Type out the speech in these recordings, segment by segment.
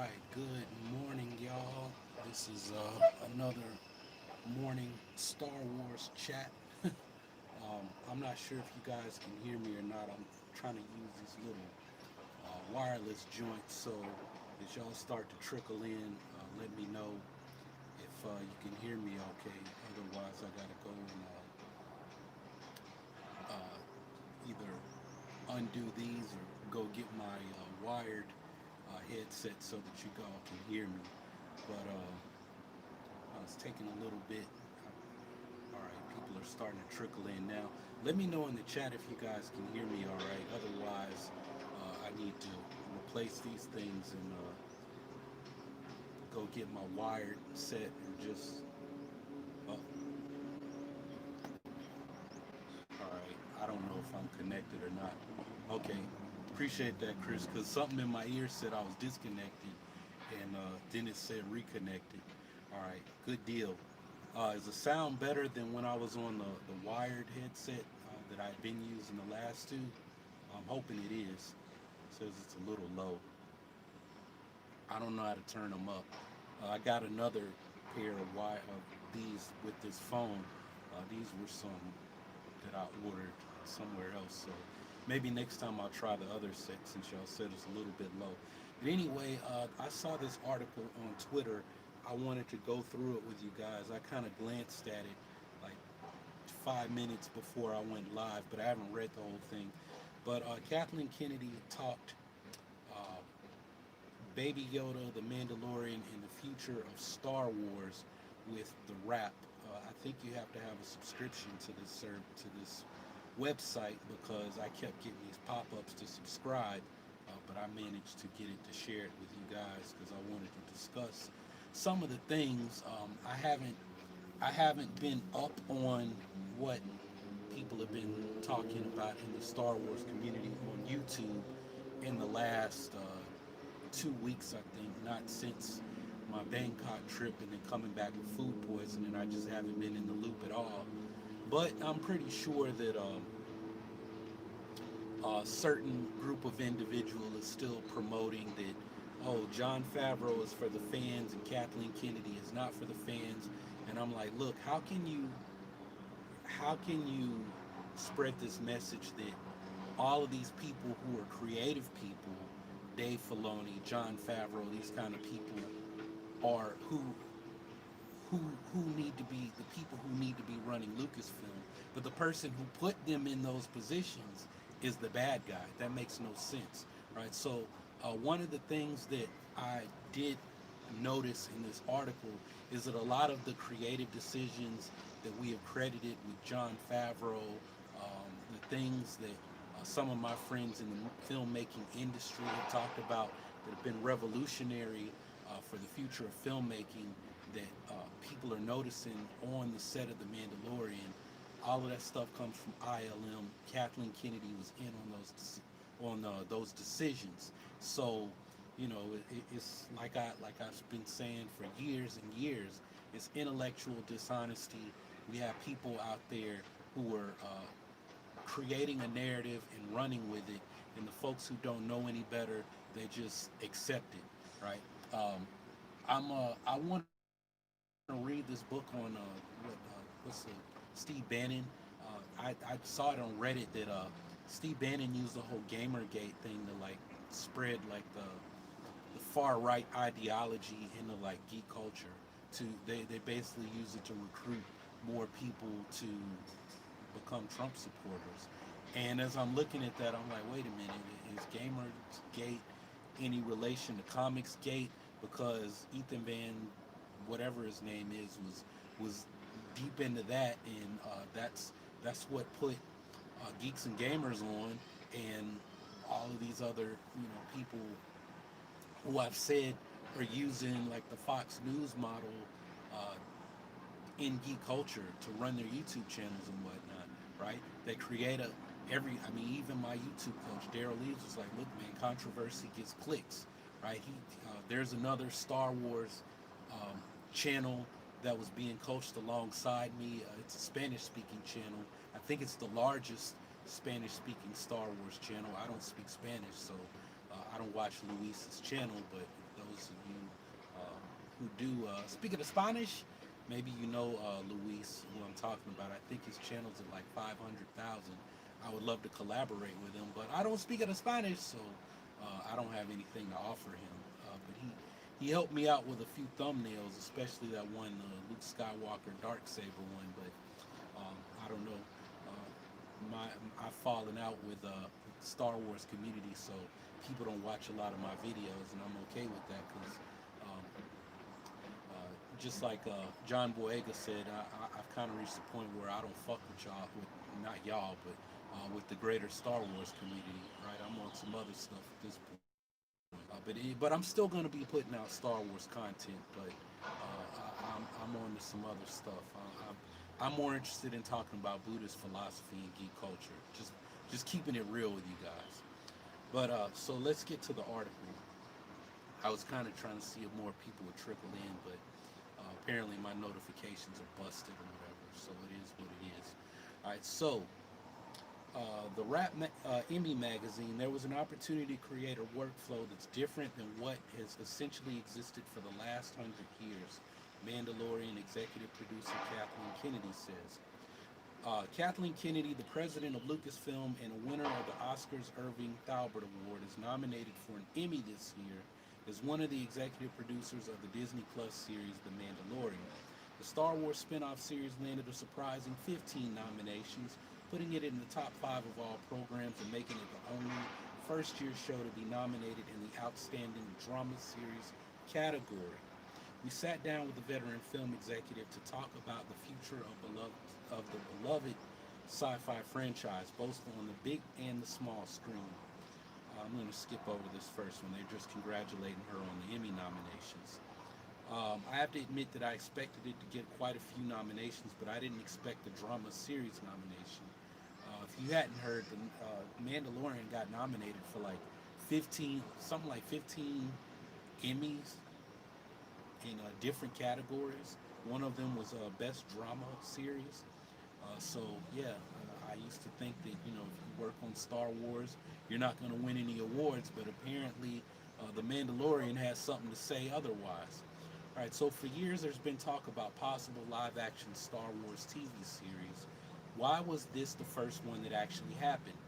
right, good morning, y'all. This is another morning Star Wars chat. I'm not sure if you guys can hear me or not. I'm trying to use these little wireless joints, so as y'all start to trickle in, let me know if you can hear me okay. Otherwise, I gotta go and either undo these or go get my wired headset so that you all can hear me. But it's taking a little bit. All right, people are starting to trickle in now. Let me know in the chat if you guys can hear me all right. Otherwise, I need to replace these things and go get my wired set and just. Oh, all right. I don't know if I'm connected or not. Okay, appreciate that, Chris. Because something in my ear said I was disconnected, and then it said reconnected. All right, good deal. Is the sound better than when I was on the wired headset that I've been using the last two? I'm hoping it is. It says it's a little low. I don't know how to turn them up. I got another pair of these with this phone. These were some that I ordered somewhere else. So maybe next time I'll try the other set since y'all said it's a little bit low. But anyway, I saw this article on Twitter. I wanted to go through it with you guys. I kind of glanced at it like 5 minutes before I went live, but I haven't read the whole thing. But Kathleen Kennedy talked uh, Baby Yoda, the Mandalorian, and the future of Star Wars with the Wrap. I think you have to have a subscription to this website because I kept getting these pop-ups to subscribe, but I managed to get it to share it with you guys because I wanted to discuss some of the things. I haven't been up on what people have been talking about in the Star Wars community on YouTube in the last 2 weeks, I think, not since my Bangkok trip and then coming back with food poisoning. I just haven't been in the loop at all. But I'm pretty sure that a certain group of individual is still promoting that, oh, John Favreau is for the fans and Kathleen Kennedy is not for the fans. And I'm like, look, how can you spread this message that all of these people who are creative people, Dave Filoni, John Favreau, these kind of people are who who need to be the people who need to be running Lucasfilm, but the person who put them in those positions is the bad guy. That makes no sense, right? So one of the things that I did notice in this article is that a lot of the creative decisions that we have credited with John Favreau, the things that some of my friends in the filmmaking industry have talked about that have been revolutionary for the future of filmmaking that people are noticing on the set of The Mandalorian. All of that stuff comes from ILM. Kathleen Kennedy was in on those decisions. So, it's like I've been saying for years and years. It's intellectual dishonesty. We have people out there who are creating a narrative and running with it, and the folks who don't know any better, they just accept it, right? I want to read this book on what's Steve Bannon. I saw it on Reddit that Steve Bannon used the whole GamerGate thing to like spread like the far right ideology into like geek culture. They basically use it to recruit more people to become Trump supporters. And as I'm looking at that, I'm like, wait a minute, is Gamergate any relation to Comicsgate? Because Ethan Van, whatever his name is, was deep into that, and that's what put Geeks and Gamers on, and all of these other people who I've said are using like the Fox News model uh, in geek culture to run their YouTube channels and whatnot, right? They create even my YouTube coach, Daryl Leaves, was like, look, man, controversy gets clicks, right? There's another Star Wars channel that was being coached alongside me. It's a Spanish-speaking channel. I think it's the largest Spanish-speaking Star Wars channel. I don't speak Spanish, so I don't watch Luis's channel, but those of you who do speak of the Spanish, maybe you know Luis, who I'm talking about. I think his channel's at like 500,000. I would love to collaborate with him, but I don't speak of the Spanish, so I don't have anything to offer him. But he helped me out with a few thumbnails, especially that one Luke Skywalker Darksaber one. But I don't know. I've fallen out with Star Wars community, so people don't watch a lot of my videos, and I'm okay with that because just like John Boyega said, I've kind of reached the point where I don't fuck with y'all, with not y'all, but with the greater Star Wars community, right? I'm on some other stuff at this point. But I'm still going to be putting out Star Wars content, but I'm on to some other stuff. I'm more interested in talking about Buddhist philosophy and geek culture, just keeping it real with you guys. But so let's get to the article. I was kind of trying to see if more people would trickle in, but apparently my notifications are busted or whatever, so it is what it is. All right, so the Emmy magazine, there was an opportunity to create a workflow that's different than what has essentially existed for the last 100 years. Mandalorian executive producer Kathleen Kennedy says. Kathleen Kennedy, the president of Lucasfilm and a winner of the Oscars Irving Thalbert Award, is nominated for an Emmy this year as one of the executive producers of the Disney Plus series The Mandalorian. The Star Wars spin-off series landed a surprising 15 nominations, putting it in the top 5 of all programs and making it the only first-year show to be nominated in the Outstanding Drama Series category. We sat down with the veteran film executive to talk about the future of the beloved sci-fi franchise, both on the big and the small screen. I'm going to skip over this first one. They're just congratulating her on the Emmy nominations. I have to admit that I expected it to get quite a few nominations, but I didn't expect the drama series nomination. If you hadn't heard, the Mandalorian got nominated for like 15 Emmys in different categories. One of them was Best Drama Series. So yeah, I used to think that, you know, if you work on Star Wars, you're not going to win any awards, but apparently The Mandalorian has something to say otherwise. All right, so for years there's been talk about possible live-action Star Wars TV series. Why was this the first one that actually happened?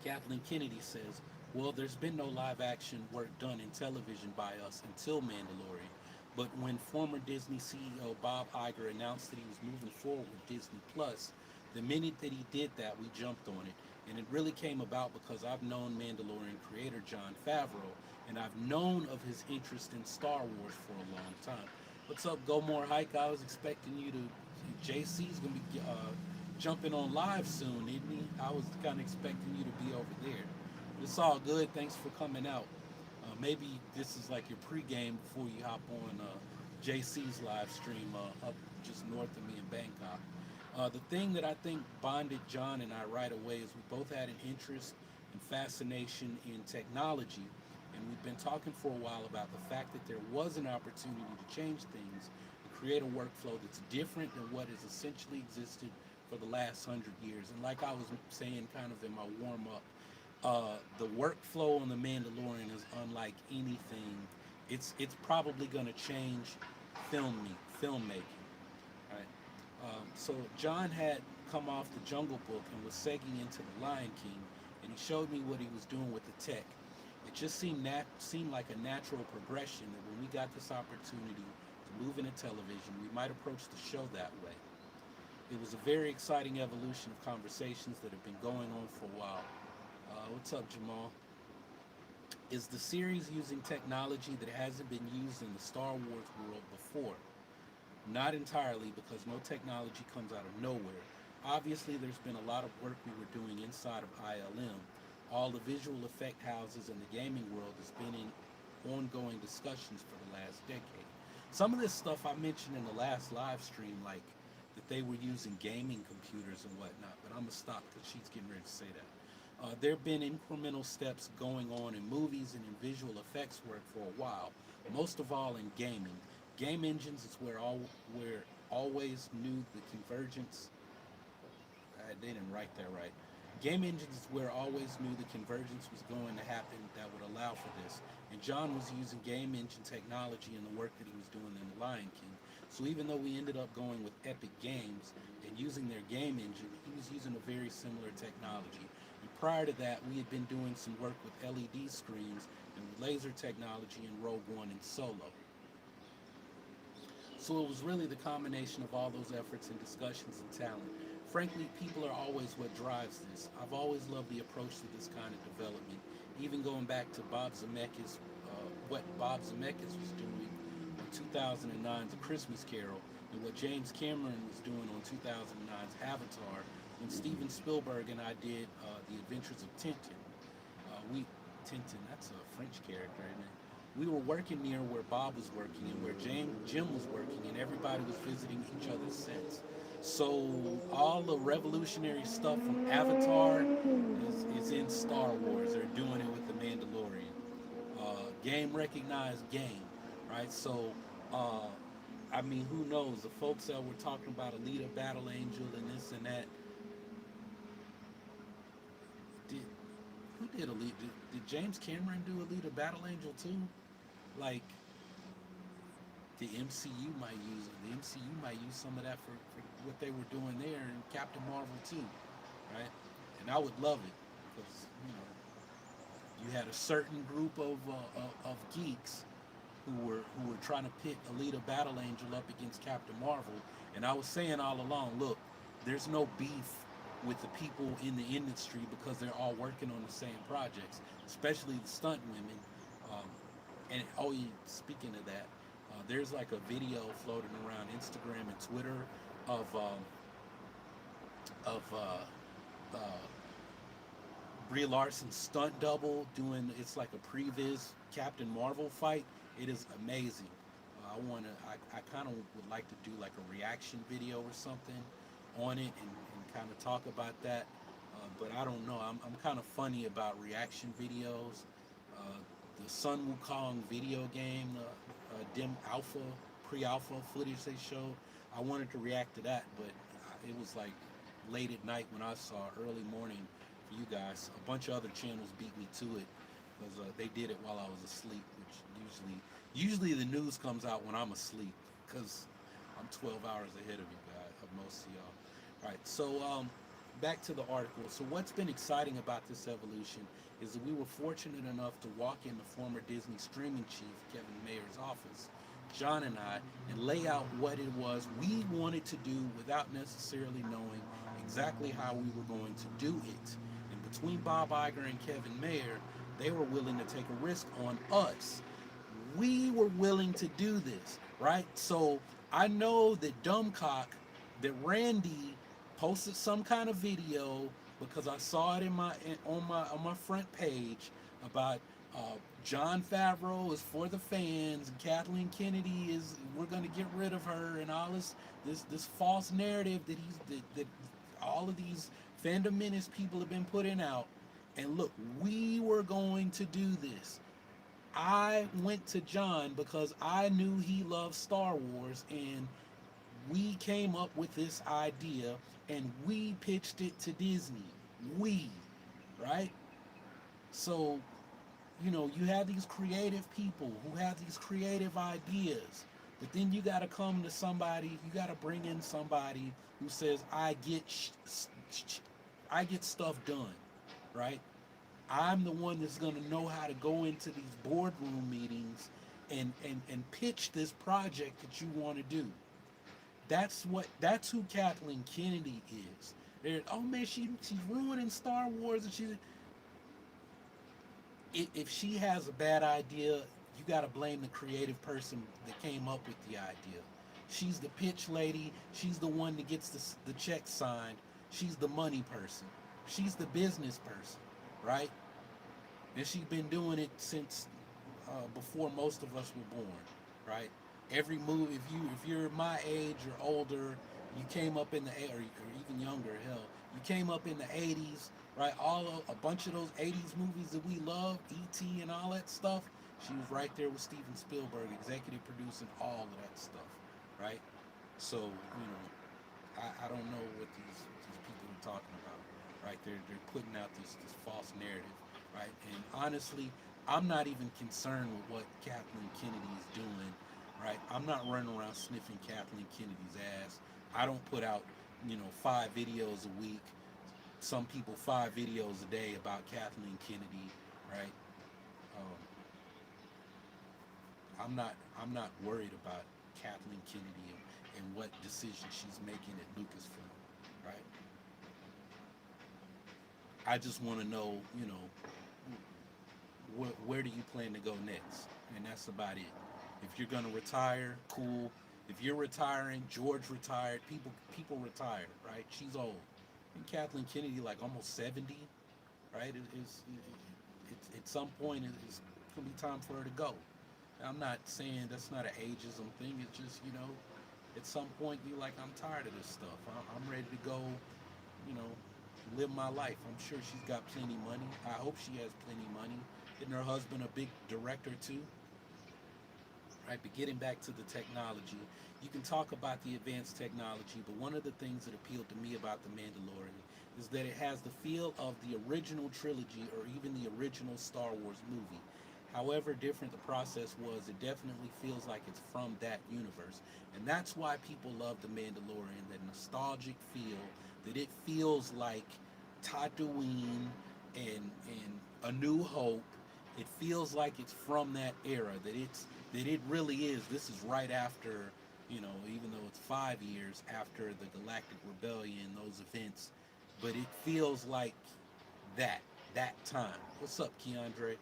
Kathleen Kennedy says, well, there's been no live-action work done in television by us until Mandalorian. But when former Disney CEO Bob Iger announced that he was moving forward with Disney Plus, the minute that he did that, we jumped on it. And it really came about because I've known Mandalorian creator Jon Favreau, and I've known of his interest in Star Wars for a long time. What's up, Go More Hike? I was expecting you to, JC's going to be jumping on live soon, isn't he? I was kind of expecting you to be over there. But it's all good. Thanks for coming out. Maybe this is like your pregame before you hop on JC's live stream up just north of me in Bangkok. The thing that I think bonded John and I right away is we both had an interest and fascination in technology, and we've been talking for a while about the fact that there was an opportunity to change things and create a workflow that's different than what has essentially existed for the last 100 years. And like I was saying kind of in my warm-up, the workflow on The Mandalorian is unlike anything. It's probably going to change filmmaking. Right? So John had come off the Jungle Book and was segging into The Lion King, and he showed me what he was doing with the tech. It just seemed like a natural progression that when we got this opportunity to move into television, we might approach the show that way. It was a very exciting evolution of conversations that have been going on for a while. What's up, Jamal? Is the series using technology that hasn't been used in the Star Wars world before? Not entirely, because no technology comes out of nowhere. Obviously, there's been a lot of work we were doing inside of ILM. All the visual effect houses in the gaming world has been in ongoing discussions for the last decade. Some of this stuff I mentioned in the last live stream, like that they were using gaming computers and whatnot, but I'm going to stop because she's getting ready to say that. There have been incremental steps going on in movies and in visual effects work for a while, most of all in gaming. Game engines is where always knew the convergence. They didn't write that right. Game engines where I always knew the convergence was going to happen that would allow for this. And John was using game engine technology in the work that he was doing in The Lion King. So even though we ended up going with Epic Games and using their game engine, he was using a very similar technology. And prior to that, we had been doing some work with LED screens and laser technology in Rogue One and Solo. So it was really the combination of all those efforts and discussions and talent. Frankly, people are always what drives this. I've always loved the approach to this kind of development, even going back to what Bob Zemeckis was doing on 2009's A Christmas Carol, and what James Cameron was doing on 2009's Avatar, when Steven Spielberg and I did The Adventures of Tintin. Tintin, that's a French character, isn't it? We were working near where Bob was working and where Jim was working, and everybody was visiting each other's sets. So all the revolutionary stuff from Avatar is in Star Wars. They're doing it with the Mandalorian. Game recognized game, right? So, I mean, who knows? The folks that were talking about Alita Battle Angel and this and that, did who did Alita? Did James Cameron do Alita Battle Angel too? Like, the MCU might use some of that for what they were doing there in Captain Marvel too, right? And I would love it because you had a certain group of geeks who were trying to pit Alita Battle Angel up against Captain Marvel, and I was saying all along, look, there's no beef with the people in the industry because they're all working on the same projects, especially the stunt women. And oh, speaking of that, there's like a video floating around Instagram and Twitter of uh, Brie Larson's stunt double doing, it's like a previs Captain Marvel fight. It is amazing. I kind of would like to do like a reaction video or something on it and kind of talk about that. But I don't know. I'm kind of funny about reaction videos. Uh, the Sun Wukong video game, dim alpha, pre-alpha footage they showed. I wanted to react to that, but it was like late at night when I saw early morning for you guys. A bunch of other channels beat me to it because they did it while I was asleep, which usually the news comes out when I'm asleep because I'm 12 hours ahead of you guys, of most of y'all. All right, so back to the article. So what's been exciting about this evolution is that we were fortunate enough to walk in the former Disney streaming chief, Kevin Mayer's office, John and I, and lay out what it was we wanted to do without necessarily knowing exactly how we were going to do it. And between Bob Iger and Kevin Mayer, they were willing to take a risk on us. We were willing to do this, right? So I know that Dumbcock, that Randy posted some kind of video because I saw it on my front page about Jon Favreau is for the fans and Kathleen Kennedy is, we're going to get rid of her, and all this false narrative that all of these fandominist people have been putting out. And look, we were going to do this. I went to John because I knew he loved Star Wars, and we came up with this idea and we pitched it to Disney. We, right? So, you have these creative people who have these creative ideas, but then you got to come to somebody, you got to bring in somebody who says, I get stuff done, right? I'm the one that's going to know how to go into these boardroom meetings and pitch this project that you want to do. That's who Kathleen Kennedy is. Oh man, she's ruining Star Wars, and if she has a bad idea, you got to blame the creative person that came up with the idea. She's the pitch lady. She's the one that gets the check signed. She's the money person. She's the business person, right? And she's been doing it since before most of us were born, right? Every movie, if you're my age or older, you came up in the or even younger, hell, you came up in the 80s, right? A bunch of those 80s movies that we love, E.T. and all that stuff. She was right there with Steven Spielberg, executive producing all of that stuff, right? So I don't know what these people are talking about, right? They're putting out this false narrative, right? And honestly, I'm not even concerned with what Kathleen Kennedy is doing, right? I'm not running around sniffing Kathleen Kennedy's ass. I don't put out, 5 videos a week. Some people 5 videos a day about Kathleen Kennedy, right? Um, I'm not worried about Kathleen Kennedy and what decision she's making at Lucasfilm, right? I just want to know, where do you plan to go next? And that's about it. If you're gonna retire, cool. If you're retiring, George retired. People retired, right? She's old. And Kathleen Kennedy, like almost 70, right? It's at some point it's gonna be time for her to go. I'm not saying that's not an ageism thing. It's just at some point you're like, I'm tired of this stuff. I'm ready to go, you know, live my life. I'm sure she's got plenty money. I hope she has plenty money. Isn't her husband a big director too? Right, but getting back to the technology, you can talk about the advanced technology, but one of the things that appealed to me about The Mandalorian is that it has the feel of the original trilogy or even the original Star Wars movie. However different the process was, it definitely feels like it's from that universe. And that's why people love The Mandalorian, that nostalgic feel, that it feels like Tatooine and A New Hope. It feels like it's from that era, that it really is. This is right after, even though it's 5 years after the Galactic Rebellion, those events, but it feels like that time. What's up, Keandre?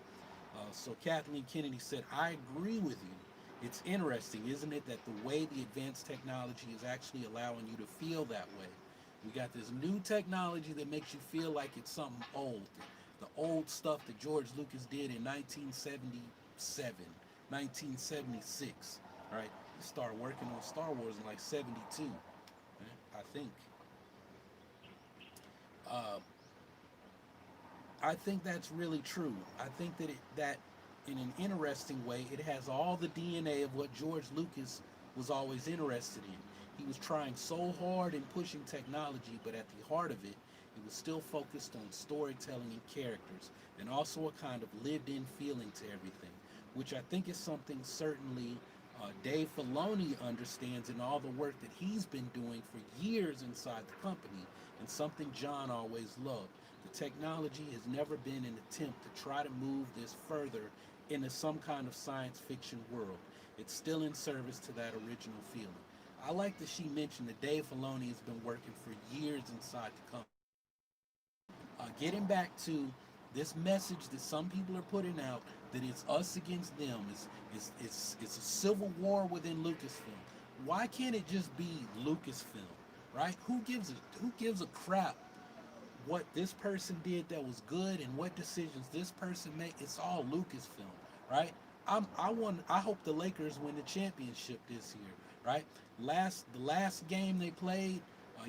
So Kathleen Kennedy said, I agree with you. It's interesting, isn't it, that the way the advanced technology is actually allowing you to feel that way. We got this new technology that makes you feel like it's something old. The old stuff that George Lucas did in 1977, 1976, right? He started working on Star Wars in like 72, right? I think. Uh, I think that's really true. I think that in an interesting way, it has all the DNA of what George Lucas was always interested in. He was trying so hard in pushing technology, but at the heart of it, he was still focused on storytelling and characters, and also a kind of lived-in feeling to everything, which I think is something certainly Dave Filoni understands in all the work that he's been doing for years inside the company, and something John always loved. The technology has never been an attempt to try to move this further into some kind of science fiction world. It's still in service to that original feeling. I like that she mentioned that Dave Filoni has been working for years inside the company. Getting back to this message that some people are putting out, that it's us against them, it's a civil war within Lucasfilm. Why can't it just be Lucasfilm, right? Who gives a crap what this person did that was good and what decisions this person made? It's all Lucasfilm, right? I hope the Lakers win the championship this year, right? The last game they played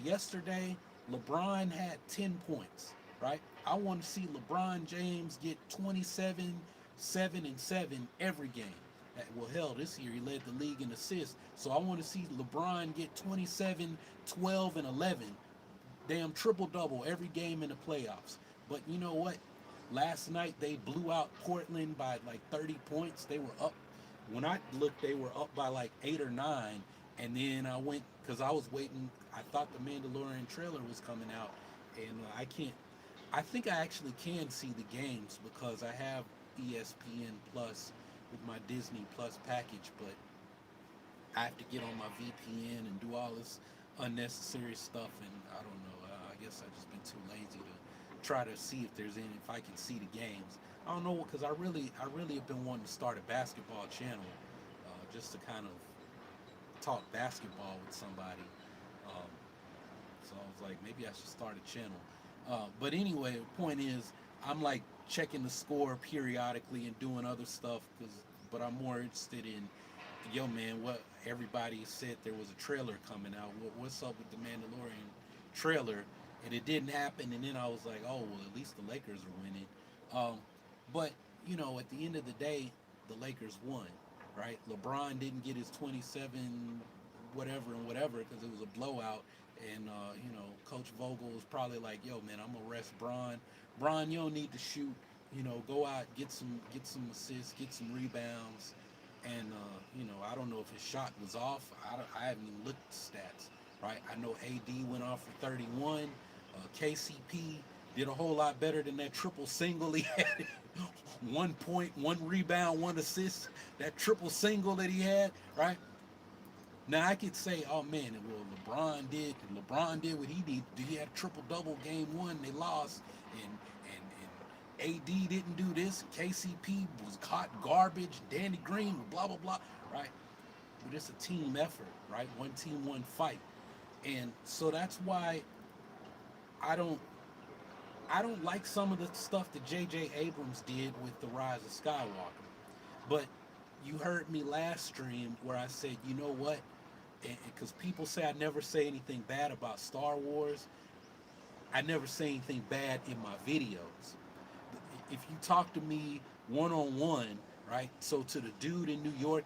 yesterday, LeBron had 10 points, right? I want to see LeBron James get 27, 7 and 7 every game. Well, hell, this year he led the league in assists, so I want to see LeBron get 27, 12 and 11. Damn, triple double every game in the playoffs. But you know what? Last night they blew out Portland by like 30 points. They were up. When I looked, they were up by like 8 or 9. And then I went, because I was waiting. I thought the Mandalorian trailer was coming out, and I can't. I think I actually can see the games because I have ESPN Plus with my Disney Plus package, but I have to get on my VPN and do all this unnecessary stuff, and I don't know. I guess I've just been too lazy to try to see if I can see the games. I don't know, because I really have been wanting to start a basketball channel, just to kind of talk basketball with somebody. Um, so I was like, maybe I should start a channel. But anyway, the point is, I'm like checking the score periodically and doing other stuff, but I'm more interested in, yo man, what everybody said there was a trailer coming out. What's up with the Mandalorian trailer? And it didn't happen. And then I was like, oh well, at least the Lakers are winning. But at the end of the day, the Lakers won, right? LeBron didn't get his 27 whatever and whatever because it was a blowout. And Coach Vogel was probably like, "Yo, man, I'm gonna rest Bron. Bron, you don't need to shoot. Go out, get some assists, get some rebounds." And I don't know if his shot was off. I haven't even looked at the stats. Right? I know AD went off for 31. KCP did a whole lot better than that triple single he had. 1 point, 1 rebound, 1 assist. That triple single that he had, right? Now I could say, oh man, well LeBron did what he did. He had a triple double game 1, they lost, and AD didn't do this. KCP was caught garbage. Danny Green, blah blah blah, right? But it's a team effort, right? One team, one fight, and so that's why I don't I don't like some of the stuff that J.J. Abrams did with The Rise of Skywalker. But you heard me last stream where I said, you know what? Because people say I never say anything bad about Star Wars. I never say anything bad in my videos. If you talk to me one on one, right? So to the dude in New York,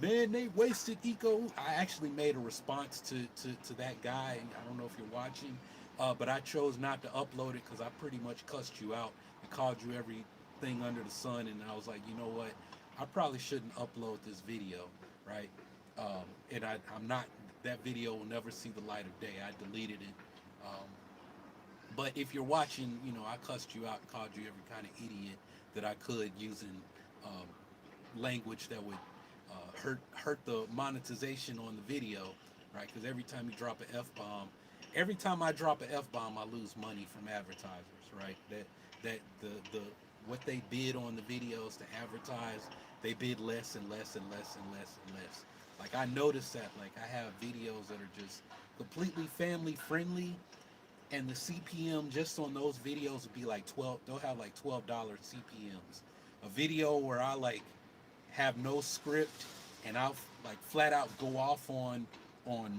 man, they wasted eco. I actually made a response to that guy. I don't know if you're watching, but I chose not to upload it because I pretty much cussed you out and called you everything under the sun. And I was like, you know what? I probably shouldn't upload this video, right? And I'm not. That video will never see the light of day. I deleted it. But if you're watching, I cussed you out and called you every kind of idiot that I could using language that would hurt the monetization on the video, right? Because every time you drop an F-bomb, every time I drop an F-bomb, I lose money from advertisers, right? That the what they bid on the videos to advertise, they bid less and less and less and less and less. Like I noticed that, like I have videos that are just completely family friendly, and the CPM just on those videos would be like 12. They'll have like $12 CPMs. A video where I like have no script and I'll like flat out go off on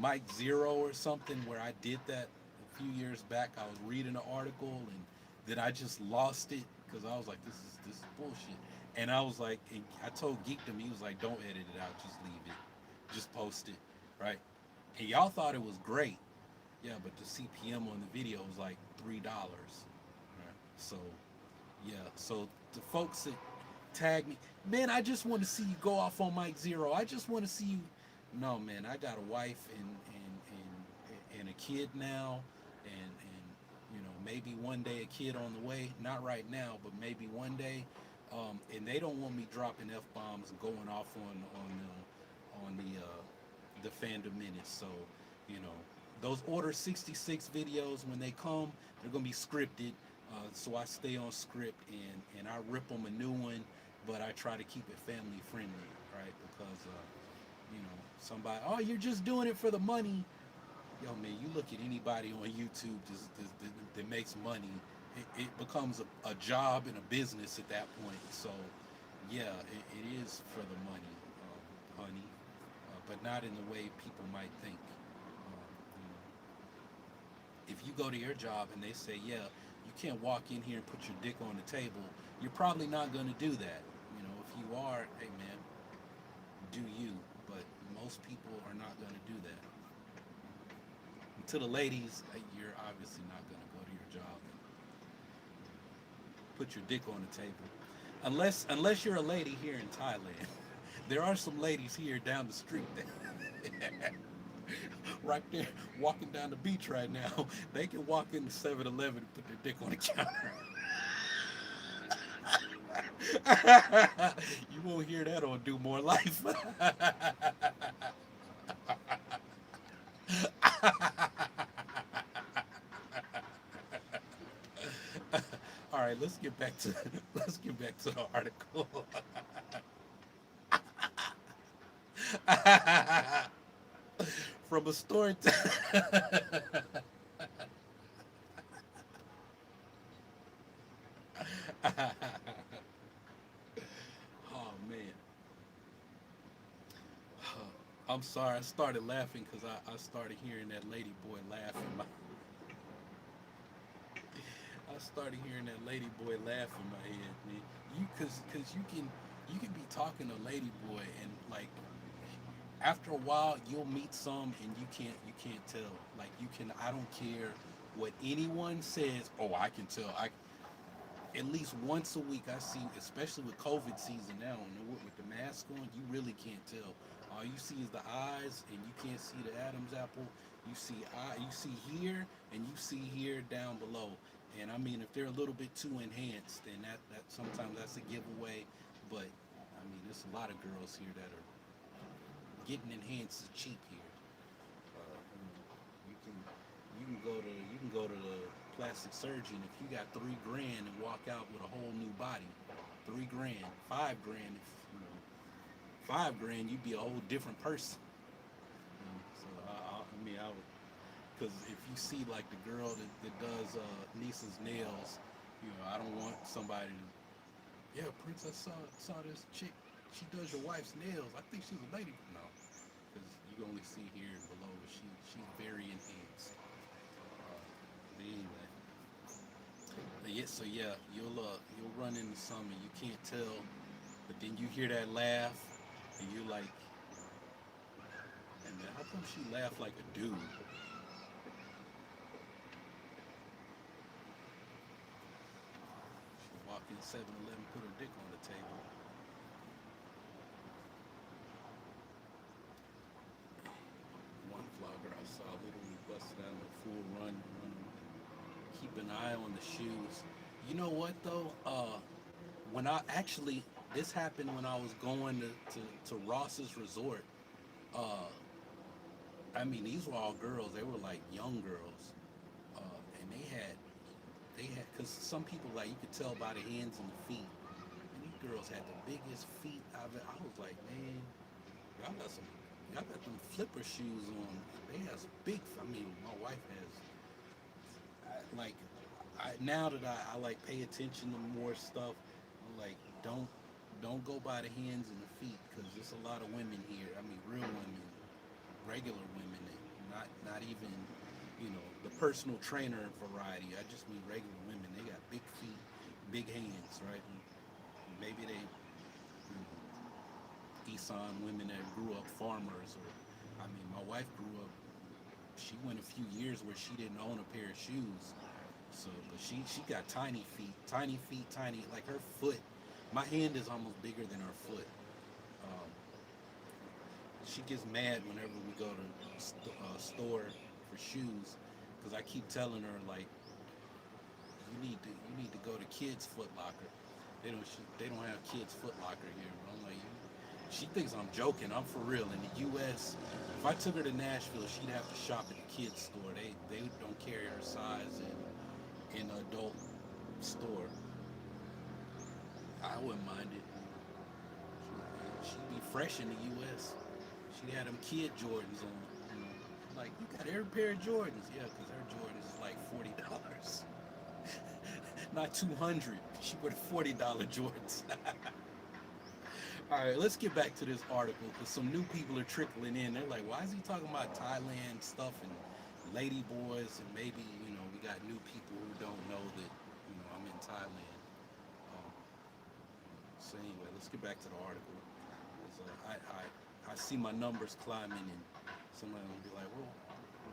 Mike Zero or something, where I did that a few years back. I was reading an article and then I just lost it because I was like, this is bullshit. And I was like, and I told Geekdom, he was like, don't edit it out, just leave it, just post it, right? And y'all thought it was great. Yeah, but the CPM on the video was like $3. Right? So, yeah. So the folks that tag me, man, I just want to see you go off on Mike Zero. I just want to see you. No, man, I got a wife and a kid now, and maybe one day a kid on the way. Not right now, but maybe one day. And they don't want me dropping F bombs and going off on the fandom minutes. So, those Order 66 videos, when they come, they're going to be scripted. So I stay on script and I rip them a new one, but I try to keep it family friendly, right? Because, somebody, oh, you're just doing it for the money. Yo, man, you look at anybody on YouTube that makes money, it becomes a job and a business at that point. So, yeah, it is for the money, honey, but not in the way people might think. If you go to your job and they say, yeah, you can't walk in here and put your dick on the table, you're probably not going to do that. If you are, hey man, do you. But most people are not going to do that. And to the ladies, you're obviously not going to go to your job and put your dick on the table. Unless you're a lady here in Thailand. There are some ladies here down the street that right there walking down the beach right now. They can walk into 7-Eleven and put their dick on the counter. You won't hear that on Do More Life. All right, let's get back to the article. From a story. Oh man, I'm sorry. I started laughing because I started hearing that lady boy laugh in my. I started hearing that lady boy laugh in my head, man. Because you can be talking to lady boy and like After a while, you'll meet some, and you can't tell. Like you can, I don't care what anyone says. Oh, I can tell. I At least once a week I see, especially with COVID season now, and with the mask on, you really can't tell. All you see is the eyes, and you can't see the Adam's apple. You see here, and you see here down below. And I mean, if they're a little bit too enhanced, then that sometimes that's a giveaway. But I mean, there's a lot of girls here that are getting enhanced is cheap here. You can you can go to the plastic surgeon if you got 3 grand and walk out with a whole new body. 3 grand, 5 grand. If 5 grand, you'd be a whole different person. So I mean, I would, because if you see like the girl that does Nisa's nails, I don't want somebody to. Yeah, Prince, I saw this chick. She does your wife's nails. I think she's a lady. No, because you can only see here and below. She's very enhanced. But anyway, yeah. So yeah, you'll run into some and you can't tell, but then you hear that laugh, and you're like, and how come she laughed like a dude? She walked in 7-Eleven, put her dick on the table. One vlogger I saw literally busted out in a full run. Keep an eye on the shoes. You know what though? When I actually, this happened when I was going to Ross's resort. Uh, I mean, these were all girls. They were like young girls, and they had, because some people, like, you could tell by the hands and the feet. And these girls had the biggest feet I've ever. I was like, man, y'all got some, y'all got them flipper shoes on. They have some big. I mean, my wife has. Like, now that I like pay attention to more stuff, I'm like, don't go by the hands and the feet, because there's a lot of women here. I mean, real women, regular women, and not even the personal trainer variety. I just mean regular women. They got big feet, big hands, right? And maybe they Isan women that grew up farmers, or I mean, my wife grew up. She went a few years where she didn't own a pair of shoes. So, but she got tiny feet, tiny. Like her foot, my hand is almost bigger than her foot. Um, she gets mad whenever we go to store for shoes, because I keep telling her, like, you need to go to Kids Foot Locker. They don't have Kids Foot Locker here. But I'm like, she thinks I'm joking. I'm for real. In the U.S., if I took her to Nashville, she'd have to shop at the kids store. They don't carry her size in an adult store. I wouldn't mind it. She'd be fresh in the U.S. She'd have them kid Jordans on. Like, you got every pair of Jordans. Yeah, because her Jordans is like $40. Not 200. She wear $40 Jordans. All right, let's get back to this article, because some new people are trickling in. They're like, why is he talking about Thailand stuff and lady boys, and maybe, we got new people who don't know that, I'm in Thailand. Um, so anyway, let's get back to the article. So I see my numbers climbing, and somebody will be like, well,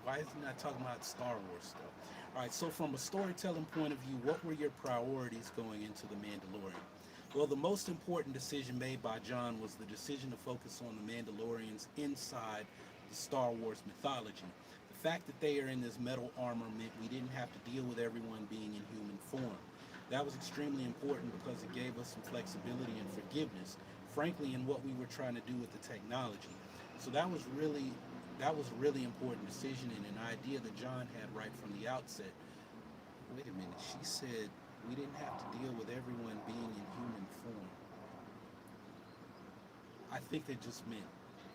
why is he not talking about Star Wars stuff? All right, so from a storytelling point of view, what were your priorities going into The Mandalorian? Well, the most important decision made by John was the decision to focus on the Mandalorians inside the Star Wars mythology. The fact that they are in this metal armor meant we didn't have to deal with everyone being in human form. That was extremely important because it gave us some flexibility and forgiveness, frankly, in what we were trying to do with the technology. So that was a really important decision, and an idea that John had right from the outset. Wait a minute, she said we didn't have to deal with everyone being in human form. I think they just meant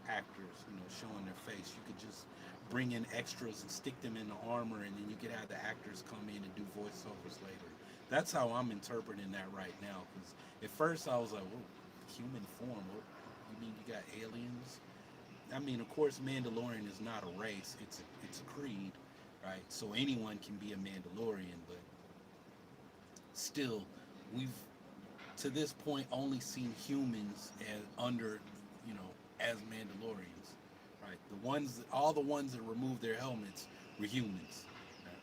actors, showing their face. You could just bring in extras and stick them in the armor, and then you could have the actors come in and do voiceovers later. That's how I'm interpreting that right now. Because at first I was like, "Whoa, human form? What? You mean you got aliens?" I mean, of course, Mandalorian is not a race; it's a creed, right? So anyone can be a Mandalorian, but still, we've to this point only seen humans as as Mandalorians. right? All the ones that removed their helmets were humans. Right?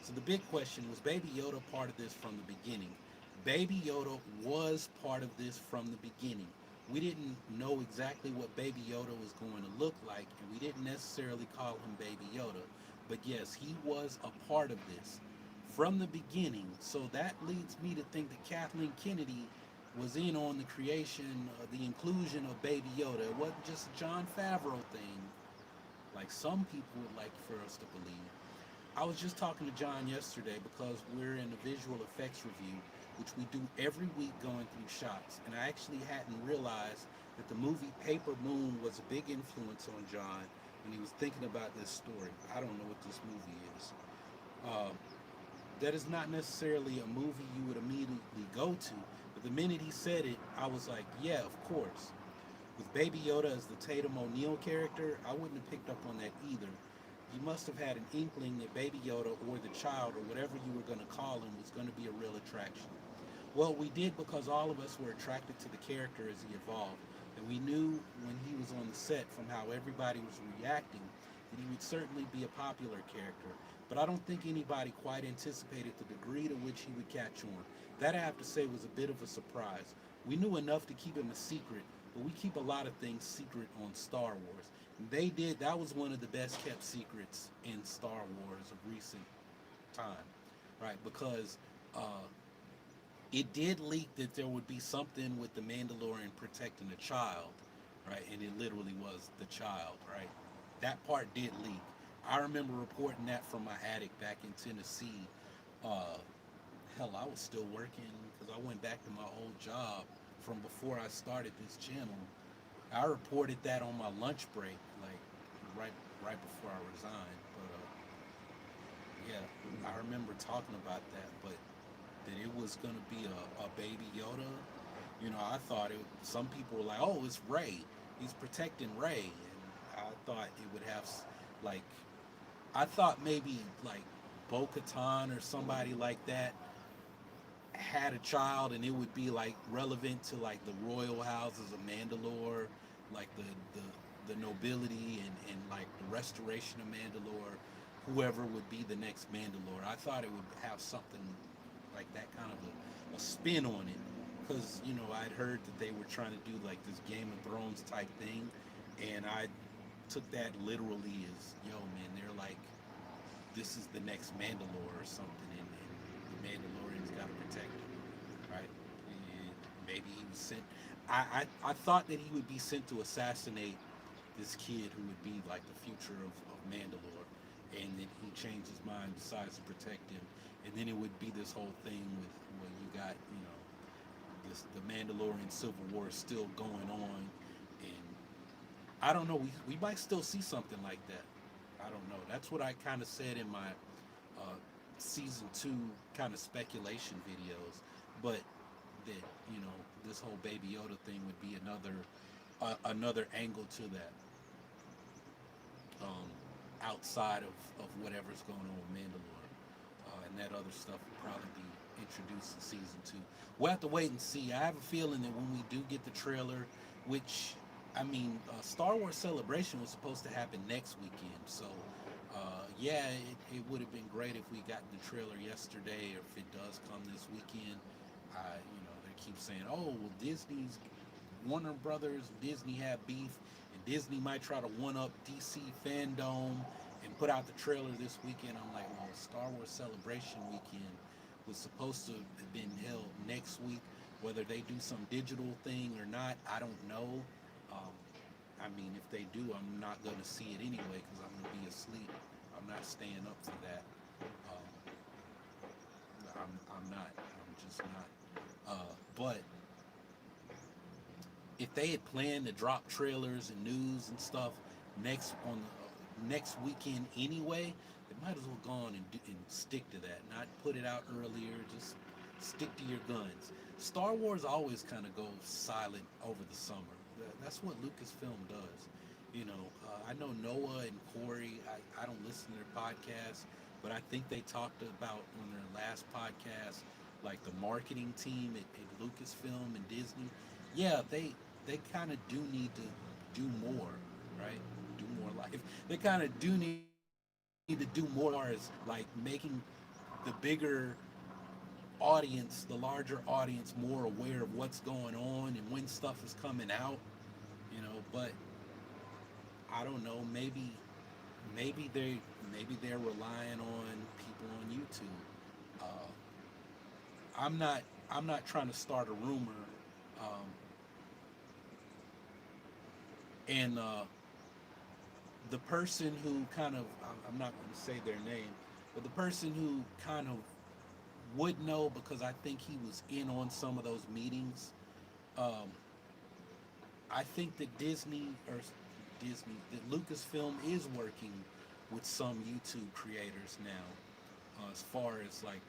So the big question was Baby Yoda part of this from the beginning? Baby Yoda was part of this from the beginning. We didn't know exactly what Baby Yoda was going to look like, and we didn't necessarily call him Baby Yoda. But yes, he was a part of this from the beginning. So that leads me to think that Kathleen Kennedy was in on the creation, the inclusion of Baby Yoda. It wasn't just a Jon Favreau thing, like some people would like for us to believe. I was just talking to John yesterday because we're in a visual effects review, which we do every week going through shots. And I actually hadn't realized that the movie Paper Moon was a big influence on John when he was thinking about this story. I don't know what this movie is. Uh, that is not necessarily a movie you would immediately go to, but the minute he said it, I was like, yeah, of course. With Baby Yoda as the Tatum O'Neal character, I wouldn't have picked up on that either. You must have had an inkling that Baby Yoda or the child or whatever you were going to call him was going to be a real attraction. Well, we did because all of us were attracted to the character as he evolved. And we knew when he was on the set from how everybody was reacting that he would certainly be a popular character. But I don't think anybody quite anticipated the degree to which he would catch on. That I have to say was a bit of a surprise. We knew enough to keep him a secret, but we keep a lot of things secret on Star Wars. And they did, that was one of the best kept secrets in Star Wars of recent time, right? Because uh, it did leak that there would be something with the Mandalorian protecting a child, right? And it literally was the child, right? That part did leak. I remember reporting that from my attic back in Tennessee. Uh, Hell, I was still working because I went back to my old job from before I started this channel. I reported that on my lunch break, like right before I resigned. But yeah, I remember talking about that. But that it was gonna be a Baby Yoda. You know, I thought it. Some people were like, "Oh, it's Ray. He's protecting Ray," and I thought it would have like, I thought maybe like Bo-Katan or somebody like that had a child, and it would be like relevant to like the royal houses of Mandalore, like the nobility and like the restoration of Mandalore, whoever would be the next Mandalore. I thought it would have something like that kind of a spin on it, because you know I'd heard that they were trying to do like this Game of Thrones type thing, and I took that literally as, yo man, they're like, this is the next Mandalore or something, and the Mandalorian's got to protect him, right? And maybe he was sent. I thought that he would be sent to assassinate this kid who would be like the future of Mandalore, and then he changed his mind, decides to protect him, and then it would be this whole thing with where you got, you know, this the Mandalorian Civil War is still going on, and I don't know, we might still see something like that. I don't know. That's what I kind of said in my uh, season 2 kind of speculation videos, but that, you know, this whole Baby Yoda thing would be another angle to that, um, outside of whatever's going on with Mandalore, and that other stuff will probably be introduced in season 2. We'll have to wait and see. I have a feeling that when we do get the trailer, which I mean, Star Wars Celebration was supposed to happen next weekend, so yeah, it would have been great if we got the trailer yesterday, or if it does come this weekend. You know, they keep saying, "Oh, well, Disney's Warner Brothers, Disney have beef, and Disney might try to one up DC fandom and put out the trailer this weekend." I'm like, well, Star Wars Celebration weekend was supposed to have been held next week. Whether they do some digital thing or not, I don't know. Um, I mean, if they do, I'm not going to see it anyway because I'm going to be asleep. I'm not staying up for that. Um, I'm not. I'm just not. But if they had planned to drop trailers and news and stuff next weekend anyway, they might as well go on and stick to that. Not put it out earlier. Just stick to your guns. Star Wars always kind of goes silent over the summer. That's what Lucasfilm does. You know, I know Noah and Corey. I don't listen to their podcasts, but I think they talked about on their last podcast, like the marketing team at Lucasfilm and Disney. Yeah, they kind of do need to do more, right? Do more more life. They kind of do need to do more as like making the bigger audience, the larger audience, more aware of what's going on and when stuff is coming out, you know. But I don't know, maybe they're relying on people on YouTube. Uh, I'm not trying to start a rumor, um, and the person who kind of I'm not going to say their name, but the person who kind of would know because I think he was in on some of those meetings. Um, I think that that Lucasfilm is working with some YouTube creators now, as far as like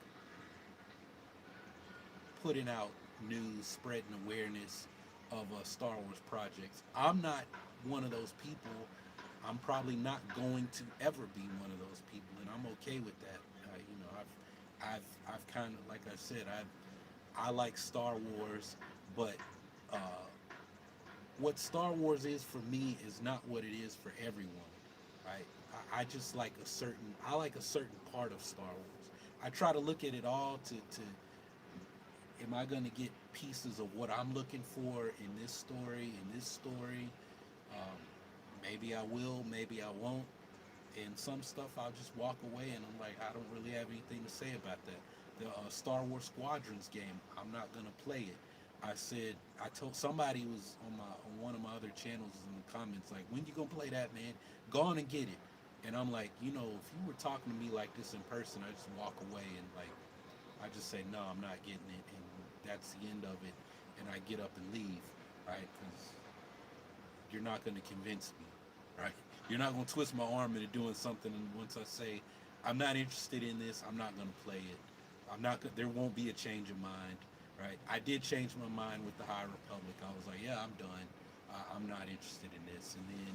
putting out news, spreading awareness of Star Wars projects. I'm not one of those people. I'm probably not going to ever be one of those people, and I'm okay with that. You know, I've kind of, like I said, I like Star Wars, but uh, what Star Wars is for me is not what it is for everyone, right? I just like I like a certain part of Star Wars. I try to look at it all to am I going to get pieces of what I'm looking for in this story? Um, maybe I will, maybe I won't. And some stuff I'll just walk away and I'm like, I don't really have anything to say about that. The Star Wars Squadrons game, I'm not going to play it. I told somebody was on one of my other channels in the comments like, when you gonna play that, man? Go on and get it. And I'm like, you know, if you were talking to me like this in person, I just walk away and like I just say, no, I'm not getting it, and that's the end of it, and I get up and leave, right? Because you're not going to convince me, right? You're not going to twist my arm into doing something, and once I say, I'm not interested in this, I'm not going to play it. There won't be a change of mind, right? I did change my mind with the High Republic. I was like, yeah, I'm done. I'm not interested in this. And then,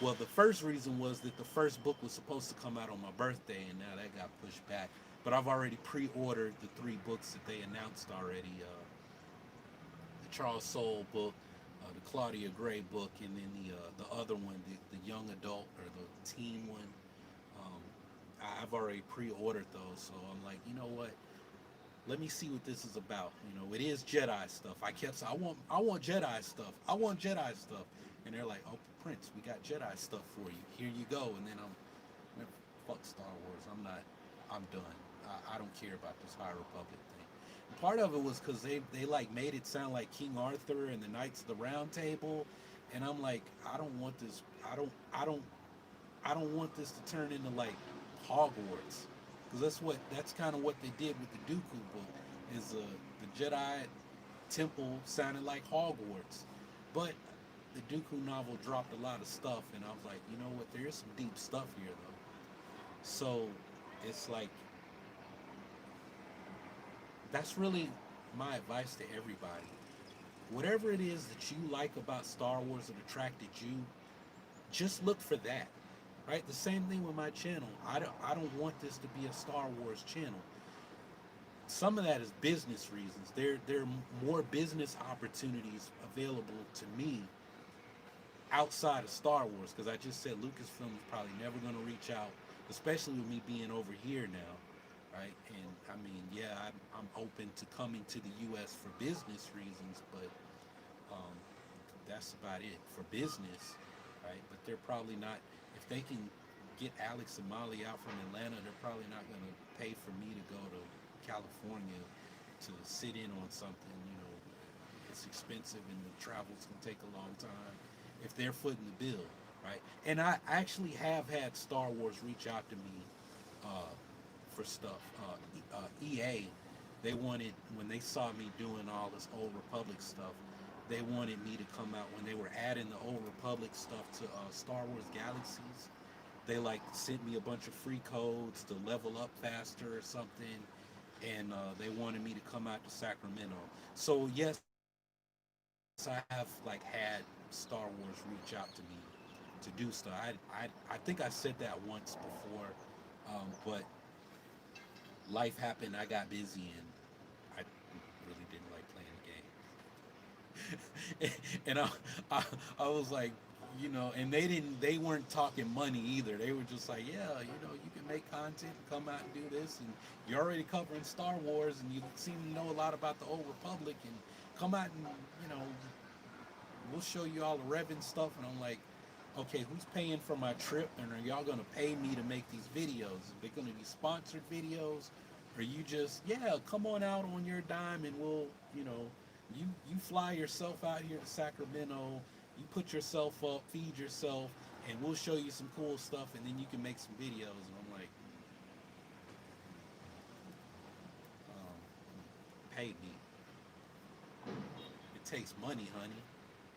well, the first reason was that the first book was supposed to come out on my birthday, and now that got pushed back. But I've already pre-ordered the 3 books that they announced already: the Charles Soule book, the Claudia Gray book, and then the other one, the young adult or the teen one. Um, I've already pre-ordered those, so I'm like, you know what? Let me see what this is about. You know, it is Jedi stuff. I kept saying, I want Jedi stuff. I want Jedi stuff, and they're like, oh, Prince, we got Jedi stuff for you. Here you go. And then man, fuck Star Wars. I'm done. I don't care about this High Republic thing. And part of it was because they like made it sound like King Arthur and the Knights of the Round Table, and I'm like, I don't want this. I don't want this to turn into like Hogwarts, because that's kind of what they did with the Dooku book. Is the Jedi temple sounded like Hogwarts, but the Dooku novel dropped a lot of stuff, and I was like, you know what? There is some deep stuff here though. So it's like that's really my advice to everybody. Whatever it is that you like about Star Wars that attracted you, just look for that. Right? The same thing with my channel. I don't want this to be a Star Wars channel. Some of that is business reasons. There are more business opportunities available to me outside of Star Wars, because I just said Lucasfilm is probably never going to reach out, especially with me being over here now, right? And I mean, yeah, I'm open to coming to the U.S. for business reasons, but um, that's about it for business, right? But they're probably not, if they can get Alex and Molly out from Atlanta, they're probably not going to pay for me to go to California to sit in on something. You know, it's expensive and the travels can take a long time if they're footing the bill, right? And I actually have had Star Wars reach out to me for stuff. EA, they wanted, when they saw me doing all this Old Republic stuff, they wanted me to come out when they were adding the Old Republic stuff to Star Wars Galaxies. They like sent me a bunch of free codes to level up faster or something, and they wanted me to come out to Sacramento. So yes, I have like had Star Wars reach out to me to do stuff. I think I said that once before, but life happened. I got busy, and I really didn't like playing the game. And I was like, you know, and they weren't talking money either. They were just like, yeah, you know, you can make content, come out and do this, and you're already covering Star Wars, and you seem to know a lot about the Old Republic, and come out and, you know, we'll show you all the Revan stuff. And I'm like, okay, who's paying for my trip, and are y'all gonna pay me to make these videos? Are they gonna be sponsored videos, or you just, yeah, come on out on your dime, and we'll, you know, you fly yourself out here to Sacramento, you put yourself up, feed yourself, and we'll show you some cool stuff, and then you can make some videos. And I'm like, pay me. It takes money, honey.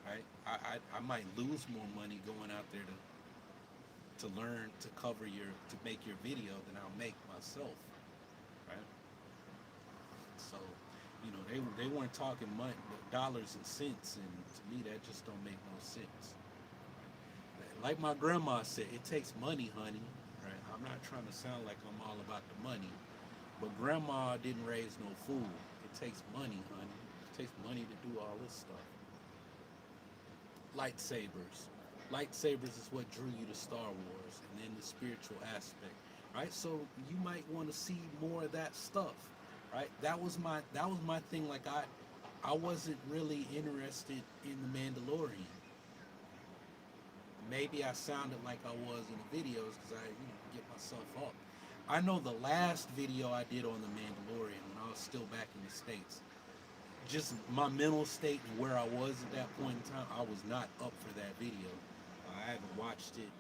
Right? I might lose more money going out there to learn to cover to make your video than I'll make myself. Right? So, you know, they weren't talking money, dollars and cents, and to me that just don't make no sense. Like my grandma said, it takes money, honey. Right? I'm not trying to sound like I'm all about the money, but grandma didn't raise no fool. It takes money, honey. It takes money to do all this stuff. Lightsabers. Lightsabers is what drew you to Star Wars, and then the spiritual aspect, right? So you might want to see more of that stuff, right? That was my thing. Like I wasn't really interested in the Mandalorian. Maybe I sounded like I was in the videos because I, you know, get myself up. I know the last video I did on the Mandalorian when I was still back in the States, just my mental state and where I was at that point in time, I was not up for that video. I haven't watched it,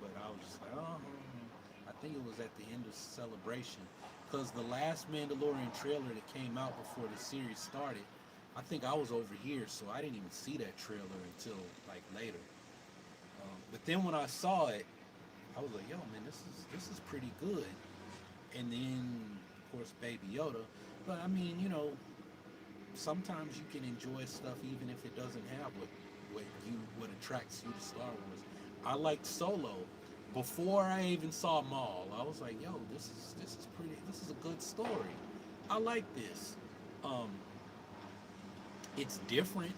but I was just like, oh, I think it was at the end of Celebration, because the last Mandalorian trailer that came out before the series started, I think I was over here, so I didn't even see that trailer until like later. But then when I saw it, I was like, yo, man, this is pretty good. And then, of course, Baby Yoda. But I mean, you know, sometimes you can enjoy stuff even if it doesn't have what attracts you to Star Wars. I liked Solo before I even saw Maul. I was like, yo, this is a good story. I like this. Um, it's different,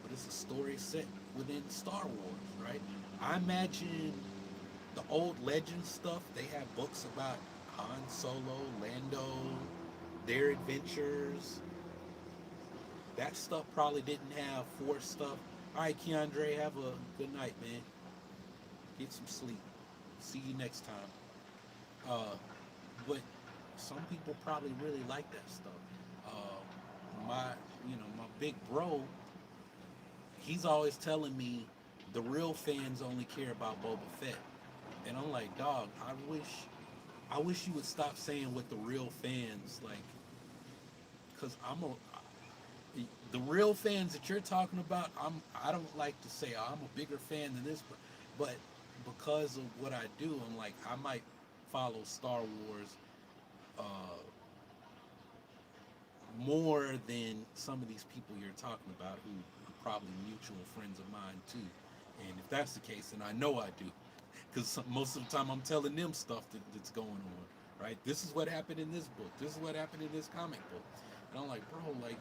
but it's a story set within Star Wars, right? I imagine the old legend stuff. They have books about Han Solo, Lando, their adventures. That stuff probably didn't have Force stuff. All right, Keandre, have a good night, man. Get some sleep. See you next time. But some people probably really like that stuff. My, you know, my big bro, he's always telling me the real fans only care about Boba Fett, and I'm like, dog, I wish you would stop saying what the real fans like, because the real fans that you're talking about, I don't like to say I'm a bigger fan than this, but because of what I do, I'm like, I might follow Star Wars more than some of these people you're talking about who are probably mutual friends of mine too. And if that's the case, then I know I do, because most of the time I'm telling them stuff that's going on. Right? This is what happened in this book. This is what happened in this comic book. And I'm like, bro, like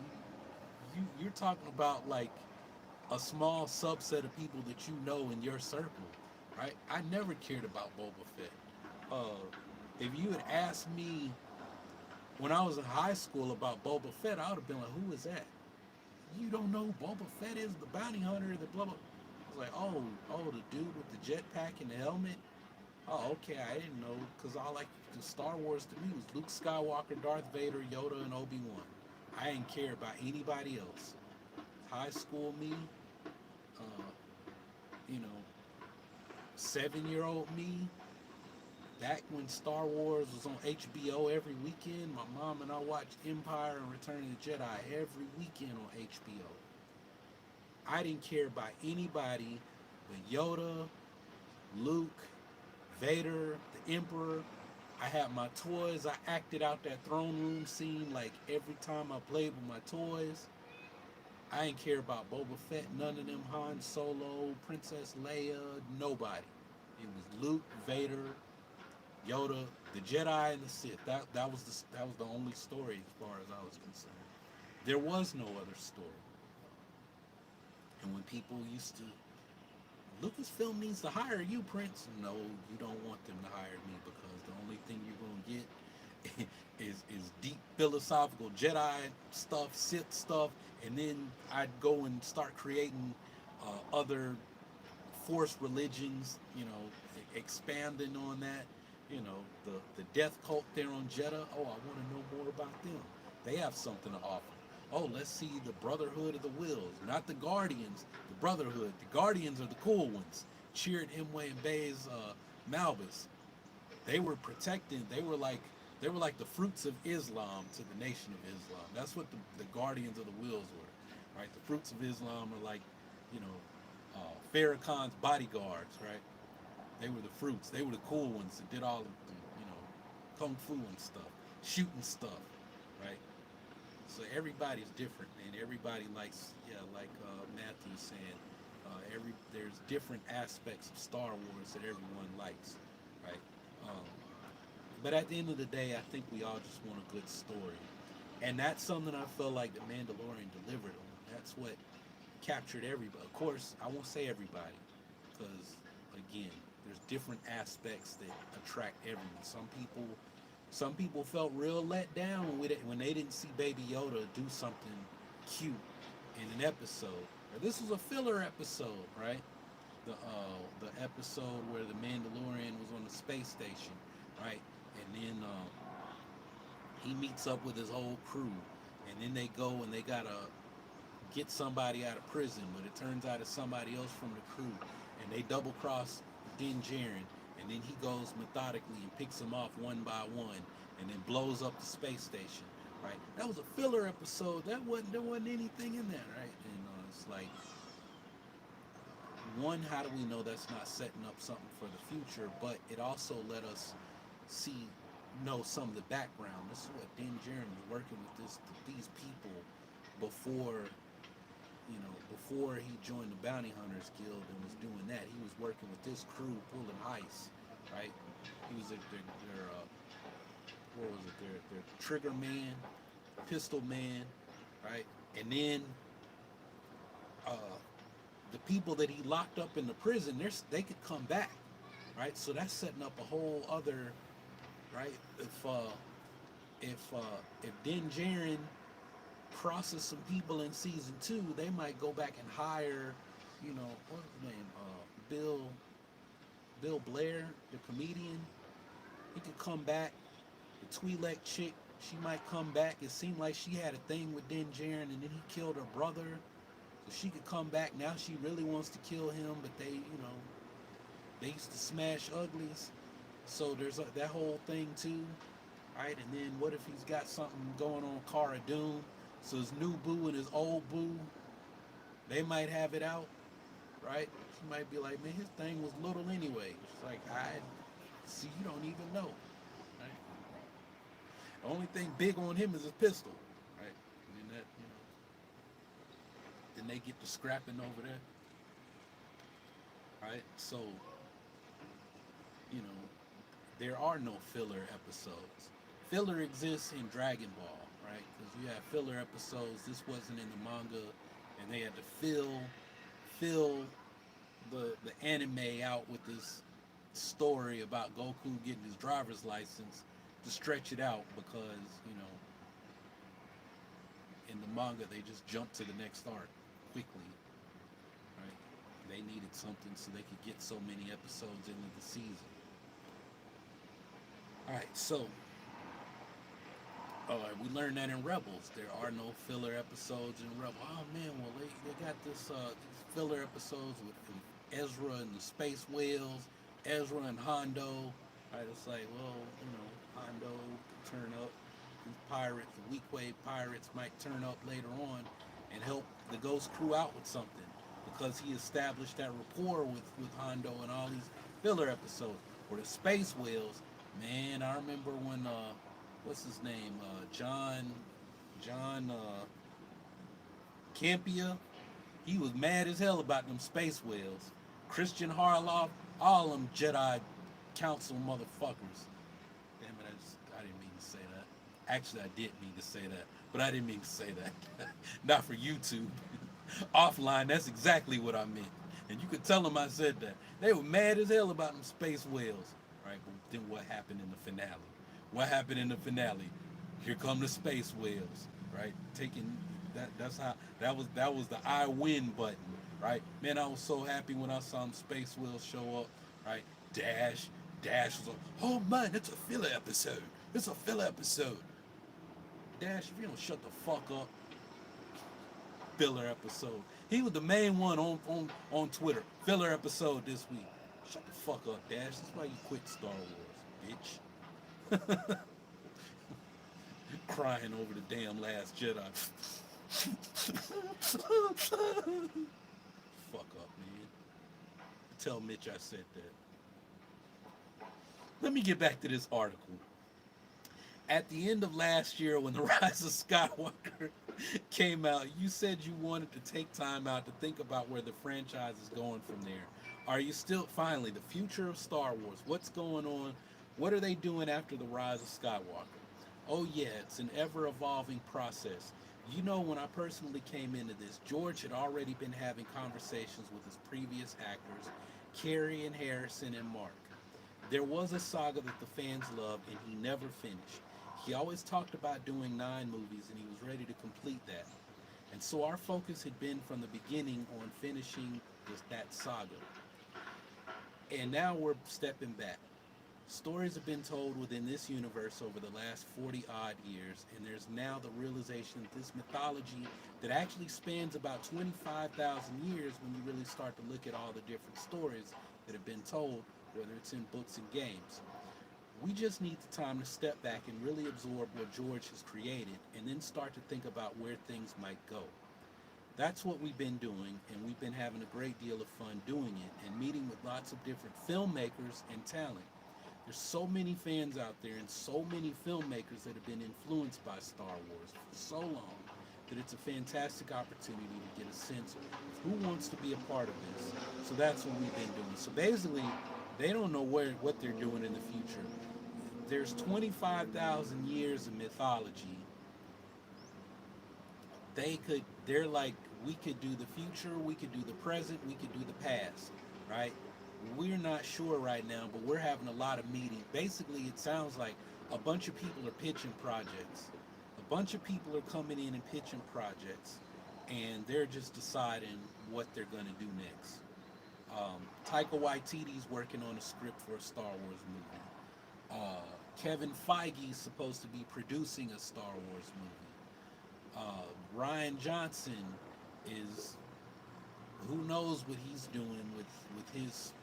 you're talking about like a small subset of people that you know in your circle, right? I never cared about Boba Fett. If you had asked me when I was in high school about Boba Fett, I would have been like, who is that? You don't know who Boba Fett is, the bounty hunter, the blah blah. I was like, oh, the dude with the jetpack and the helmet. Oh, okay, I didn't know, because all like the Star Wars to me was Luke Skywalker, Darth Vader, Yoda, and Obi-Wan. I didn't care about anybody else. High school me, uh, you know, 7-year-old me, back when Star Wars was on HBO every weekend, my mom and I watched Empire and Return of the Jedi every weekend on HBO. I didn't care about anybody but Yoda, Luke, Vader, the Emperor. I had my toys. I acted out that throne room scene like every time I played with my toys. I didn't care about Boba Fett, none of them, Han Solo, Princess Leia, nobody. It was Luke, Vader, Yoda, the Jedi, and the Sith. That was the only story as far as I was concerned. There was no other story. And when people used to Lucasfilm needs to hire you, Prince. No, you don't want them to hire me because the only thing you're gonna get is deep philosophical Jedi stuff, Sith stuff, and then I'd go and start creating other Force religions. Expanding on that. The death cult there on Jeddah. Oh, I want to know more about them. They have something to offer. Oh, let's see the Brotherhood of the Wills, not the Guardians. The Brotherhood. The Guardians are the cool ones. Cheered Imwe and Bay's Malbus. They were protecting. They were like the fruits of Islam to the nation of Islam. That's what the Guardians of the Wills were, right? The fruits of Islam are like, you know, Farrakhan's bodyguards, right? They were the fruits. They were the cool ones that did all of the, kung fu and stuff, shooting stuff, right? So everybody's different, and everybody likes, yeah, like Matthew's saying, there's different aspects of Star Wars that everyone likes, right? Um, but at the end of the day, I think we all just want a good story, and that's something I feel like the Mandalorian delivered on. That's what captured everybody. Of course, I won't say everybody, because again, there's different aspects that attract everyone. Some people felt real let down with it when they didn't see Baby Yoda do something cute in an episode. Or this was a filler episode, right? The episode where the Mandalorian was on the space station, right? And then he meets up with his whole crew, and then they go and they gotta get somebody out of prison, but it turns out it's somebody else from the crew, and they double cross Din Djarin, and then he goes methodically and picks them off one by one, and then blows up the space station. Right? That was a filler episode. There wasn't anything in that, right? And it's like, one, how do we know that's not setting up something for the future? But it also let us know some of the background. This is what Din Djarin was working with these people before. Before he joined the Bounty Hunters Guild and was doing that, he was working with this crew pulling ice, right? He was their trigger man, pistol man, right? And then the people that he locked up in the prison, they could come back, right? So that's setting up a whole other, right? If Din Djarin crosses some people in season 2, they might go back and hire, what's his name, Bill Blair, the comedian. He could come back. The Twi'lek chick, she might come back. It seemed like she had a thing with Din Djarin, and then he killed her brother, so she could come back. Now she really wants to kill him, but they used to smash uglies, so there's that whole thing too, right? And then what if he's got something going on Cara Dune? So his new boo and his old boo, they might have it out, right? She might be like, man, his thing was little anyway. She's like, I see, you don't even know, right? The only thing big on him is his pistol, right? And then then they get to scrapping over there, right? So, there are no filler episodes. Filler exists in Dragon Ball, right? Because you have filler episodes. This wasn't in the manga, and they had to fill the anime out with this story about Goku getting his driver's license to stretch it out, because in the manga they just jumped to the next arc quickly, right? They needed something so they could get so many episodes into the season. All right, so we learned that in Rebels. There are no filler episodes in Rebels. Oh man, well they got this these filler episodes with Ezra and the Space Whales, Ezra and Hondo. Right, it's like, well, Hondo could turn up. These pirates, the weak wave pirates, might turn up later on and help the Ghost crew out with something, because he established that rapport with Hondo and all these filler episodes. Or the Space Whales, man, I remember when what's his name? John Campia. He was mad as hell about them space whales. Christian Harloff, all them Jedi Council motherfuckers. Damn it, I didn't mean to say that. Actually, I did mean to say that, but I didn't mean to say that. Not for YouTube. Offline, that's exactly what I meant. And you could tell them I said that. They were mad as hell about them space whales. Right? But then what happened in the finale? What happened in the finale? Here come the space whales. Right? Taking that's how that was the I win button. Right? Man, I was so happy when I saw them space whales show up. Right? Dash was like, oh man, it's a filler episode. It's a filler episode. Dash, if you don't shut the fuck up, filler episode. He was the main one on Twitter. Filler episode this week. Shut the fuck up, Dash. That's why you quit Star Wars, bitch. Crying over the damn Last Jedi. Fuck up, man. Tell Mitch I said that. Let me get back to this article. At the end of last year, when The Rise of Skywalker came out, you said you wanted to take time out to think about where the franchise is going from there. Are you still, finally, the future of Star Wars? What's going on? What are they doing after The Rise of Skywalker? Oh, yeah, it's an ever evolving process. You know, when I personally came into this, George had already been having conversations with his previous actors, Carrie and Harrison and Mark. There was a saga that the fans loved, and he never finished. He always talked about doing 9 movies, and he was ready to complete that. And so our focus had been from the beginning on finishing that saga. And now we're stepping back. Stories have been told within this universe over the last 40 odd years, and there's now the realization that this mythology that actually spans about 25,000 years when you really start to look at all the different stories that have been told, whether it's in books and games. We just need the time to step back and really absorb what George has created and then start to think about where things might go. That's what we've been doing, and we've been having a great deal of fun doing it and meeting with lots of different filmmakers and talent. There's so many fans out there and so many filmmakers that have been influenced by Star Wars for so long that it's a fantastic opportunity to get a sense of who wants to be a part of this. So that's what we've been doing. So basically, they don't know what they're doing in the future. There's 25,000 years of mythology. They're like, we could do the future, we could do the present, we could do the past, right? We're not sure right now, but we're having a lot of meetings. Basically, it sounds like a bunch of people are pitching projects. A bunch of people are coming in and pitching projects, and they're just deciding what they're going to do next. Taika Waititi's working on a script for a Star Wars movie. Kevin Feige's supposed to be producing a Star Wars movie. Ryan Johnson is, who knows what he's doing with his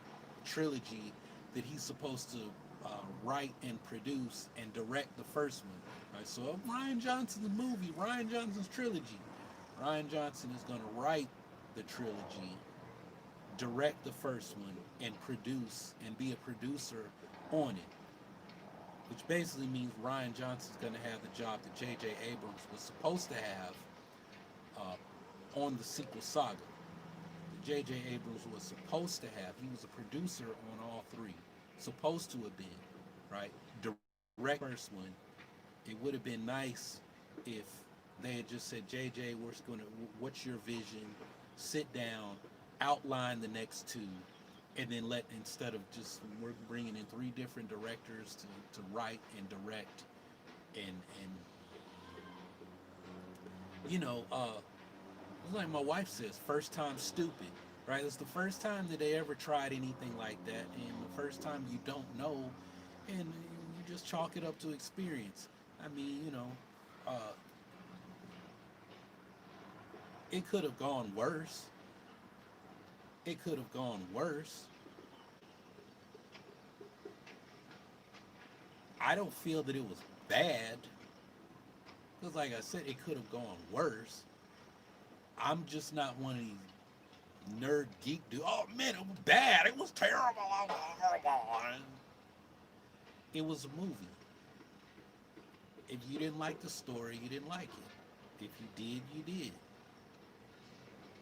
trilogy that he's supposed to write and produce and direct the first one. Right? So Ryan Johnson's movie, Ryan Johnson's trilogy. Ryan Johnson is going to write the trilogy, direct the first one, and produce and be a producer on it. Which basically means Ryan Johnson's going to have the job that J.J. Abrams was supposed to have on the sequel saga. J.J. Abrams was supposed to have. He was a producer on all 3. Supposed to have been, right? Direct first one. It would have been nice if they had just said, J.J., what's your vision? Sit down, outline the next 2, and then instead of just, we're bringing in 3 different directors to write and direct and like my wife says, first time stupid, right? It's the first time that they ever tried anything like that, and the first time you don't know, and you just chalk it up to experience. I mean, it could have gone worse. It could have gone worse. I don't feel that it was bad, because like I said, it could have gone worse. I'm just not one of these nerd geek dudes. Oh man, it was bad. It was terrible. It was a movie. If you didn't like the story, you didn't like it. If you did, you did.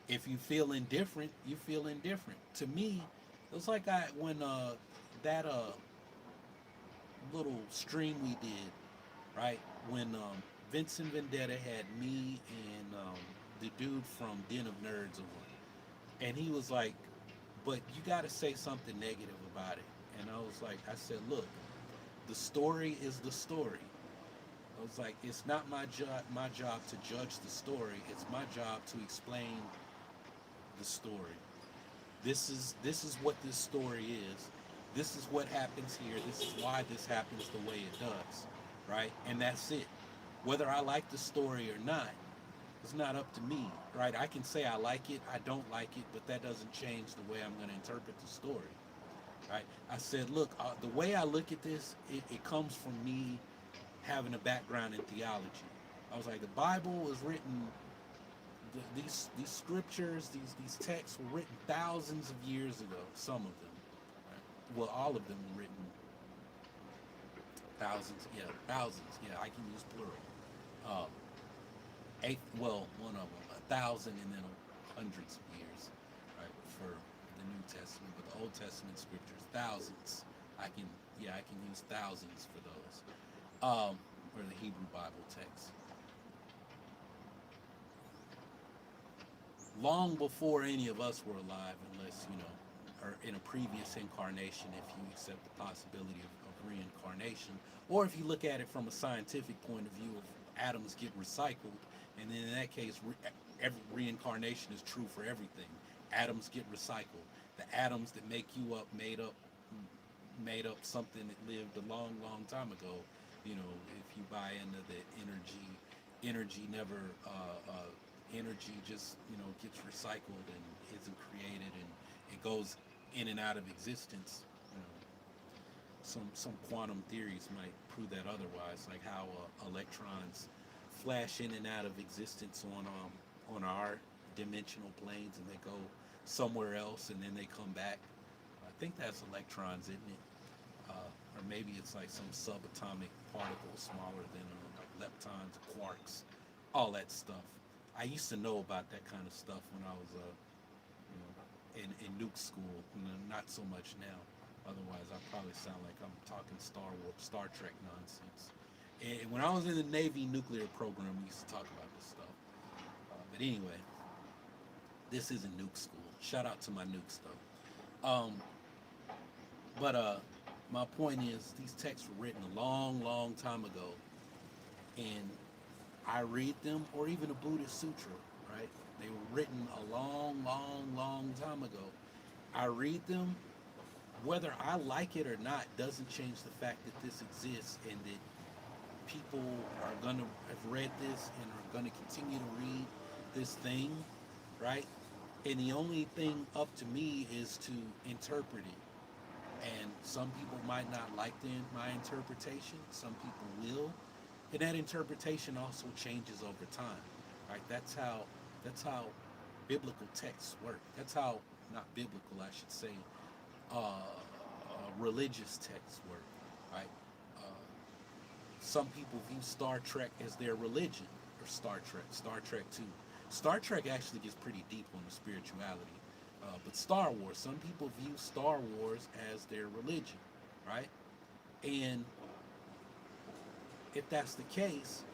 If you feel indifferent, you feel indifferent. To me, it was like when that little stream we did, right? When Vincent Vendetta had me and the dude from Den of Nerds on, and he was like, but you got to say something negative about it. And I was like, I said, look, the story is the story. I was like, it's not my job to judge the story. It's my job to explain the story. This is what this story is. This is what happens here. This is why this happens the way it does, right? And that's it. Whether I like the story or not, it's not up to me, right? I can say I like it, I don't like it, but that doesn't change the way I'm going to interpret the story, right? I said, look, the way I look at this, it comes from me having a background in theology. I was like, the Bible was written, these scriptures, these texts were written thousands of years ago. Some of them, right? Well, all of them were written thousands. Yeah, thousands. Yeah, I can use plural. Uh, Eight, well, one of them, 1,000, and then hundreds of years, right, for the New Testament. But the Old Testament scriptures, thousands. I can use thousands for those. Or the Hebrew Bible text. Long before any of us were alive, unless, or in a previous incarnation, if you accept the possibility of reincarnation, or if you look at it from a scientific point of view of atoms get recycled, and then in that case, every reincarnation is true for everything. Atoms get recycled. The atoms that make you up made up something that lived a long, long time ago. If you buy into the energy never, energy just gets recycled and isn't created, and it goes in and out of existence. Some quantum theories might prove that otherwise, like how electrons flash in and out of existence on our dimensional planes, and they go somewhere else and then they come back. I think that's electrons, isn't it? Or maybe it's like some subatomic particle smaller than leptons, quarks, all that stuff. I used to know about that kind of stuff when I was in nuke school. Not so much now. Otherwise, I probably sound like I'm talking Star Trek nonsense. And when I was in the Navy nuclear program, we used to talk about this stuff. But anyway, this isn't nuke school. Shout out to my nukes though. But my point is, these texts were written a long, long time ago, and I read them, or even a Buddhist sutra, right? They were written a long, long, long time ago. I read them. Whether I like it or not doesn't change the fact that this exists, and that people are going to have read this and are going to continue to read this thing, right? And the only thing up to me is to interpret it. And some people might not like my interpretation. Some people will. And that interpretation also changes over time, right? That's how biblical texts work. That's how, not biblical, I should say, religious texts work, right? Some people view Star Trek as their religion, or Star Trek 2. Star Trek actually gets pretty deep on the spirituality. But Star Wars, some people view Star Wars as their religion, right? And if that's the case,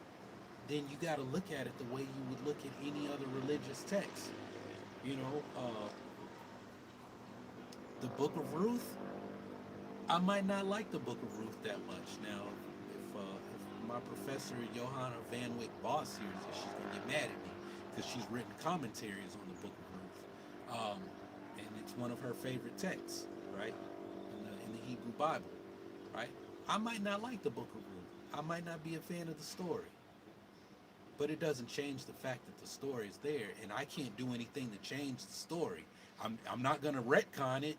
then you got to look at it the way you would look at any other religious text. The Book of Ruth, I might not like the Book of Ruth that much. Now, if my professor Johanna Van Wyck Boss hears this, she's going to get mad at me, because she's written commentaries on the Book of Ruth. And it's one of her favorite texts, right? In the Hebrew Bible, right? I might not like the Book of Ruth. I might not be a fan of the story. But it doesn't change the fact that the story is there, and I can't do anything to change the story. I'm not going to retcon it.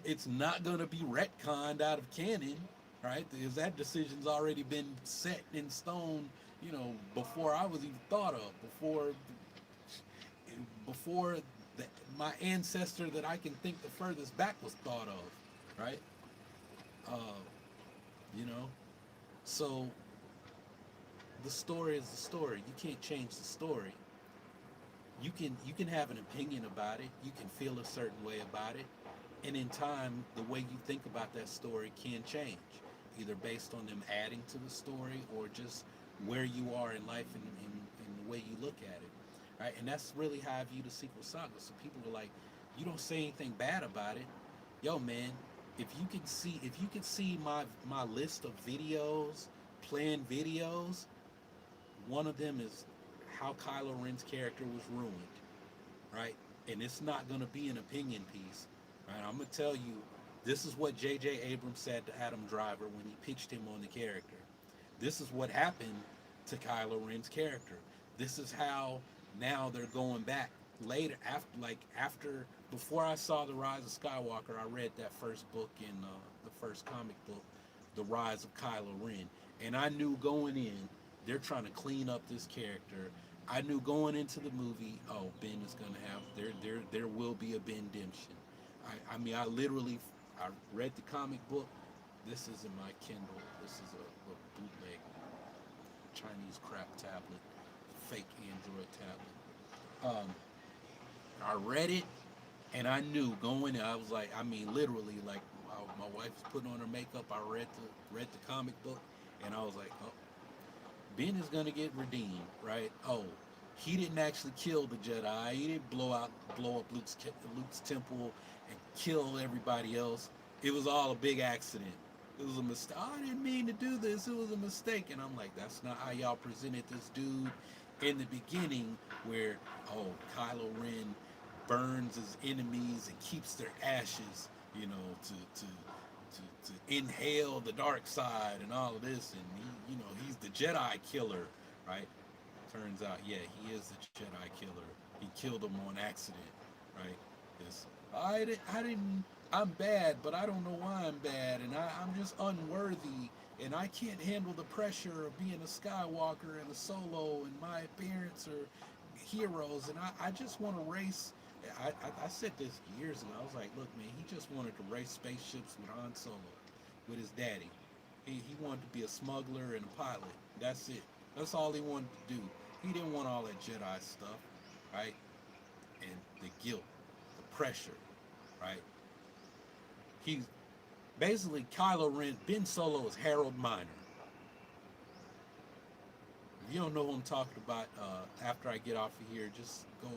It's not going to be retconned out of canon, right? Because that decision's already been set in stone, before I was even thought of, before my ancestor that I can think the furthest back was thought of, right? So the story is the story. You can't change the story. You can have an opinion about it. You can feel a certain way about it. And in time, the way you think about that story can change, either based on them adding to the story or just where you are in life and the way you look at it, right? And that's really how I view the sequel saga. So people are like, You don't say anything bad about it. Yo, man, if you could see my list of videos, planned videos, one of them is how Kylo Ren's character was ruined, right? And it's not going to be an opinion piece, right? I'm going to tell you, this is what J.J. Abrams said to Adam Driver when he pitched him on the character. This is what happened to Kylo Ren's character. This is how now they're going back later after before I saw The Rise of Skywalker. I read that first book in the first comic book, The Rise of Kylo Ren, and I knew going in they're trying to clean up this character. I knew going into the movie, oh, Ben is gonna have there will be a Ben Demption. I mean, I read the comic book. This isn't my Kindle. This is a bootleg Chinese crap tablet, fake Android tablet. I read it, and I knew going in. I was like, I mean, literally, like my wife was putting on her makeup. I read the comic book, and I was like, oh, Ben is gonna get redeemed, right? Oh, he didn't actually kill the Jedi. He didn't blow up Luke's temple and kill everybody else. It was all a big accident. It was a mistake. I didn't mean to do this. It was a mistake. And I'm like, that's not how y'all presented this dude in the beginning, where oh, Kylo Ren burns his enemies and keeps their ashes, you know, to inhale the dark side and all of this, and he's the Jedi killer, right? Turns out, yeah, he is the Jedi killer. He killed him on accident, right? This I didn't. I'm bad, but I don't know why I'm bad, and I'm just unworthy, and I can't handle the pressure of being a Skywalker and a Solo, and my parents are heroes, and I just want to race. I said this years ago. I was like, look, man, he just wanted to race spaceships with Han Solo, with his daddy. He wanted to be a smuggler and a pilot. That's it. That's all he wanted to do. He didn't want all that Jedi stuff, right? And the guilt, the pressure, right? He's basically Kylo Ren. Ben Solo is Harold Miner. If you don't know who I'm talking about, after I get off of here, just go.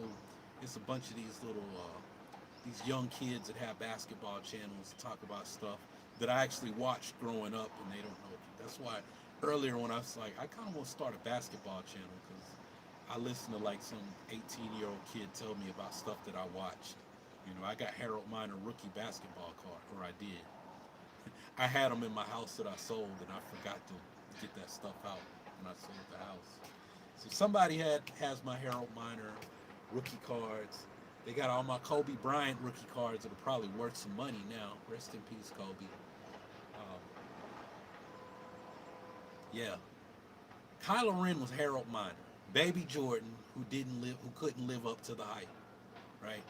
It's a bunch of these young kids that have basketball channels talk about stuff that I actually watched growing up, and they don't know. That's why earlier when I was like, I kind of want to start a basketball channel because I listened to like some 18-year-old kid tell me about stuff that I watched. You know, I got Harold Miner rookie basketball card, or I did. I had them in my house that I sold, and I forgot to get that stuff out when I sold the house. So somebody has my Harold Miner rookie cards. They got all my Kobe Bryant rookie cards that are probably worth some money now. Rest in peace, Kobe. Um, yeah, Kylo Ren was Harold Miner, Baby Jordan, who couldn't live up to the hype, right?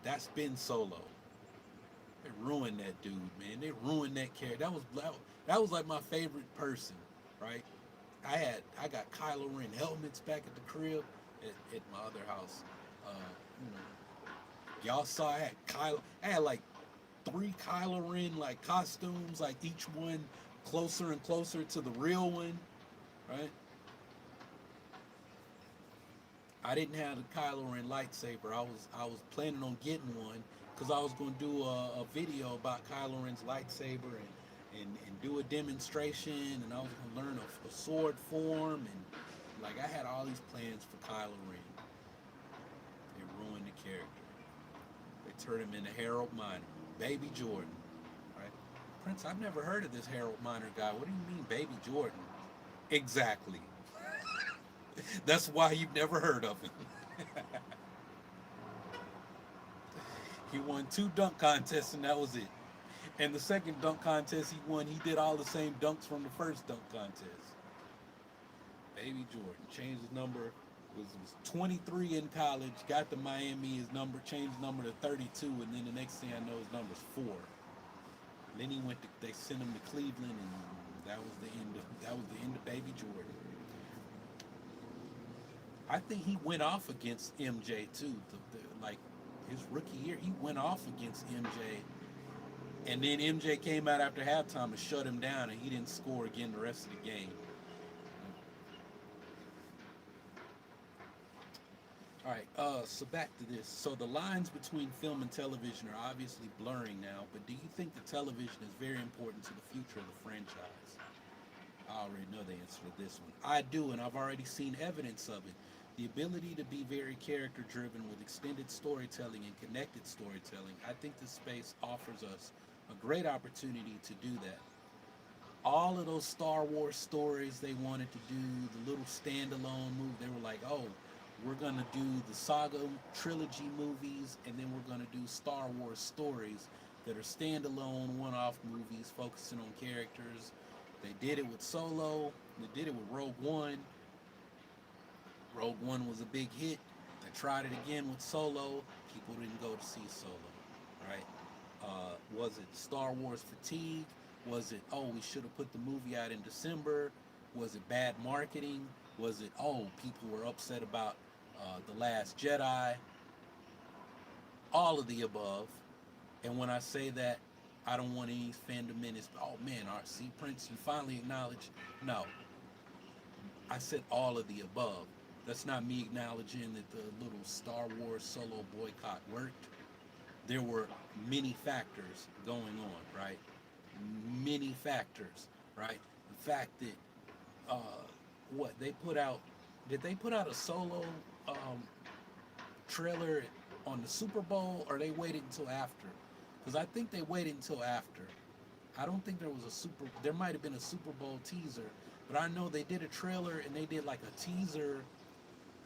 That's Ben Solo. They ruined that dude, man. They ruined that character. That was like my favorite person, right? I got Kylo Ren helmets back at the crib at my other house. You know, y'all saw I had like 3 Kylo Ren like costumes, like each one closer and closer to the real one, right? I didn't have the Kylo Ren lightsaber. I was planning on getting one because I was going to do a video about Kylo Ren's lightsaber and do a demonstration, and I was going to learn a sword form, and like I had all these plans for Kylo Ren. They ruined the character. They turned him into Harold Miner, Baby Jordan, right? Prince, I've never heard of this Harold Miner guy. What do you mean, Baby Jordan? Exactly. That's why you've never heard of him. He won 2 dunk contests, and that was it. And the second dunk contest he won, he did all the same dunks from the first dunk contest. Baby Jordan changed his number. Was 23 in college. Got to Miami. His number changed his number to 32, and then the next thing I know, his number's 4. Then he went. They sent him to Cleveland, and that was the end of Baby Jordan. I think he went off against MJ too. Like his rookie year, he went off against MJ, and then MJ came out after halftime and shut him down, and he didn't score again the rest of the game. All right. So back to this. So the lines between film and television are obviously blurring now. But do you think the television is very important to the future of the franchise? I already know the answer to this one. I do, and I've already seen evidence of it. The ability to be very character driven with extended storytelling and connected storytelling. I think this space offers us a great opportunity to do that. All of those Star Wars stories they wanted to do, the little standalone movie, they were like, oh, we're going to do the saga trilogy movies, and then we're going to do Star Wars stories that are standalone, one off movies focusing on characters. They did it with Solo, they did it with Rogue One. Rogue One was a big hit. They tried it again with Solo. People didn't go to see Solo, right? Was it Star Wars fatigue? Was it, oh, we should have put the movie out in December? Was it bad marketing? Was it, oh, people were upset about The Last Jedi? All of the above. And when I say that, I don't want any fandom minutes. Oh man, RC Prince, you finally acknowledge. No, I said all of the above. That's not me acknowledging that the little Star Wars solo boycott worked. There were many factors going on, right? Many factors, right? The fact that what they put out, did they put out a solo um, trailer on the Super Bowl, or they waited until after? Because I think they waited until after. I don't think there was a super. There might have been a Super Bowl teaser, but I know they did a trailer and they did like a teaser.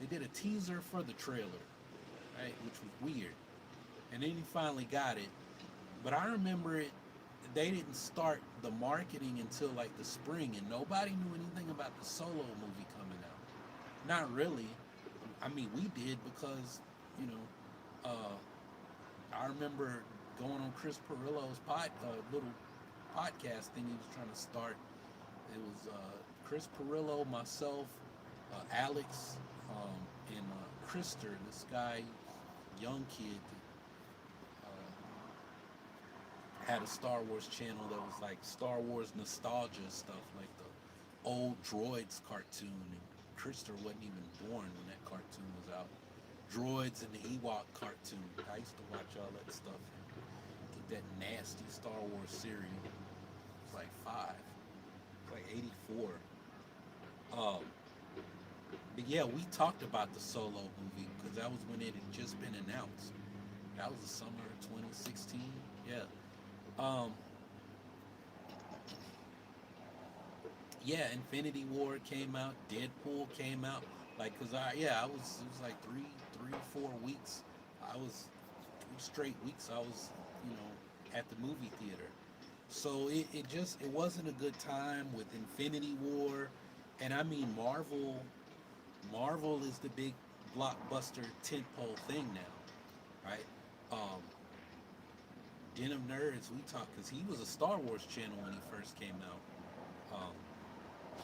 They did a teaser for the trailer, right? Which was weird. And then he finally got it. But I remember it. They didn't start the marketing until like the spring, and nobody knew anything about the Solo movie coming out. Not really. I mean, we did because you know. I remember going on Chris Perillo's little podcast thing he was trying to start. It was Chris Perillo, myself, Alex, and Krister, this guy, young kid, had a Star Wars channel that was like Star Wars nostalgia stuff, like the old Droids cartoon. And Krister wasn't even born when that cartoon was out. Droids and the Ewok cartoon. I used to watch all that stuff. Get that nasty Star Wars cereal. It's like 5. It's like 84. But yeah, we talked about the Solo movie because that was when it had just been announced. That was the summer of 2016. Yeah. Um, yeah, Infinity War came out. Deadpool came out. Like, cause it was like 3, 4 weeks. I was 3 straight weeks. I was, at the movie theater. So it wasn't a good time with Infinity War, and I mean Marvel. Marvel is the big blockbuster tentpole thing now, right? Um, Den of Nerds, we talked because he was a Star Wars channel when he first came out.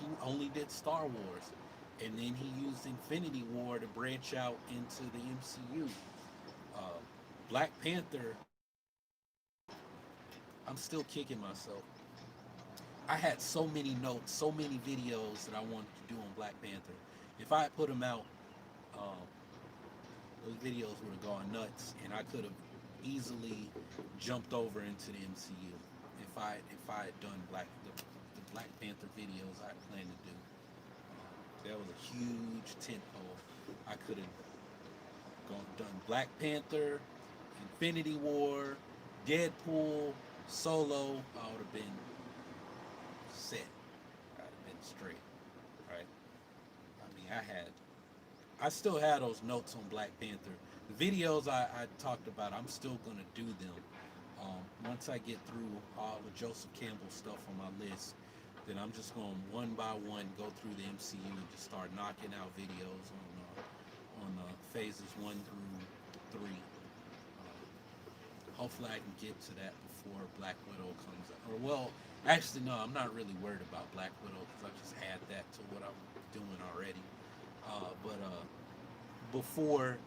He only did Star Wars, and then he used Infinity War to branch out into the MCU. Uh, Black Panther, I'm still kicking myself. I had so many notes, so many videos that I wanted to do on Black Panther. If I had put them out, um, those videos would have gone nuts, and I could have easily jumped over into the MCU if I had done the Black Panther videos I planned to do. That was a huge tentpole. I could have done Black Panther, Infinity War, Deadpool, Solo. I would have been set. I'd have been straight, right? I mean, I still had those notes on Black Panther. The videos I talked about, I'm still gonna do them. Once I get through all the Joseph Campbell stuff on my list, then I'm just going one by one go through the MCU and just start knocking out videos on phases 1 through 3. Hopefully I can get to that before Black Widow comes out. Or well, actually no, I'm not really worried about Black Widow because I just add that to what I'm doing already. But before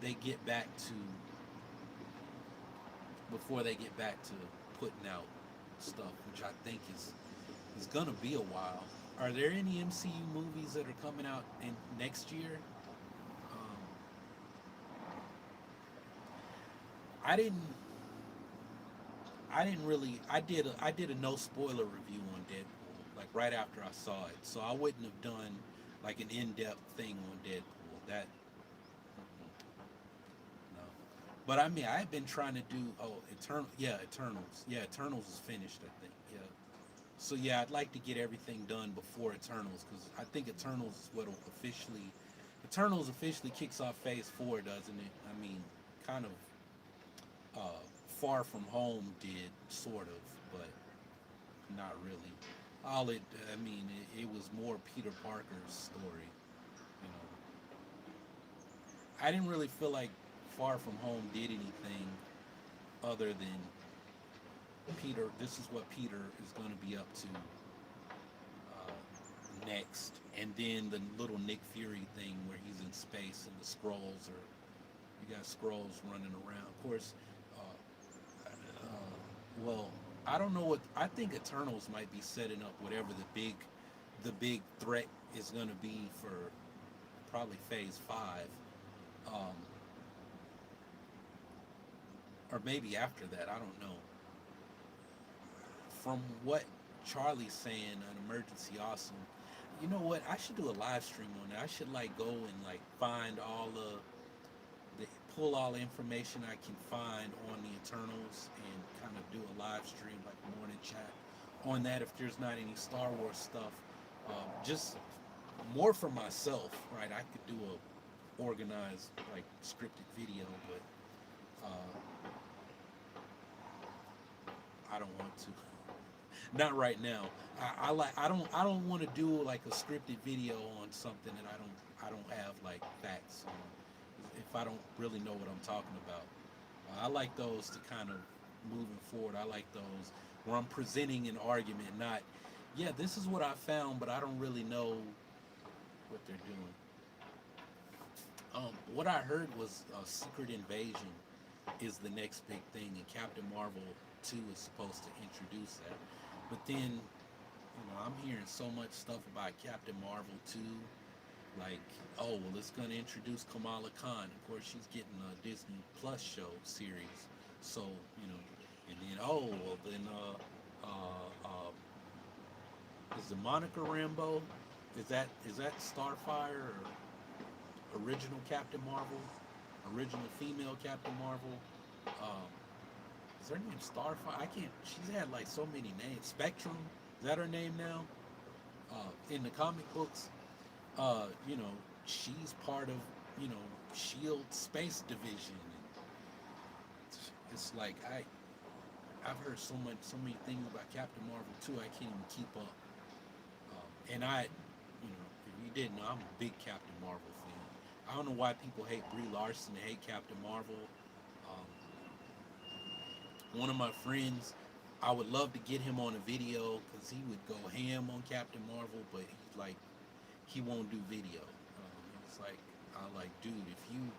they get back to putting out stuff, which I think is gonna be a while. Are there any MCU movies that are coming out in next year? I didn't really. I did a no spoiler review on Deadpool, like right after I saw it. So I wouldn't have done like an in depth thing on Deadpool. That no. But I mean, I had been trying to do Eternals. Yeah, Eternals is finished. I think. Yeah. So yeah, I'd like to get everything done before Eternals because I think Eternals officially kicks off Phase 4, doesn't it? I mean, kind of Far From Home did sort of, but not really. All it, I mean, it was more Peter Parker's story. You know, I didn't really feel like Far From Home did anything other than Peter. This is what Peter is going to be up to next, and then the little Nick Fury thing where he's in space and the scrolls are you got scrolls running around. Of course, well, I don't know what I think Eternals might be setting up whatever the big threat is going to be for probably Phase 5, um, or maybe after that. I don't know. From what Charlie's saying, an emergency awesome. You know what? I should do a live stream on that. I should like go and like find all the pull all the information I can find on the Eternals and kind of do a live stream like a morning chat on that if there's not any Star Wars stuff. Just more for myself, right? I could do a organized like scripted video, but I don't want to. Not right now. I don't want to do like a scripted video on something that I don't have like facts on. If I don't really know what I'm talking about, I like those to kind of moving forward. I like those where I'm presenting an argument, not yeah, this is what I found, but I don't really know what they're doing. What I heard was Secret Invasion is the next big thing, and Captain Marvel 2 is supposed to introduce that. But then, I'm hearing so much stuff about Captain Marvel 2, like, oh, well, it's going to introduce Kamala Khan. Of course, she's getting a Disney Plus show series. So, and then, oh, well, then, is the Monica Rambeau? Is that Starfire or original Captain Marvel? Original female Captain Marvel? Um, is her name Starfire? I can't. She's had like so many names. Spectrum, is that her name now? In the comic books, she's part of Shield Space Division. It's like I've heard so many things about Captain Marvel too. I can't even keep up. And if you didn't know, I'm a big Captain Marvel fan. I don't know why people hate Brie Larson and hate Captain Marvel. One of my friends, I would love to get him on a video because he would go ham on Captain Marvel, but he won't do video. It's like dude, if you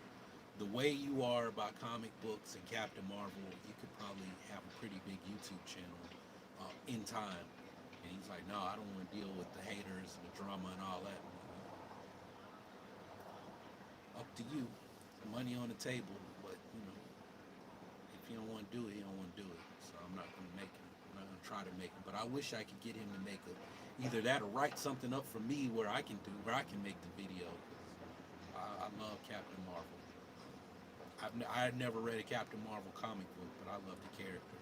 the way you are about comic books and Captain Marvel, you could probably have a pretty big YouTube channel in time. And he's like, no, I don't want to deal with the haters and the drama and all that. Up to you. Money on the table, but if you don't want to do it, you don't want to do it. So I'm not going to make him. I'm not going to try to make him. But I wish I could get him to make either that or write something up for me where I can make the video. I love Captain Marvel. I've never read a Captain Marvel comic book, but I love the character.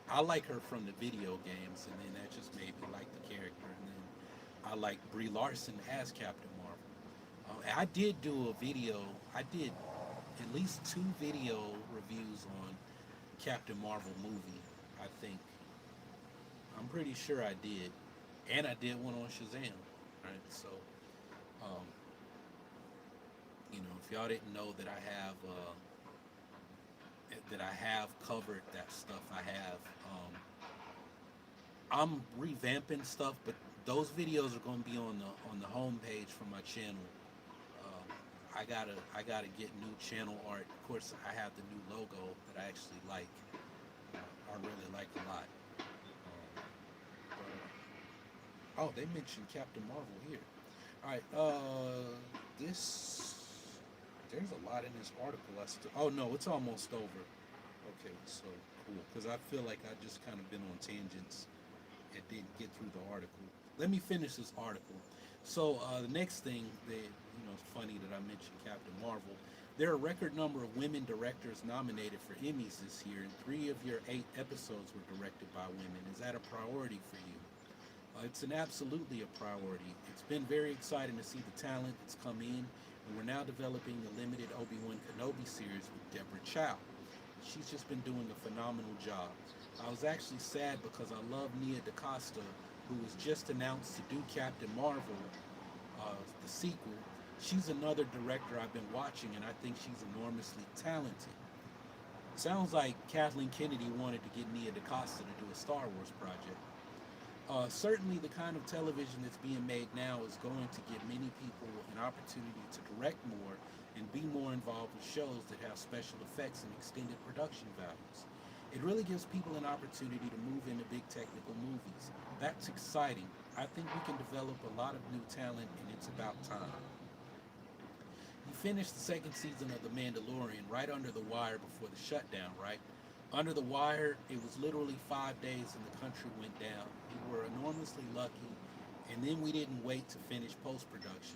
I like her from the video games, and then that just made me like the character. And then I like Brie Larson as Captain Marvel. I did do a video. I did at least 2 video reviews on Captain Marvel movie. I think. I'm pretty sure I did, and I did one on Shazam. Right, so. If y'all didn't know that I have covered that stuff, I have. I'm revamping stuff, but those videos are going to be on the homepage for my channel. I gotta get new channel art. Of course, I have the new logo that I actually like. I really like a lot. Oh, they mentioned Captain Marvel here. All right, there's a lot in this article. Oh no, it's almost over. Okay, so cool. Because I feel like I just kind of been on tangents and didn't get through the article. Let me finish this article. So the next thing that it's funny that I mentioned Captain Marvel. There are a record number of women directors nominated for Emmys this year, and 3 of your 8 episodes were directed by women. Is that a priority for you? It's an absolutely a priority. It's been very exciting to see the talent that's come in, and we're now developing the limited Obi-Wan Kenobi series with Deborah Chow. She's just been doing a phenomenal job. I was actually sad because I love Nia DaCosta, who was just announced to do Captain Marvel, the sequel. She's another director I've been watching, and I think she's enormously talented. Sounds like Kathleen Kennedy wanted to get Nia DaCosta to do a Star Wars project. Certainly, the kind of television that's being made now is going to give many people an opportunity to direct more and be more involved with shows that have special effects and extended production values. It really gives people an opportunity to move into big technical movies. That's exciting. I think we can develop a lot of new talent, and it's about time. You finished the second season of The Mandalorian right under the wire before the shutdown, right? Under the wire, it was literally 5 days and the country went down. We were enormously lucky, and then we didn't wait to finish post production.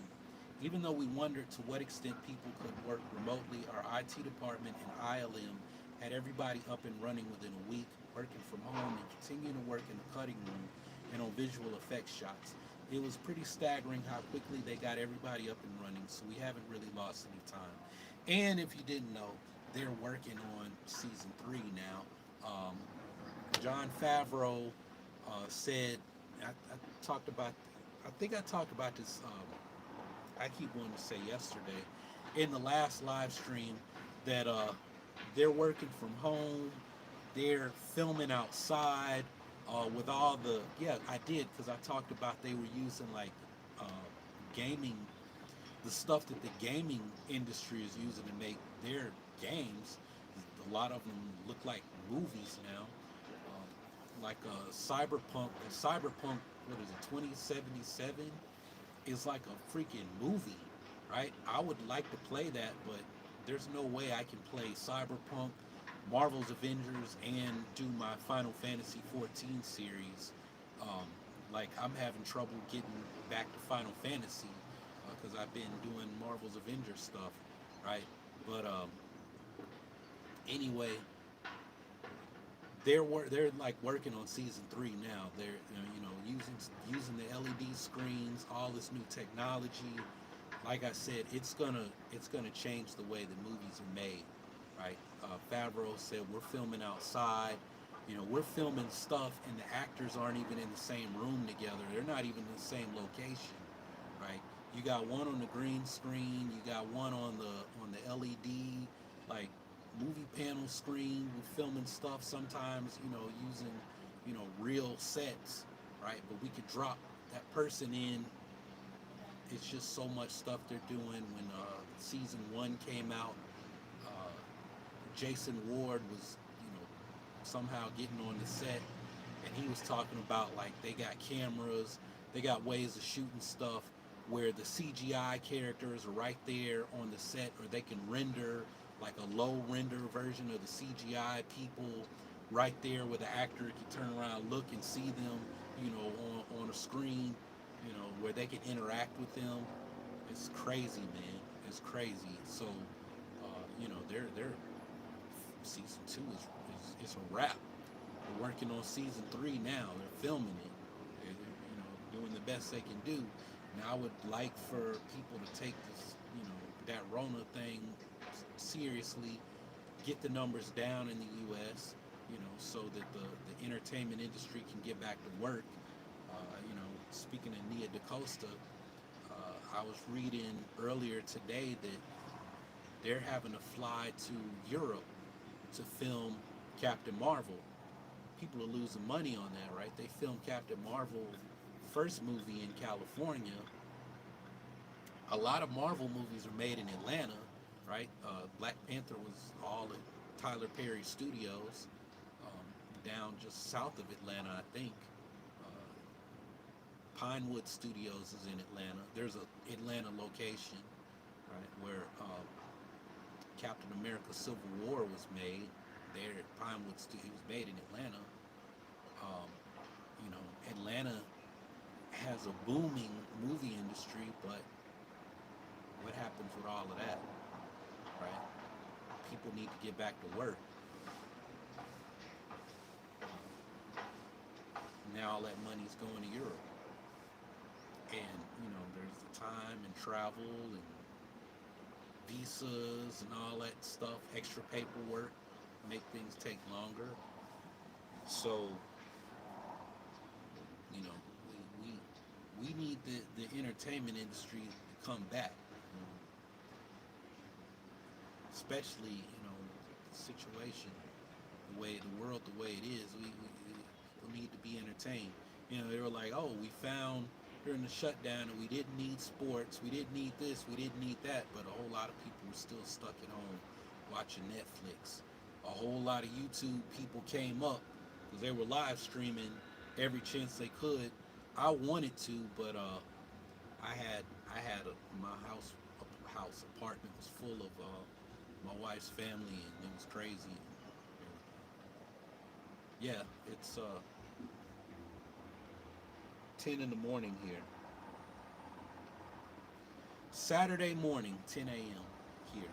Even though we wondered to what extent people could work remotely, our IT department and ILM had everybody up and running within a week, working from home and continuing to work in the cutting room and on visual effects shots. It was pretty staggering how quickly they got everybody up and running, so we haven't really lost any time. And if you didn't know, they're working on season 3 now. Um, John Favreau said, I talked about, I think I talked about this, I keep wanting to say yesterday, in the last live stream, that they're working from home, they're filming outside with all the, yeah, I did, because I talked about they were using like uh, gaming, the stuff that the gaming industry is using to make their games. A lot of them look like movies now, like Cyberpunk. What is it? 2077 is like a freaking movie, right? I would like to play that, but there's no way I can play Cyberpunk, Marvel's Avengers, and do my Final Fantasy 14 series. Um, like I'm having trouble getting back to Final Fantasy because I've been doing Marvel's Avengers stuff, right? But anyway, they're like working on season 3 now. They're using the LED screens, all this new technology. Like I said, it's gonna change the way the movies are made, right? Favreau said we're filming outside. We're filming stuff, and the actors aren't even in the same room together. They're not even in the same location, right? You got one on the green screen. You got one on the LED, like movie panel screen. We're filming stuff sometimes, using real sets, right? But we could drop that person in. It's just so much stuff they're doing. When season 1 came out, uh, Jason Ward was, somehow getting on the set, and he was talking about like they got cameras, they got ways of shooting stuff where the CGI characters are right there on the set, or they can render like a low render version of the CGI people right there where the actor can turn around, look, and see them, on a screen, where they can interact with them. It's crazy, man. It's crazy. So, they're season 2 is a wrap. They're working on season 3 now. They're filming it. Doing the best they can do. Now I would like for people to take this, that Rona thing seriously, get the numbers down in the U.S., so that the entertainment industry can get back to work. Speaking of Nia DaCosta, I was reading earlier today that they're having to fly to Europe to film Captain Marvel. People are losing money on that, right? They filmed Captain Marvel first movie in California. A lot of Marvel movies are made in Atlanta, right? Black Panther was all at Tyler Perry Studios, down just south of Atlanta, I think. Pinewood Studios is in Atlanta. There's a Atlanta location, right, where Captain America: Civil War was made. there. He was made in Atlanta. Um, you know, Atlanta has a booming movie industry, but what happens with all of that, right? People need to get back to work. Now all that money's going to Europe, and you know, there's the time and travel and visas and all that stuff, extra paperwork, make things take longer. So, you know, we need the entertainment industry to come back, especially, you know, the situation, the world the way it is. We need to be entertained. You know, they were like, oh, we found during the shutdown and we didn't need sports, we didn't need this, we didn't need that, but a whole lot of people were still stuck at home watching Netflix. A whole lot of YouTube people came up because they were live streaming every chance they could. I wanted to, but I had my house apartment was full of my wife's family, and it was crazy. Yeah, it's 10 in the morning here. Saturday morning, 10 a.m. here.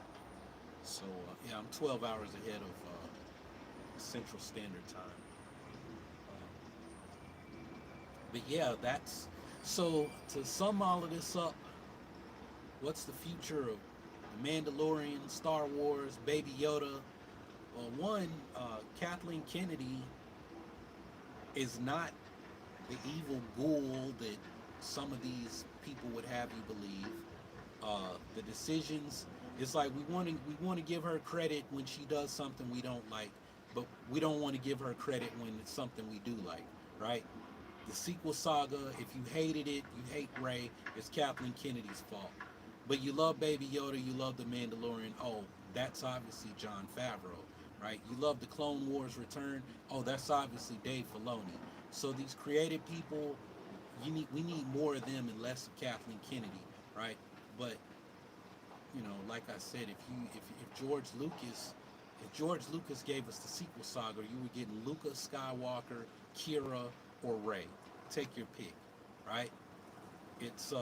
So yeah, I'm 12 hours ahead of Central Standard Time. But yeah, that's so. To sum all of this up, what's the future of the Mandalorian, Star Wars, Baby Yoda? Well, one, Kathleen Kennedy is not the evil ghoul that some of these people would have you believe. The decisions, it's like we want to give her credit when she does something we don't like, but we don't want to give her credit when it's something we do like, right? The sequel saga, if you hated it, you hate Rey, it's Kathleen Kennedy's fault. But you love Baby Yoda, you love The Mandalorian, oh, that's obviously Jon Favreau, right? You love the Clone Wars return, oh, that's obviously Dave Filoni. So these creative people, we need more of them and less of Kathleen Kennedy, right? But you know, like I said, if George Lucas gave us the sequel saga, you were getting Luke Skywalker, Kira, or Rey. Take your pick, right? It's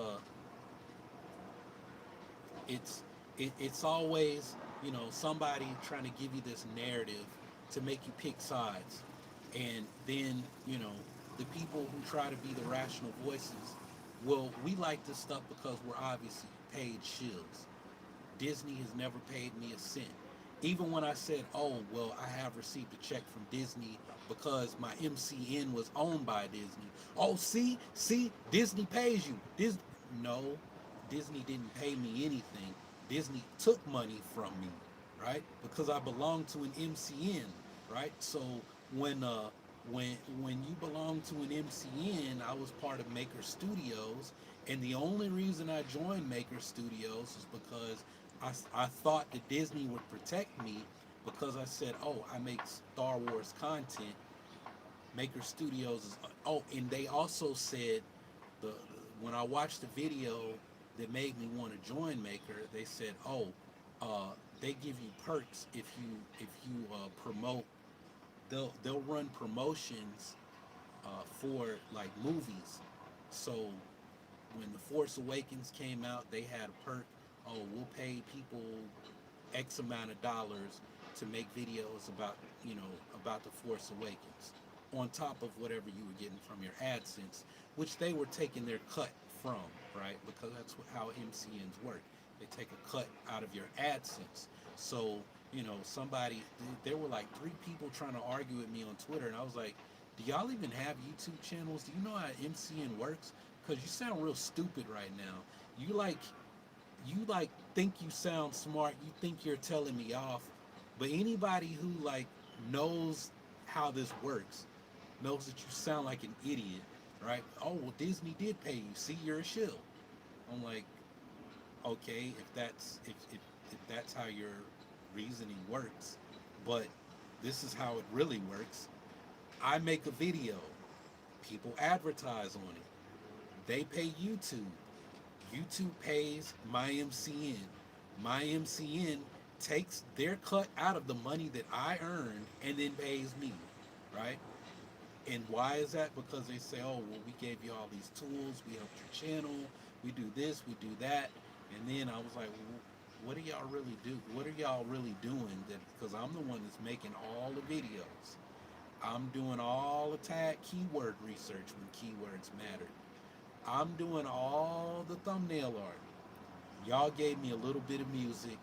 it's always, you know, somebody trying to give you this narrative to make you pick sides, and then, you know, the people who try to be the rational voices, well, we like this stuff because we're obviously paid shills. Disney has never paid me a cent. Even when I said, oh, well, I have received a check from Disney because my MCN was owned by Disney. Oh, see, Disney pays you. No, Disney didn't pay me anything. Disney took money from me, right? Because I belong to an MCN, right? So when uh when you belong to an MCN, I was part of Maker Studios, and the only reason I joined Maker Studios is because I thought that Disney would protect me because I said, oh, I make Star Wars content. Maker Studios is, oh, and they also said the when I watched the video that made me want to join Maker, they said, oh, they give you perks if you promote. They'll run promotions for like movies. So when The Force Awakens came out, they had a perk. Oh, we'll pay people X amount of dollars to make videos about, you know, about The Force Awakens, on top of whatever you were getting from your AdSense, which they were taking their cut from, right? Because that's how MCNs work. They take a cut out of your AdSense. So, you know, there were like 3 people trying to argue with me on Twitter, and I was like, do y'all even have YouTube channels? Do you know how MCN works? Because you sound real stupid right now. You like think you sound smart. You think you're telling me off, but anybody who like knows how this works knows that you sound like an idiot, right? Oh, well, Disney did pay you. See, you're a shill. I'm like, okay, if that's how your reasoning works, but this is how it really works. I make a video, people advertise on it, they pay YouTube. YouTube pays my MCN. My MCN takes their cut out of the money that I earned and then pays me, right? And why is that? Because they say, oh, well, we gave you all these tools, we helped your channel, we do this, we do that. And then I was like, well, what do y'all really do? What are y'all really doing? That because I'm the one that's making all the videos. I'm doing all the tag keyword research when keywords matter. I'm doing all the thumbnail art. Y'all gave me a little bit of music,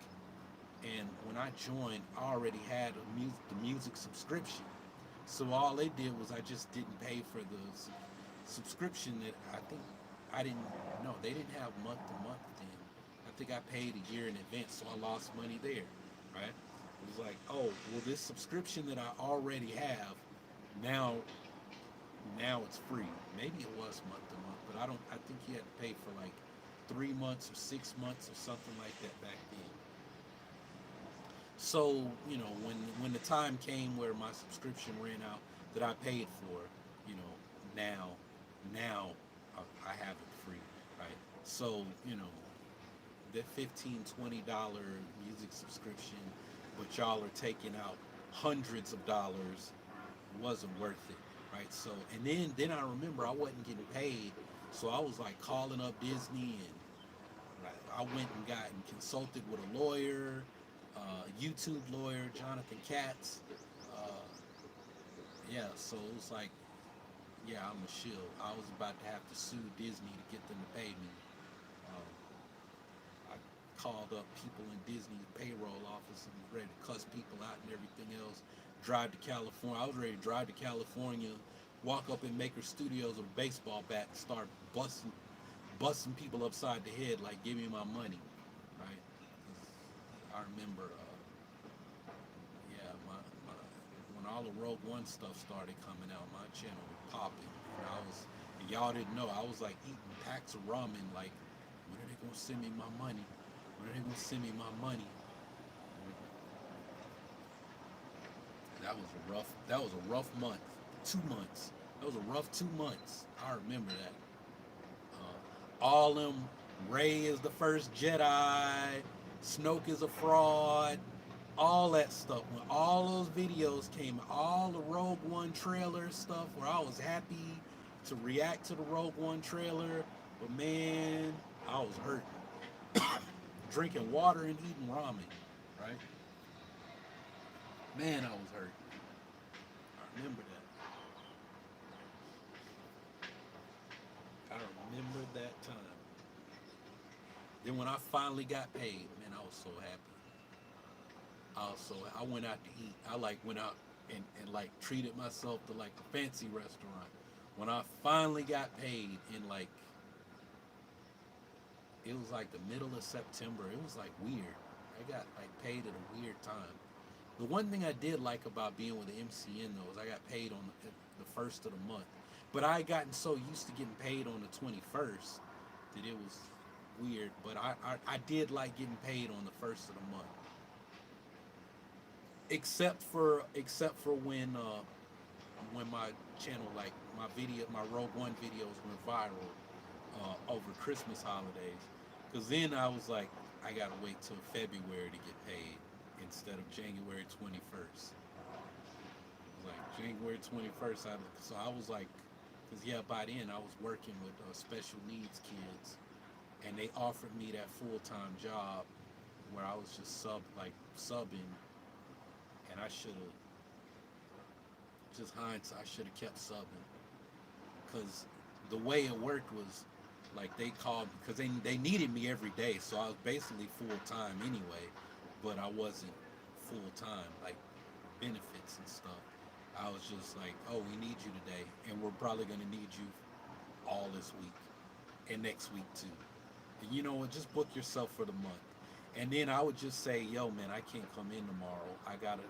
and when I joined, I already had the music subscription. So all they did was I just didn't pay for the subscription that I think I didn't. No, they didn't have month to month then. I think I paid a year in advance, so I lost money there, right? It was like, oh, well, this subscription that I already have, now, now it's free. Maybe it was month to month, but I don't. I think you had to pay for like 3 months or 6 months or something like that back then. So when the time came where my subscription ran out that I paid for, now I have it free, right? So that $15-20 music subscription, but y'all are taking out hundreds of dollars, wasn't worth it, right? So and then I remember I wasn't getting paid, so I was like calling up Disney, and right, I went and got and consulted with a lawyer, YouTube lawyer, Jonathan Katz. Uh, yeah, so it was like, yeah, I'm a shill. I was about to have to sue Disney to get them to pay me. Um, I called up people in Disney's payroll office and was ready to cuss people out and everything else. Drive to California. I was ready to drive to California, walk up in Maker Studios with a baseball bat and start busting people upside the head like, give me my money, right? I remember, yeah, when all the Rogue One stuff started coming out, my channel was popping, and y'all didn't know, I was like eating packs of ramen, like, when are they gonna send me my money? When are they gonna send me my money? That was a rough month, 2 months. That was a rough 2 months. I remember that. All them, Rey is the first Jedi, Snoke is a fraud, all that stuff. When all those videos came, all the Rogue One trailer stuff, where I was happy to react to the Rogue One trailer, but man, I was hurting. Drinking water and eating ramen, right? Man, I was hurting. I remember that. I remember that time. Then when I finally got paid, man, I was so happy. I went out to eat. I like went out and like treated myself to like a fancy restaurant. When I finally got paid in like, it was like the middle of September. It was like weird. I got like paid at a weird time. The one thing I did like about being with the MCN though is I got paid on the first of the month. But I had gotten so used to getting paid on the 21st that it was weird. But I did like getting paid on the first of the month. Except for when my channel, like my Rogue One videos went viral over Christmas holidays, because then I was like, I gotta wait till February to get paid instead of January 21st. Like January 21st, so I was like, because yeah, by then I was working with special needs kids, and they offered me that full-time job where I was just subbing, and I should have, just hindsight, I should have kept subbing, because the way it worked was like they called because they needed me every day, so I was basically full time anyway, but I wasn't full time like benefits and stuff. I was just like, oh, we need you today, and we're probably gonna need you all this week and next week too. And you know what? Just book yourself for the month. And then I would just say, yo, man, I can't come in tomorrow. I gotta,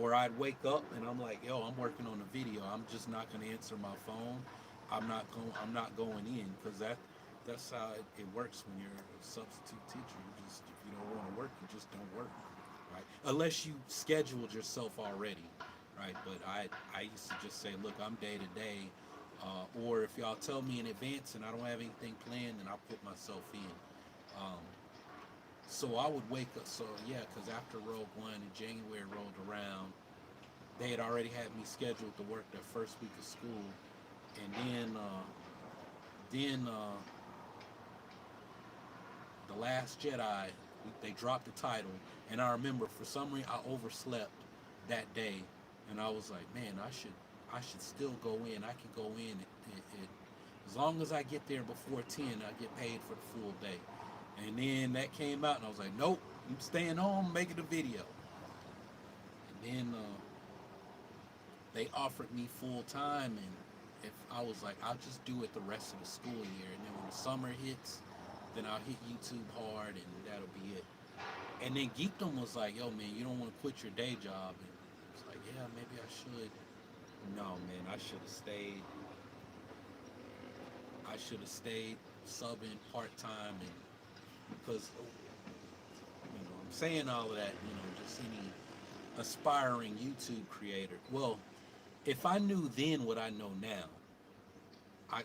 or I'd wake up and I'm like, yo, I'm working on a video. I'm just not gonna answer my phone. I'm not going in, because that's how it works when you're a substitute teacher. You just, if you don't want to work, you just don't work, right? Unless you scheduled yourself already, right? But I used to just say, look, I'm day to day, or if y'all tell me in advance and I don't have anything planned, then I'll put myself in. Um, So I would wake up. So yeah, because after Rogue One and January rolled around, they had already had me scheduled to work that first week of school, and then the Last Jedi, they dropped the title, and I remember for some reason I overslept that day, and I was like, man, I should still go in. I can go in as long as I get there before 10, I get paid for the full day. And then that came out, and I was like, nope, I'm staying home making a video. And then they offered me full time, and if I was like, I'll just do it the rest of the school year, and then when the summer hits, then I'll hit YouTube hard, and that'll be it. And then Geekdom was like, yo, man, you don't want to quit your day job. And I was like, yeah, maybe I should. No, man, I should have stayed. I should have stayed subbing part time, and because I'm saying all of that, just any aspiring YouTube creator. Well, if I knew then what I know now,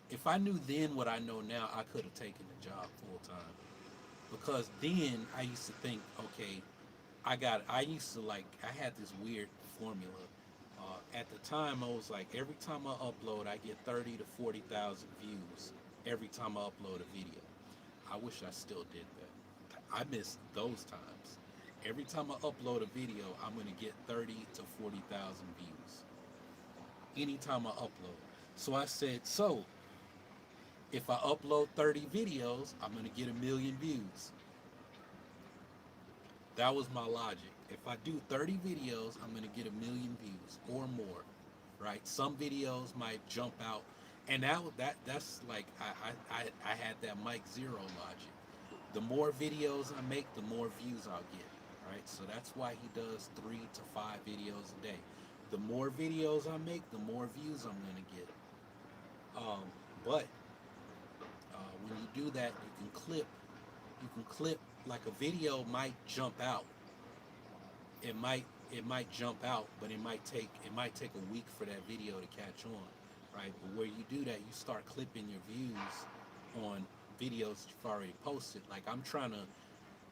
if I knew then what I know now, I could have taken the job full time. Because then I used to think, okay, I used to like, I had this weird formula. At the time, I was like, every time I upload, I get 30 to 40,000 views every time I upload a video. I wish I still did that. I miss those times. Every time I upload a video, I'm gonna get 30 to 40,000 views. Anytime I upload. So I said, so if I upload 30 videos, I'm gonna get 1 million views. That was my logic. If I do 30 videos, I'm gonna get 1 million views or more, right? Some videos might jump out, and that's like I had that Mike Zero logic. The more videos I make, the more views I'll get, right? So that's why he does 3 to 5 videos a day. The more videos I make, the more views I'm gonna get. Um, but when you do that, you can clip. You can clip like a video might jump out. It might jump out, but it might take a week for that video to catch on, right? But where you do that, you start clipping your views on videos you've already posted. Like I'm trying to,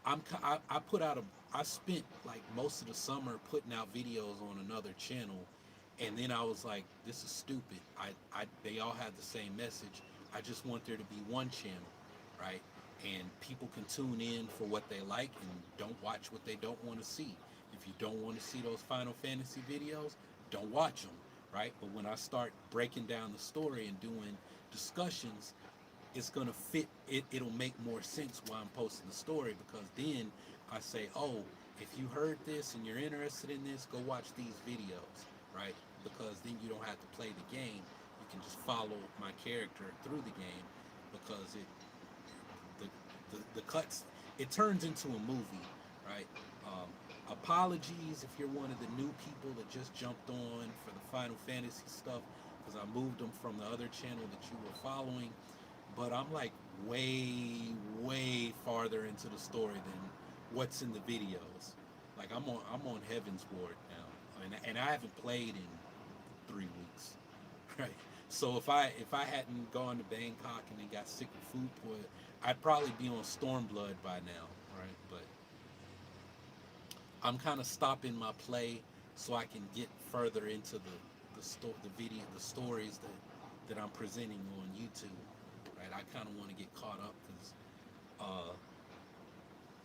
I put out I spent like most of the summer putting out videos on another channel, and then I was like, this is stupid. They all have the same message. I just want there to be one channel, right? And people can tune in for what they like and don't watch what they don't want to see. If you don't want to see those Final Fantasy videos, don't watch them, right? But when I start breaking down the story and doing discussions, it's gonna fit. It'll make more sense why I'm posting the story, because then I say, oh, if you heard this and you're interested in this, go watch these videos, right? Because then you don't have to play the game. You can just follow my character through the game, because the cuts, it turns into a movie, right? Apologies if you're one of the new people that just jumped on for the Final Fantasy stuff, because I moved them from the other channel that you were following. But I'm like way farther into the story than what's in the videos. Like I'm on Heaven's Ward now, and I haven't played in 3 weeks, right? So if I hadn't gone to Bangkok and then got sick of food poisoning, I'd probably be on Stormblood by now, right? But I'm kind of stopping my play so I can get further into the stories that I'm presenting on YouTube, right? I kind of want to get caught up because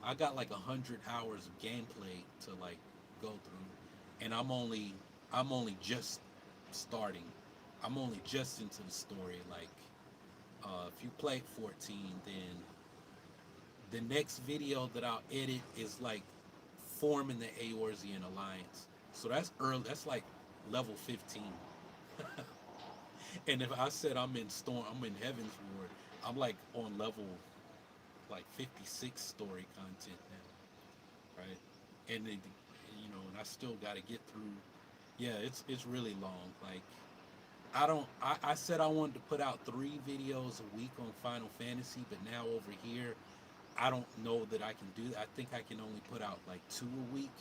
I got like 100 hours of gameplay to like go through, and I'm only just starting. I'm only just into the story. Like if you play 14, then the next video that I'll edit is like forming the Eorzean Alliance. So that's early. That's like level 15. And if I said I'm in Heaven's Ward, I'm like on level like 56 story content now, right? And and I still got to get through. Yeah, it's really long. Like I don't. I said I wanted to put out 3 videos a week on Final Fantasy, but now over here, I don't know that I can do that. I think I can only put out like 2 a week.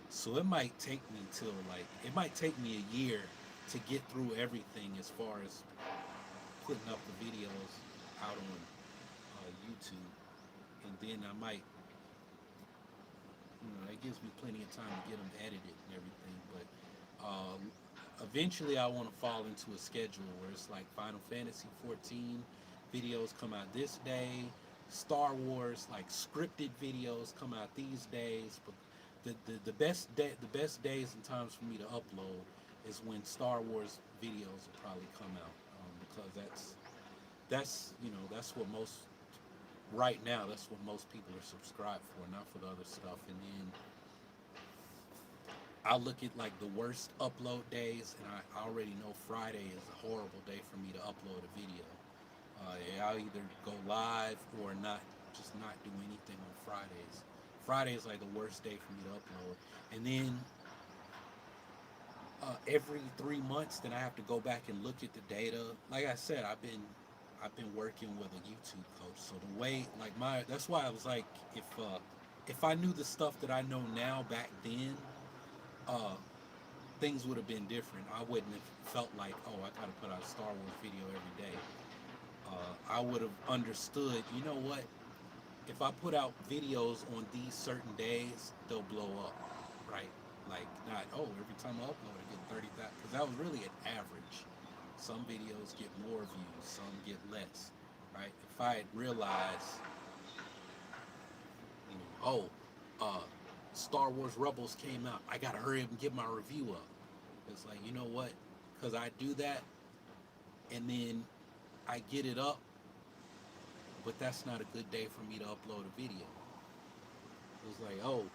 So it might take me till like it might take me a year to get through everything as far as putting up the videos out on YouTube, and then I might That gives me plenty of time to get them edited and everything. But eventually, I want to fall into a schedule where it's like Final Fantasy 14 videos come out this day, Star Wars like scripted videos come out these days. But the best days and times for me to upload is when Star Wars videos will probably come out, because that's that's what most right now, that's what most people are subscribed for, not for the other stuff. And then I look at like the worst upload days, and I already know Friday is a horrible day for me to upload a video. I'll either go live or not, just not do anything on Fridays. Friday is like the worst day for me to upload. And then every 3 months, then I have to go back and look at the data. Like I said, I've been working with a YouTube coach, so the way like my that's why I was like, if I knew the stuff that I know now back then, uh, things would have been different. I wouldn't have felt like, oh, I got to put out a Star Wars video every day. I would have understood, you know what? If I put out videos on these certain days, they'll blow up, right? Like not, oh, every time I upload, I get 30,000, because that was really an average. Some videos get more views, some get less, right? If I had realized, oh, Star Wars Rebels came out, I gotta hurry up and get my review up. It's like, you know what? Because I do that, and then I get it up, but that's not a good day for me to upload a video. It was like, oh,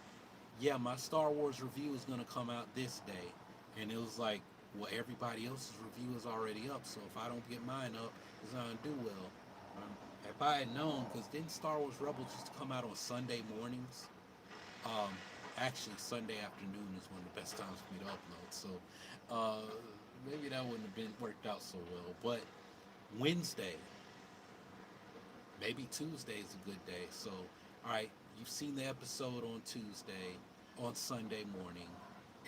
yeah, my Star Wars review is gonna come out this day, and it was like, well, everybody else's review is already up, so if I don't get mine up, it's not gonna do well. If I had known, because didn't Star Wars Rebels just come out on Sunday mornings? Um, Actually, Sunday afternoon is one of the best times for me to upload, so uh, maybe that wouldn't have been worked out so well. But Wednesday, maybe Tuesday is a good day. So, all right, you've seen the episode on Tuesday, on Sunday morning.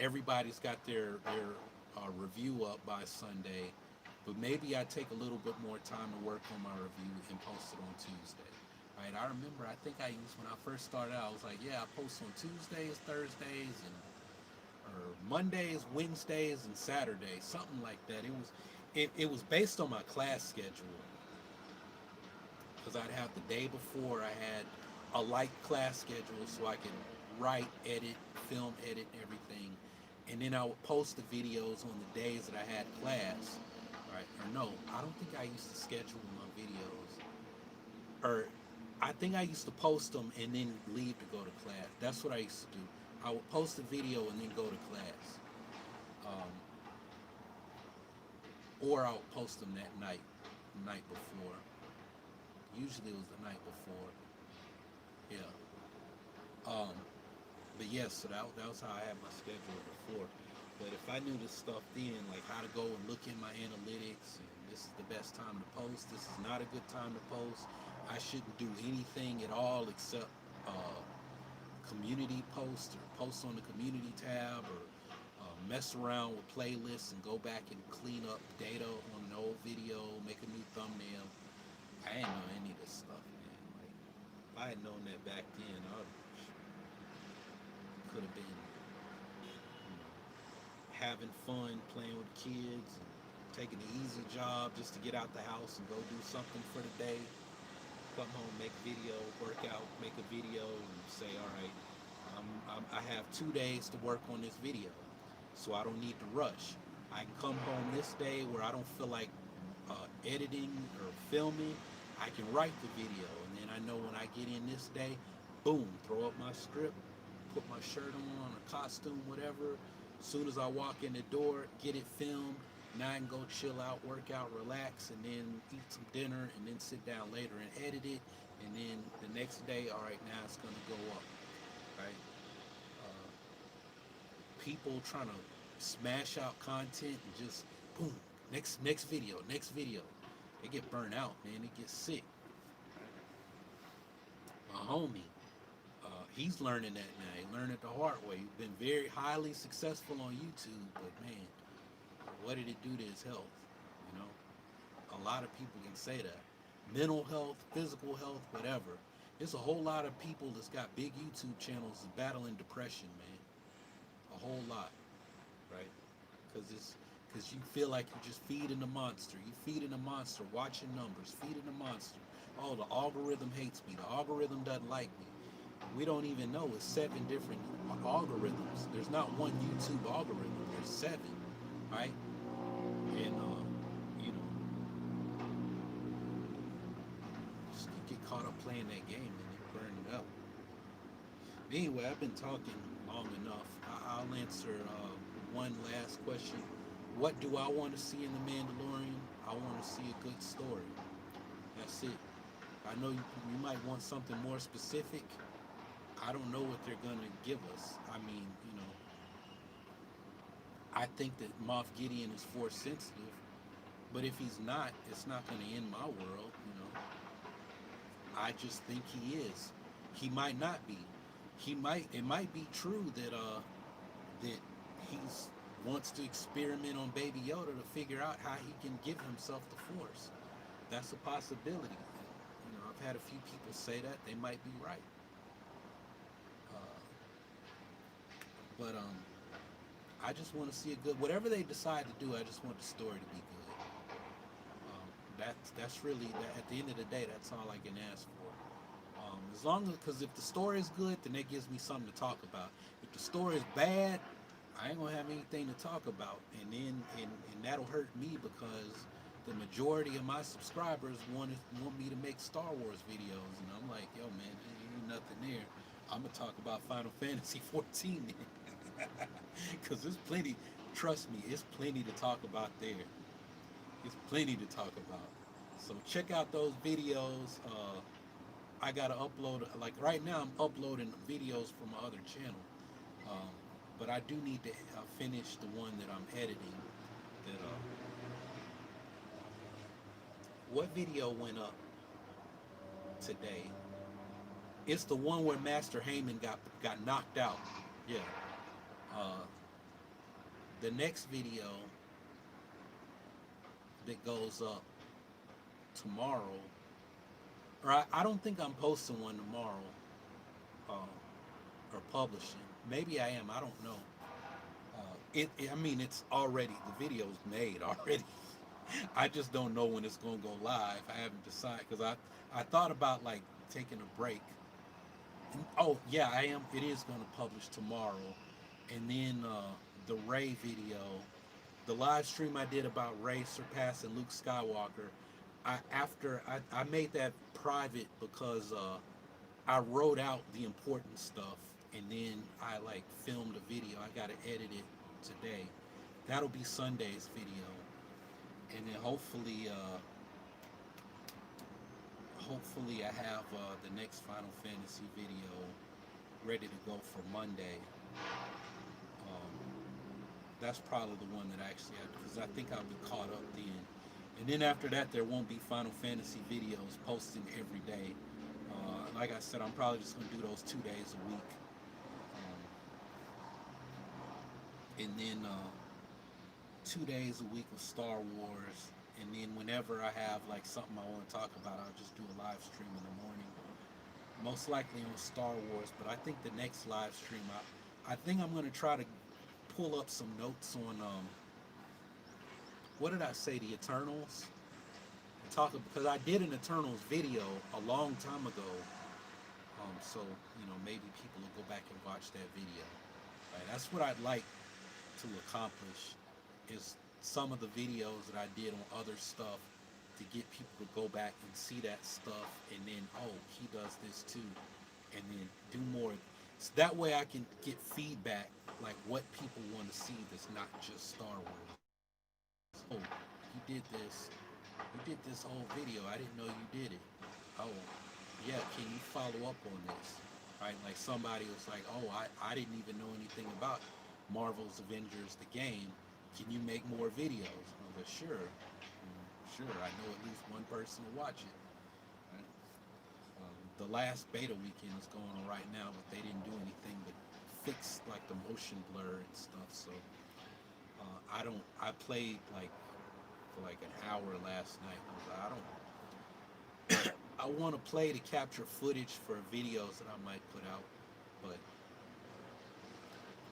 Everybody's got their review up by Sunday, but maybe I take a little bit more time to work on my review and post it on Tuesday. Right? I remember, I think I used, when I first started out, I was like, yeah, I post on Tuesdays, Thursdays, and or Mondays, Wednesdays, and Saturdays, something like that. It was based on my class schedule, because I'd have the day before, I had a light class schedule so I could write, edit, film, edit, everything. And then I would post the videos on the days that I had class. Right? Or no, I don't think I used to schedule my videos. Or I think I used to post them and then leave to go to class. That's what I used to do. I would post the video and then go to class. Um, or I would post them that night before. Usually it was the night before. Yeah. Um, but yes, so that was how I had my schedule before. But if I knew this stuff then, like how to go and look in my analytics, and this is the best time to post, this is not a good time to post, I shouldn't do anything at all except community post, or post on the community tab, or mess around with playlists and go back and clean up data on an old video, make a new thumbnail. I didn't know any of this stuff, man. Like, if I had known that back then, I could have been having fun, playing with kids, and taking an easy job just to get out the house and go do something for the day. Come home, make video, work out, make a video, and say, all right, I have 2 days to work on this video, so I don't need to rush. I can come home this day where I don't feel like editing or filming. I can write the video, and then I know when I get in this day, boom, throw up my script, put my shirt on, a costume, whatever. As soon as I walk in the door, get it filmed. Now I can go chill out, work out, relax, and then eat some dinner, and then sit down later and edit it. And then the next day, all right, now it's gonna go up, right? Uh, People trying to smash out content and just boom, next video. They get burnt out, man. They get sick. My homie, he's learning that now. He learned it the hard way. He's been very highly successful on YouTube, but man, what did it do to his health? You know, a lot of people can say that. Mental health, physical health, whatever. There's a whole lot of people that's got big YouTube channels battling depression, man. A whole lot, right? Because you feel like you're just feeding the monster. You feeding the monster, watching numbers, feeding the monster. Oh, the algorithm hates me. The algorithm doesn't like me. We don't even know. It's 7 different algorithms. There's not one YouTube algorithm. There's 7, right? And you know, just get caught up playing that game and then burn it up. Anyway, I've been talking long enough. I'll answer one last question. What do I want to see in The Mandalorian? I want to see a good story. That's it. I know you might want something more specific. I don't know what they're going to give us. I mean, I think that Moff Gideon is force sensitive, but if he's not, it's not going to end my world. I just think he is. He might not be. It might be true that he's wants to experiment on Baby Yoda to figure out how he can give himself the Force. That's a possibility. I've had a few people say that. They might be right. But I just want to see a good. Whatever they decide to do, I just want the story to be good. That's really that. At the end of the day, that's all I can ask for. As long as, because if the story is good, then that gives me something to talk about. If the story is bad, I ain't gonna have anything to talk about, and that'll hurt me because the majority of my subscribers want me to make Star Wars videos, and I'm like, yo man, there ain't nothing there. I'm gonna talk about Final Fantasy 14 because there's plenty. Trust me, it's plenty to talk about there. It's plenty to talk about. So check out those videos. I gotta upload. Like right now, I'm uploading videos from my other channel. Um, but I do need to finish the one that I'm editing. That what video went up today? It's the one where Master Heyman got knocked out. Yeah. Uh, the next video that goes up tomorrow, or I don't think I'm posting one tomorrow, or publishing. Maybe I am. I don't know. I mean, it's already, the video's made already. I just don't know when it's gonna go live. I haven't decided because I thought about like taking a break. Oh yeah, I am. It is gonna publish tomorrow, and then the Ray video, the live stream I did about Ray surpassing Luke Skywalker. I made that private because I wrote out the important stuff, and then I like filmed a video. I gotta edit it today. That'll be Sunday's video, and then hopefully I have the next Final Fantasy video ready to go for Monday. That's probably the one that actually, because I think I'll be caught up then. And then after that, there won't be Final Fantasy videos posting every day. Like I said, I'm probably just going to do those 2 days a week. And then 2 days a week of Star Wars. And then whenever I have like something I want to talk about, I'll just do a live stream in the morning. Most likely on Star Wars, but I think the next live stream, I think I'm going to try to pull up some notes on, what did I say, the Eternals? Because I did an Eternals video a long time ago. So, maybe people will go back and watch that video. Right, that's what I'd like to accomplish, is some of the videos that I did on other stuff, to get people to go back and see that stuff, and then, oh, he does this too, and then do more. So that way I can get feedback, like what people want to see that's not just Star Wars. Oh, you did this. You did this whole video. I didn't know you did it. Oh, yeah, can you follow up on this? Right? Like somebody was like, oh, I didn't even know anything about Marvel's Avengers, the game. Can you make more videos? I was like, sure. Sure, I know at least one person will watch it. Right? The last beta weekend is going on right now, but they didn't do anything but fix like the motion blur and stuff. So I played like for like an hour last night. I I want to play to capture footage for videos that I might put out, but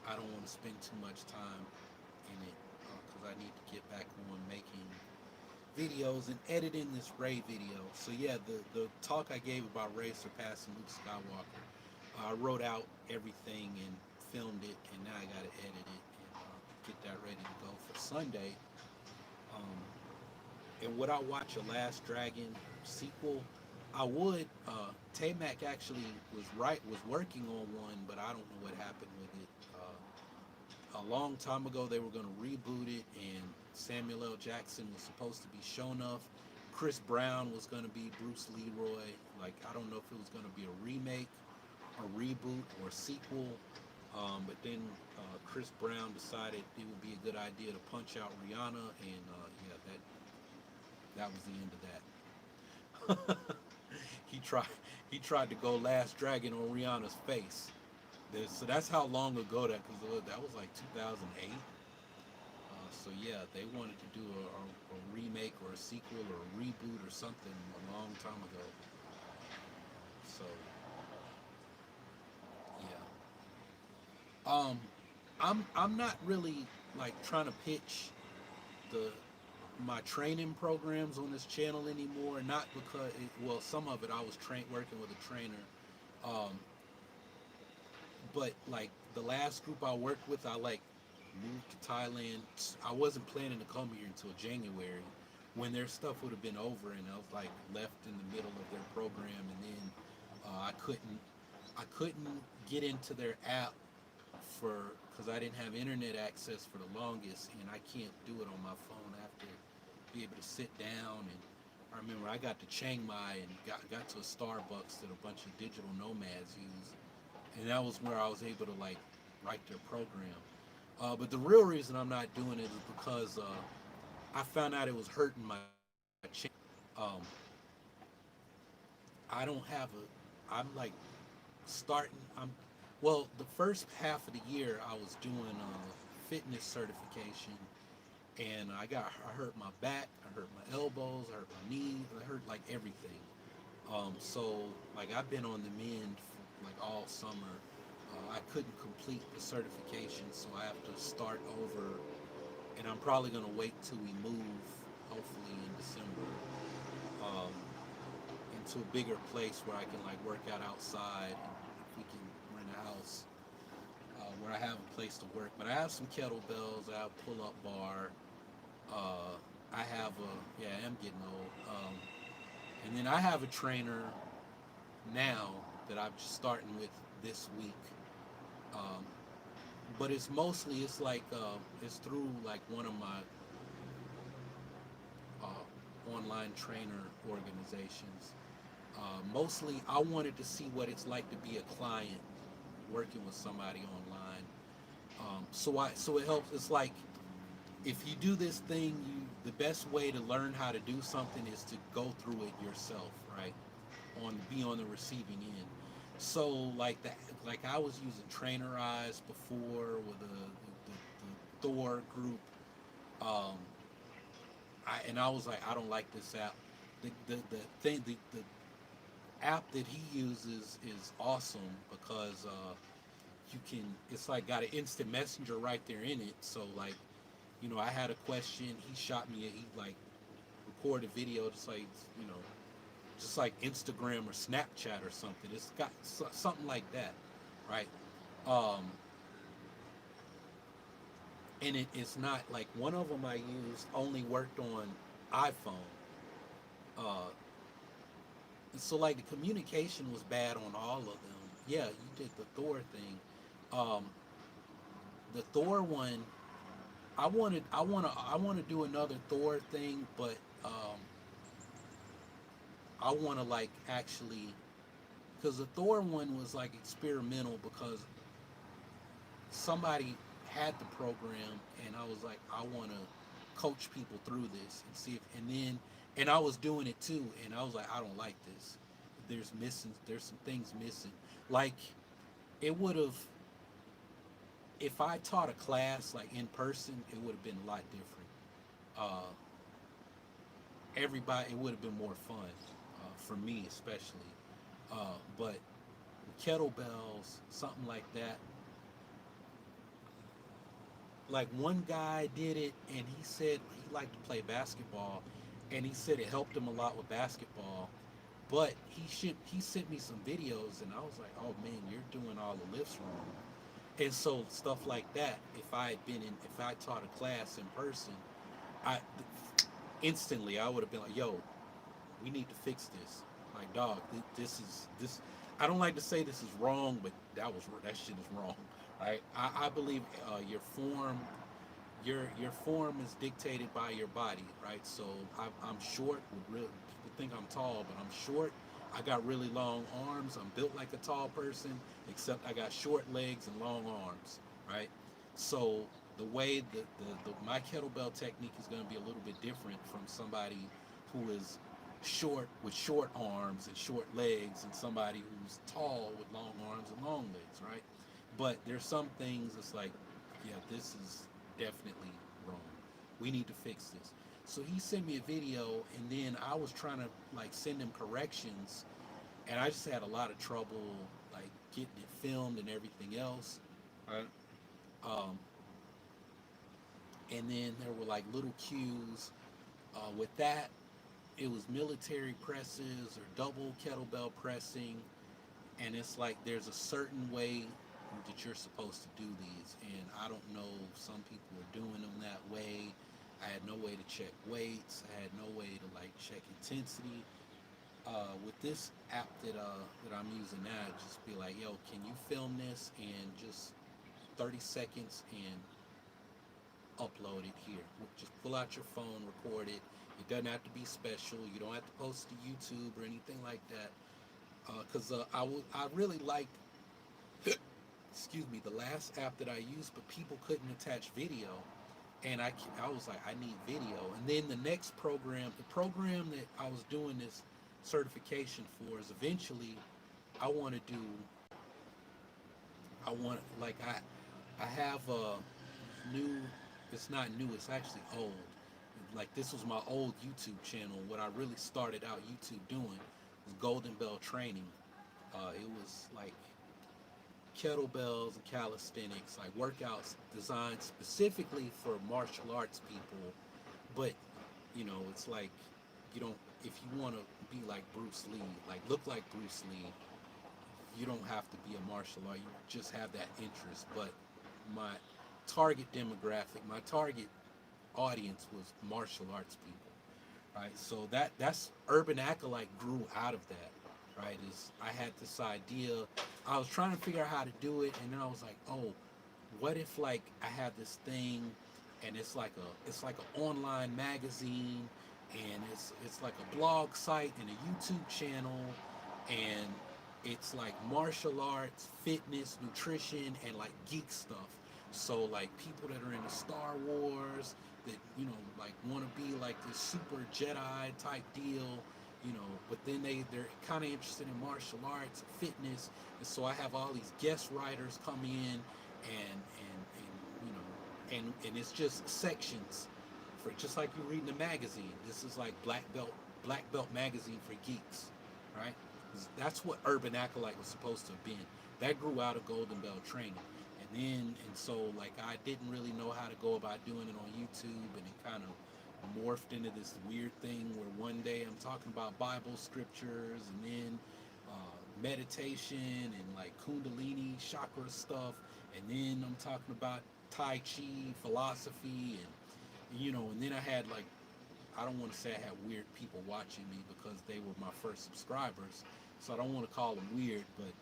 I don't want to spend too much time in it because I need to get back on making videos and editing this Ray video. So yeah, the talk I gave about Ray surpassing Luke Skywalker, I wrote out everything and filmed it, and now I got to edit it and get that ready to go for Sunday. Um, and would I watch a Last Dragon sequel? I would. Tay-Mac actually was working on one, but I don't know what happened with it. A long time ago, they were going to reboot it, and Samuel L. Jackson was supposed to be Sho'nuff. Chris Brown was going to be Bruce Leroy. Like, I don't know if it was going to be a remake, a reboot, or a sequel. But then Chris Brown decided it would be a good idea to punch out Rihanna, and yeah, that was the end of that. he tried he tried to go Last Dragon on Rihanna's face. So that's how long ago because that was like 2008. So yeah, they wanted to do a remake or a sequel or a reboot or something a long time ago. So yeah, I'm not really like trying to pitch the my training programs on this channel anymore. Not because well, some of it I was working with a trainer. Um, but like the last group I worked with, I like moved to Thailand. I wasn't planning to come here until January, when their stuff would have been over, and I was like left in the middle of their program, and then I couldn't get into their app because I didn't have internet access for the longest, and I can't do it on my phone. I have to be able to sit down, and I remember I got to Chiang Mai and got to a Starbucks that a bunch of digital nomads use, and that was where I was able to like write their program. But the real reason I'm not doing it is because I found out it was hurting my channel. Um, I don't have a. I'm like starting. Well, the first half of the year I was doing fitness certification, and I hurt my back, I hurt my elbows, I hurt my knee, I hurt like everything. So like I've been on the mend for, like all summer. I couldn't complete the certification, so I have to start over, and I'm probably gonna wait till we move, hopefully in December, um, into a bigger place where I can like work out outside, and if we can rent a house where I have a place to work. But I have some kettlebells, I have a pull-up bar, I have a, yeah, I am getting old, and then I have a trainer now that I'm just starting with this week. Um, but it's like it's through like one of my online trainer organizations. Mostly I wanted to see what it's like to be a client working with somebody online. So it helps. It's like if you do this thing, the best way to learn how to do something is to go through it yourself, right? Be on the receiving end. So like I was using Trainerize before with the Thor group. Um, I was like, I don't like this app. The app that he uses is awesome because you can. It's like got an instant messenger right there in it. So like, I had a question. He shot me. He like recorded a video, just like Instagram or Snapchat or something. It's got something like that, right? Um, and it's not like one of them I used only worked on iPhone. Uh, so like the communication was bad on all of them. Yeah, you did the Thor thing. Um, the Thor one, I want to do another Thor thing, but I want to like actually, because the Thor one was like experimental because somebody had the program, and I was like, I want to coach people through this and see if, and I was doing it too, and I was like, I don't like this. There's some things missing. Like it would have, if I taught a class like in person, it would have been a lot different. Everybody, it would have been more fun for me especially. But kettlebells, something like that. Like one guy did it, and he said he liked to play basketball, and he said it helped him a lot with basketball. But he sent me some videos, and I was like, oh man, you're doing all the lifts wrong. And so stuff like that. If I taught a class in person, I instantly I would have been like, yo, we need to fix this. Like, dog, this is this. I don't like to say this is wrong, but that shit is wrong. Right? I believe your form is dictated by your body, right? So I'm short. People think I'm tall, but I'm short. I got really long arms. I'm built like a tall person, except I got short legs and long arms, right? So the way my kettlebell technique is going to be a little bit different from somebody who is short with short arms and short legs, and somebody who's tall with long arms and long legs, right? But there's some things it's like, yeah, this is definitely wrong. We need to fix this. So he sent me a video, and then I was trying to like send him corrections, and I just had a lot of trouble like getting it filmed and everything else. Right? Um, and then there were like little cues with that. It was military presses or double kettlebell pressing, and it's like there's a certain way that you're supposed to do these, and I don't know if some people are doing them that way. I had no way to check weights. I had no way to like check intensity. With this app that I'm using now, just be like, yo, can you film this and just 30 seconds and upload it here? Just pull out your phone, record it. It doesn't have to be special. You don't have to post to YouTube or anything like that. Because I really liked, excuse me, the last app that I used, but people couldn't attach video, and I was like, I need video. And then the program that I was doing this certification for, is eventually I want to do. I want like I have a new. It's not new. It's actually old. Like this was my old YouTube channel. What I really started out YouTube doing was Golden Bell training. It was like kettlebells and calisthenics, like workouts designed specifically for martial arts people. But it's like you don't. If you want to be like Bruce Lee, like look like Bruce Lee, you don't have to be a martial art. You just have that interest. But my target demographic, my target audience was martial arts people, right? So that's Urban Acolyte grew out of that, right? Is I had this idea, I was trying to figure out how to do it, and then I was like, oh, what if like I have this thing, and it's like an online magazine, and it's like a blog site and a YouTube channel, and it's like martial arts, fitness, nutrition, and like geek stuff. So like people that are into Star Wars, that like want to be like this super Jedi type deal, but then they're kind of interested in martial arts, fitness, and so I have all these guest writers come in, and it's just sections for just like you read in a magazine. This is like black belt magazine for geeks, right? That's what Urban Acolyte was supposed to have been. That grew out of Golden Bell training. And so like I didn't really know how to go about doing it on YouTube, and it kind of morphed into this weird thing where one day I'm talking about Bible scriptures, and then meditation and like Kundalini chakra stuff, and then I'm talking about Tai Chi philosophy, and then I had like, I don't want to say I had weird people watching me because they were my first subscribers, so I don't want to call them weird, but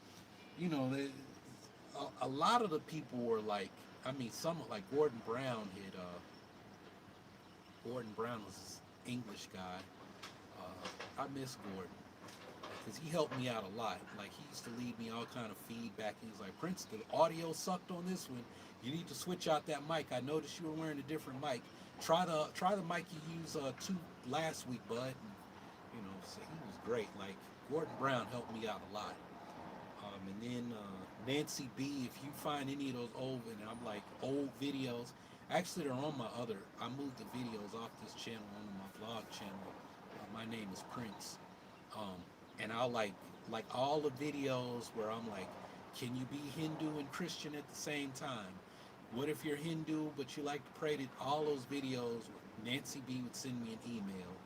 they, a lot of the people were like, I mean, some like Gordon Brown Gordon Brown was this English guy. I miss Gordon because he helped me out a lot. Like he used to leave me all kind of feedback. He was like, Prince, the audio sucked on this one. You need to switch out that mic. I noticed you were wearing a different mic. Try the mic you used last week, bud. So he was great. Like Gordon Brown helped me out a lot. And then Nancy B, if you find any of those old videos, actually they're on I moved the videos off this channel onto my vlog channel. My name is Prince. Um, and I'll like all the videos where I'm like, can you be Hindu and Christian at the same time? What if you're Hindu but you like to pray to all those videos? Nancy B would send me an email,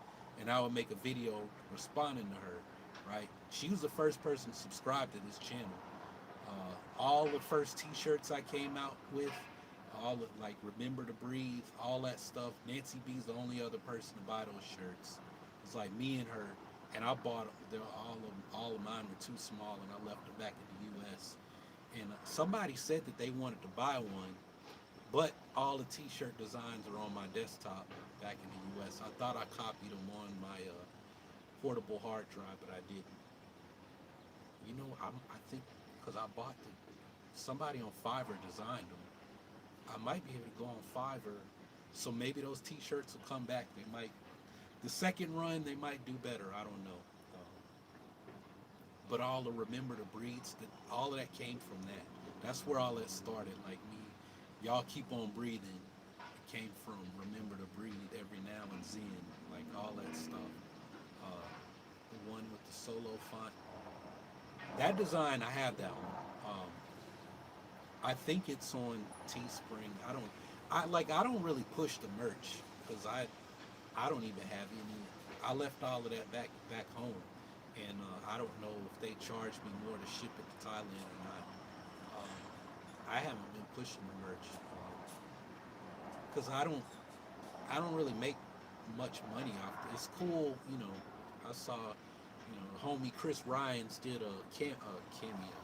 and I would make a video responding to her. Right? She was the first person to subscribe to this channel. All the first T-shirts I came out with, all the, like Remember to Breathe, all that stuff. Nancy B's the only other person to buy those shirts. It's like me and her, and I bought them. All of mine were too small, and I left them back in the U.S. And somebody said that they wanted to buy one, but all the T-shirt designs are on my desktop back in the U.S. I thought I copied them on my portable hard drive, but I didn't. You know, I think because I bought them, somebody on Fiverr designed them. I might be able to go on Fiverr, so maybe those T-shirts will come back. They might, the second run, they might do better. I don't know. But all the Remember to Breathe, that all of that came from that. That's where all that started. Like me, y'all keep on breathing. It came from Remember to Breathe every now and then, like all that stuff. The one with the solo font. That design, I have that one. I think it's on Teespring. I don't really push the merch because I don't even have any. I left all of that back home, and I don't know if they charge me more to ship it to Thailand or not. I haven't been pushing the merch because I don't really make much money off it. It's cool, you know. I saw, homie Chris Ryans did a cameo.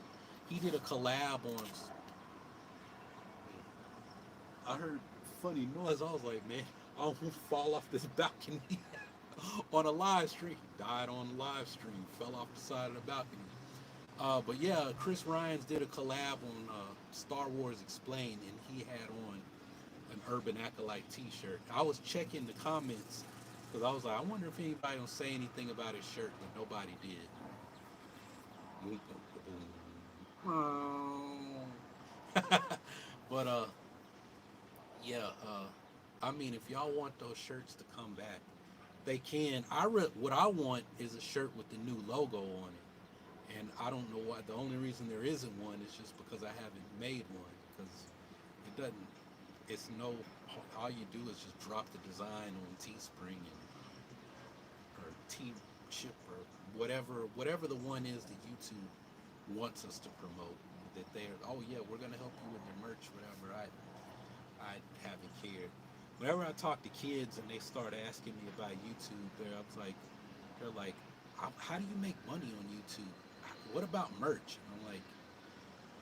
He did a collab on. I heard funny noise. I was like, man, I almost fall off this balcony on a live stream. Died on a live stream. Fell off the side of the balcony. But yeah, Chris Ryans did a collab on Star Wars Explained, and he had on an Urban Acolyte T-shirt. I was checking the comments because I was like, I wonder if anybody will say anything about his shirt, but nobody did. But yeah, I mean, if y'all want those shirts to come back, they can. What I want is a shirt with the new logo on it, and I don't know why. The only reason there isn't one is just because I haven't made one. Because it doesn't. It's no. All you do is just drop the design on Teespring or T Chip or whatever the one is that YouTube wants us to promote. That they're, oh yeah, we're gonna help you with your merch, whatever. I haven't cared. Whenever I talk to kids and they start asking me about YouTube, they're like, how do you make money on YouTube? What about merch? And I'm like,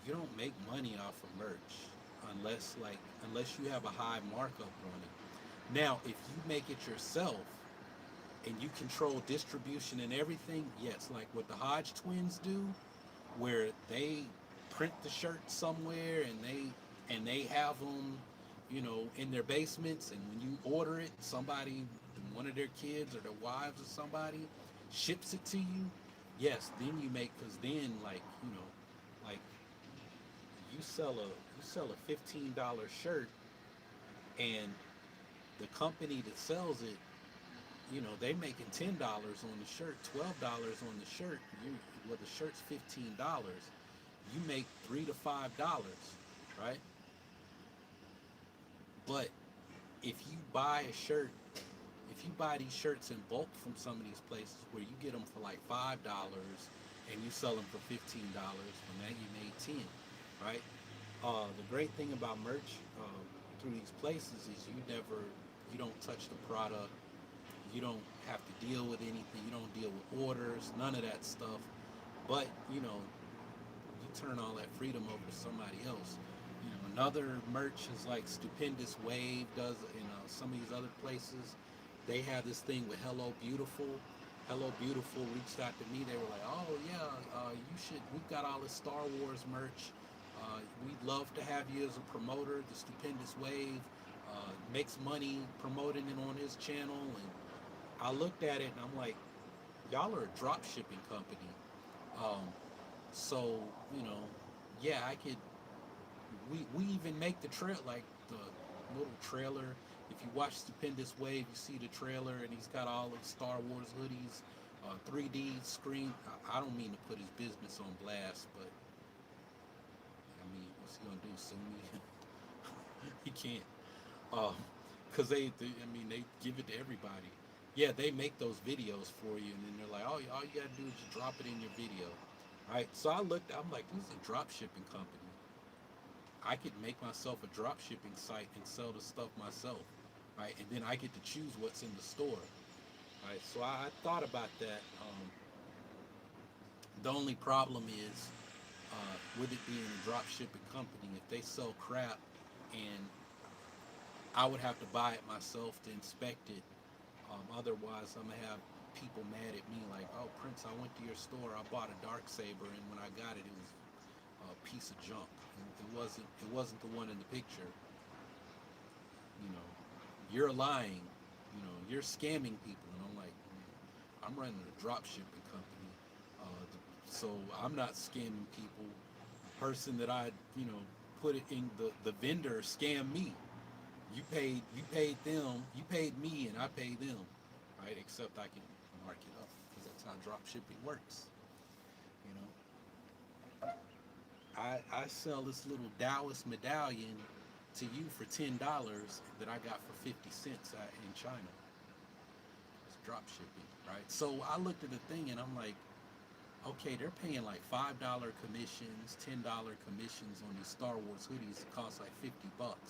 you don't make money off of merch unless you have a high markup on it. Now, if you make it yourself and you control distribution and everything, yes, like what the Hodge twins do, where they print the shirt somewhere and they have them, in their basements, and when you order it, somebody, one of their kids or their wives or somebody, ships it to you. Yes, then you make, because then like you sell a $15 shirt, and the company that sells it, they making $10 on the shirt, $12 on the shirt. Well, the shirt's $15. You make $3 to $5, right? But if you buy a shirt, if you buy these shirts in bulk from some of these places where you get them for like $5 and you sell them for $15, well, now you made 10, right? The great thing about merch through these places is you don't touch the product. You don't have to deal with anything. You don't deal with orders, none of that stuff. But, you turn all that freedom over to somebody else. Another merch is like Stupendous Wave does in some of these other places. They have this thing with Hello Beautiful. Hello Beautiful reached out to me. They were like, oh yeah, we've got all this Star Wars merch. We'd love to have you as a promoter. The Stupendous Wave makes money promoting it on his channel. And I looked at it and I'm like, y'all are a drop shipping company. So, yeah, I could, we even make the trail, like the little trailer. If you watch Stupendous Wave, you see the trailer and he's got all of Star Wars hoodies 3D screen. I don't mean to put his business on blast, but I mean, what's he gonna do? Sue me? He can't. Uh, Cause I mean, they give it to everybody. Yeah, they make those videos for you, and then they're like, oh, all you gotta do is just drop it in your video. Right? So I looked. I'm like, this is a drop shipping company. I could make myself a drop shipping site and sell the stuff myself, right? And then I get to choose what's in the store, right? So I thought about that. The only problem is with it being a drop shipping company, if they sell crap and I would have to buy it myself to inspect it. Otherwise, I'm gonna have people mad at me like, "Oh, Prince, I went to your store. I bought a dark saber, and when I got it, it was a piece of junk. It wasn't. It wasn't the one in the picture. You know, you're lying. You know, you're scamming people." And I'm like, I'm running a drop shipping company, so I'm not scamming people. The person that I, put it in, the vendor scammed me. You paid them, you paid me, and I paid them, right? Except I can mark it up because that's how drop shipping works. You know, I sell this little Taoist medallion to you for $10 that I got for 50 cents in China. It's drop shipping, right? So I looked at the thing and I'm like, okay, they're paying like $5 commissions, $10 commissions on these Star Wars hoodies that cost like $50, right?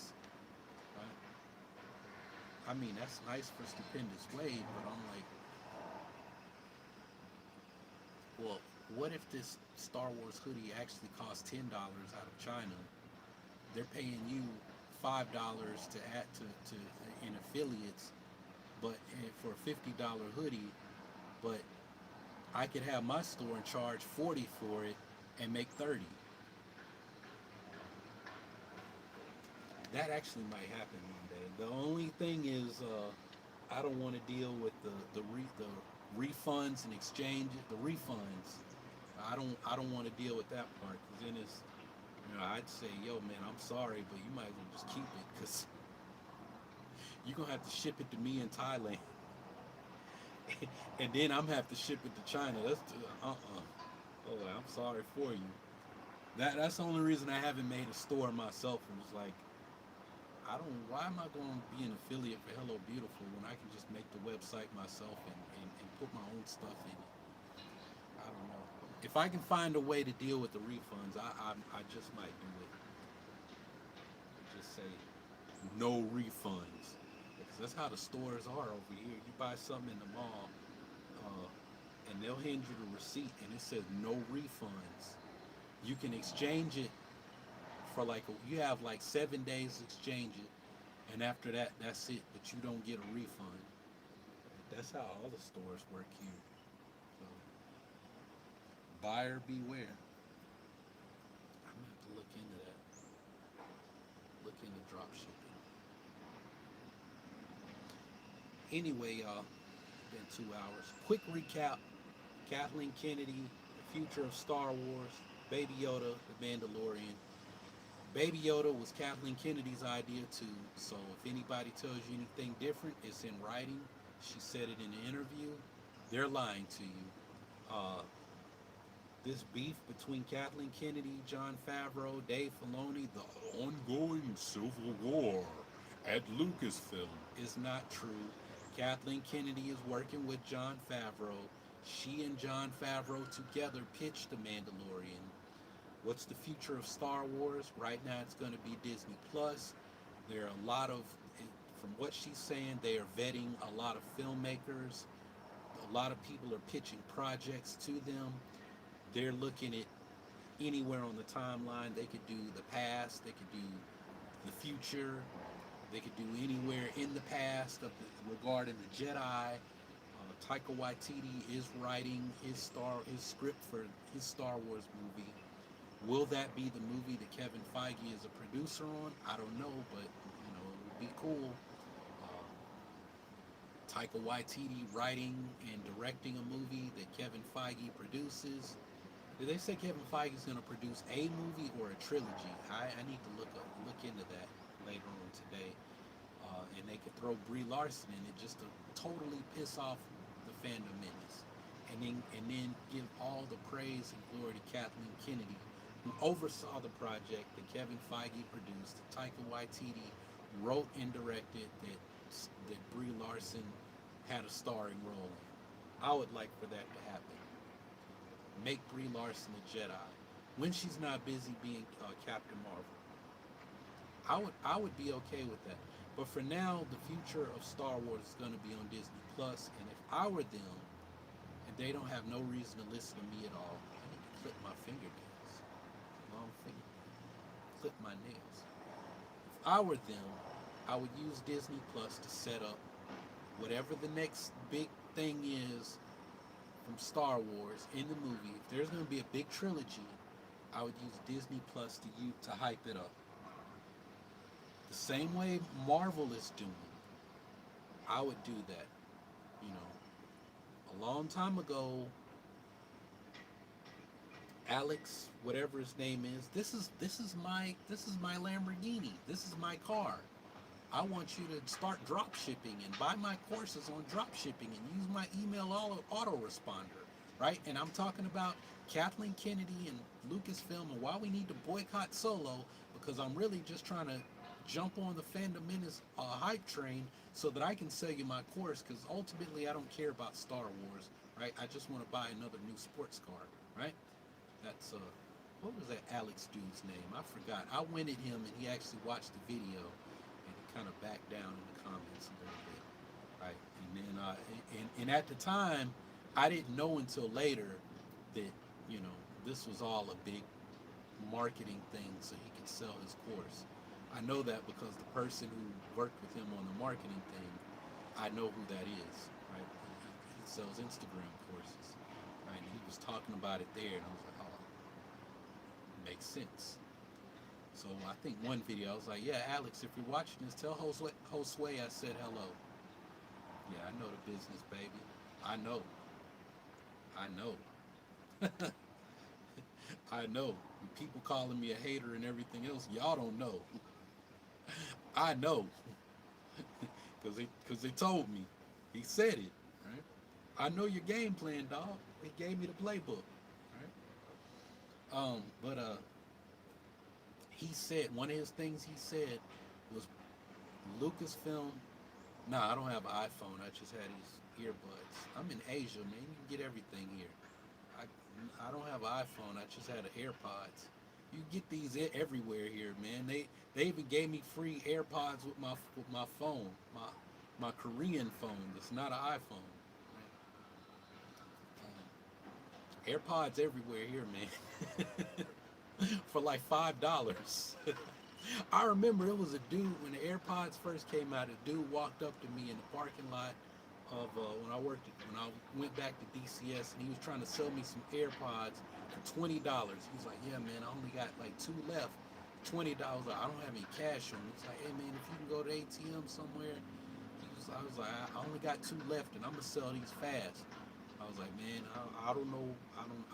I mean, that's nice for Stupendous Wade, but I'm like, well, what if this Star Wars hoodie actually costs $10 out of China? They're paying you $5 to add to in affiliates, but for a $50 hoodie, but I could have my store and charge 40 for it and make 30. That actually might happen one day. The only thing is, I don't want to deal with the refunds and exchange the refunds. I don't want to deal with that part because then it's, I'd say, yo man, I'm sorry, but you might as well just keep it because you're gonna have to ship it to me in Thailand, and then I'm gonna have to ship it to China. That's Oh, I'm sorry for you. That's the only reason I haven't made a store myself. And was like, I don't. Why am I going to be an affiliate for Hello Beautiful when I can just make the website myself and put my own stuff in it? I don't know. If I can find a way to deal with the refunds, I just might do it. Just say no refunds. Because that's how the stores are over here. You buy something in the mall, and they'll hand you the receipt, and it says no refunds. You can exchange it for you have like 7 days to exchange it, and after that, that's it. But you don't get a refund. That's how all the stores work here. So buyer beware. I'm gonna have to look into that. Look into drop shipping. Anyway, y'all, been 2 hours. Quick recap: Kathleen Kennedy, the future of Star Wars, Baby Yoda, the Mandalorian. Baby Yoda was Kathleen Kennedy's idea too, so if anybody tells you anything different, it's in writing. She said it in an interview. They're lying to you. Uh, this beef between Kathleen Kennedy, Jon Favreau, Dave Filoni, the ongoing civil war at Lucasfilm is not true. Kathleen Kennedy is working with Jon Favreau. She and Jon Favreau together pitched The Mandalorian. What's the future of Star Wars? Right now, it's going to be Disney Plus. There are a lot of, from what she's saying, they are vetting a lot of filmmakers. A lot of people are pitching projects to them. They're looking at anywhere on the timeline. They could do the past. They could do the future. They could do anywhere in the past regarding the Jedi. Taika Waititi is writing his script for his Star Wars movie. Will that be the movie that Kevin Feige is a producer on? I don't know, but it would be cool. Taika Waititi writing and directing a movie that Kevin Feige produces. Did they say Kevin Feige is going to produce a movie or a trilogy? I need to look into that later on today. And they could throw Brie Larson in it just to totally piss off the fandom menace. and then give all the praise and glory to Kathleen Kennedy, who oversaw the project that Kevin Feige produced, that Taika Waititi wrote and directed, that Brie Larson had a starring role in. I would like for that to happen. Make Brie Larson a Jedi when she's not busy being Captain Marvel. I would be okay with that. But for now, the future of Star Wars is going to be on Disney Plus, and if I were them, and they don't have no reason to listen to me at all, I need to clip my fingernails, long finger, clip my nails. If I were them, I would use Disney Plus to set up whatever the next big thing is from Star Wars in the movie. If there's going to be a big trilogy, I would use Disney Plus to hype it up. The same way Marvel is doing, I would do that. You know, a long time ago, Alex, whatever his name is, this is my Lamborghini. This is my car. I want you to start drop shipping and buy my courses on drop shipping and use my email autoresponder, right? And I'm talking about Kathleen Kennedy and Lucasfilm and why we need to boycott Solo, because I'm really just trying to jump on the Fandom Menace hype train so that I can sell you my course, because ultimately I don't care about Star Wars, right? I just want to buy another new sports car, right? That's what was that Alex dude's name? I forgot. I went at him and he actually watched the video and he kind of backed down in the comments a little bit, right? And then and at the time, I didn't know until later that, you know, this was all a big marketing thing so he could sell his course. I know that because the person who worked with him on the marketing thing, I know who that is, right? He sells Instagram courses, right? And he was talking about it there, and I was like, oh, makes sense. So I think one video, I was like, yeah, Alex, if you're watching this, tell Josue I said hello. Yeah, I know the business, baby. I know. I know. I know. People calling me a hater and everything else, y'all don't know. I know. Because they told me. He said it, right? I know your game plan, dog. He gave me the playbook, right? But he said, one of his things he said was Lucasfilm. Nah, I don't have an iPhone. I just had these earbuds. I'm in Asia, man. You can get everything here. I don't have an iPhone. I just had an AirPods. You get these everywhere here, man. They even gave me free AirPods with my phone, my Korean phone. That's not an iPhone. AirPods everywhere here, man. For like $5. I remember it was a dude when the AirPods first came out. A dude walked up to me in the parking lot of when I went back to DCS, and he was trying to sell me some AirPods for $20. He was like, "Yeah, man, I only got like two left. $20. I don't have any cash on me." It's like, "Hey, man, if you can go to ATM somewhere." I was like, "I only got two left, and I'm gonna sell these fast." I was like, "Man, I don't know.